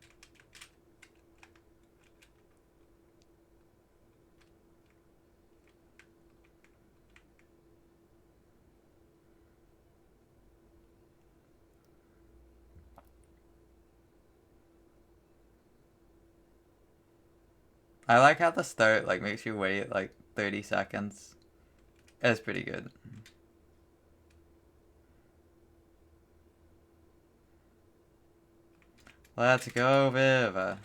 I like how the start like makes you wait like 30 seconds. It's pretty good. Let's go, Viv.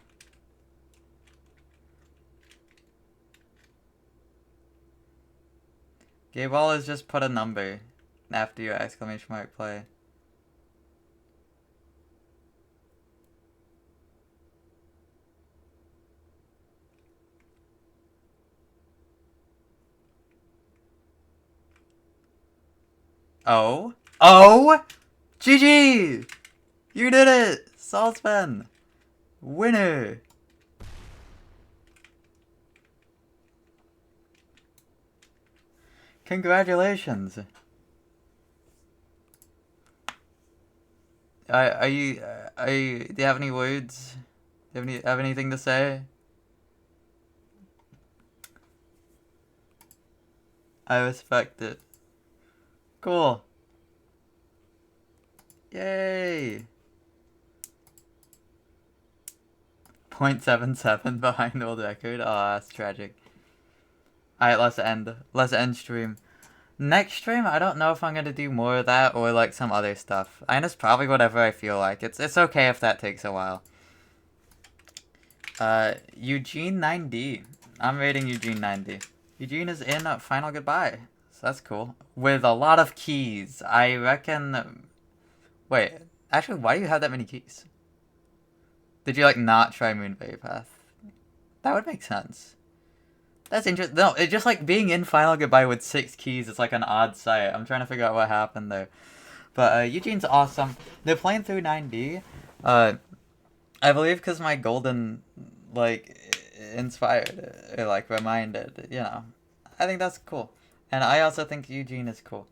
Gayball has just put a number after your exclamation mark play. Oh? Oh? GG! You did it! Saltzman! Winner! Congratulations! Do you have any words? Do you have anything to say? I respect it. Cool. Yay! 0.77 behind old record. Oh, that's tragic. Alright, let's end. Let's end stream. Next stream, I don't know if I'm gonna do more of that or like some other stuff. I just probably whatever I feel like. It's okay if that takes a while. Eugene 9D. I'm rating Eugene 9D. Eugene is in Final Goodbye. So that's cool. With a lot of keys. I reckon... Wait, actually, why do you have that many keys? Did you, like, not try Moonberry Path? That would make sense. That's interesting. No, it's just, like, being in Final Goodbye with 6 keys is, like, an odd sight. I'm trying to figure out what happened there. But, Eugene's awesome. They're playing through 9D. I believe because my golden, like, inspired, or, like, reminded, you know. I think that's cool. And I also think Eugene is cool.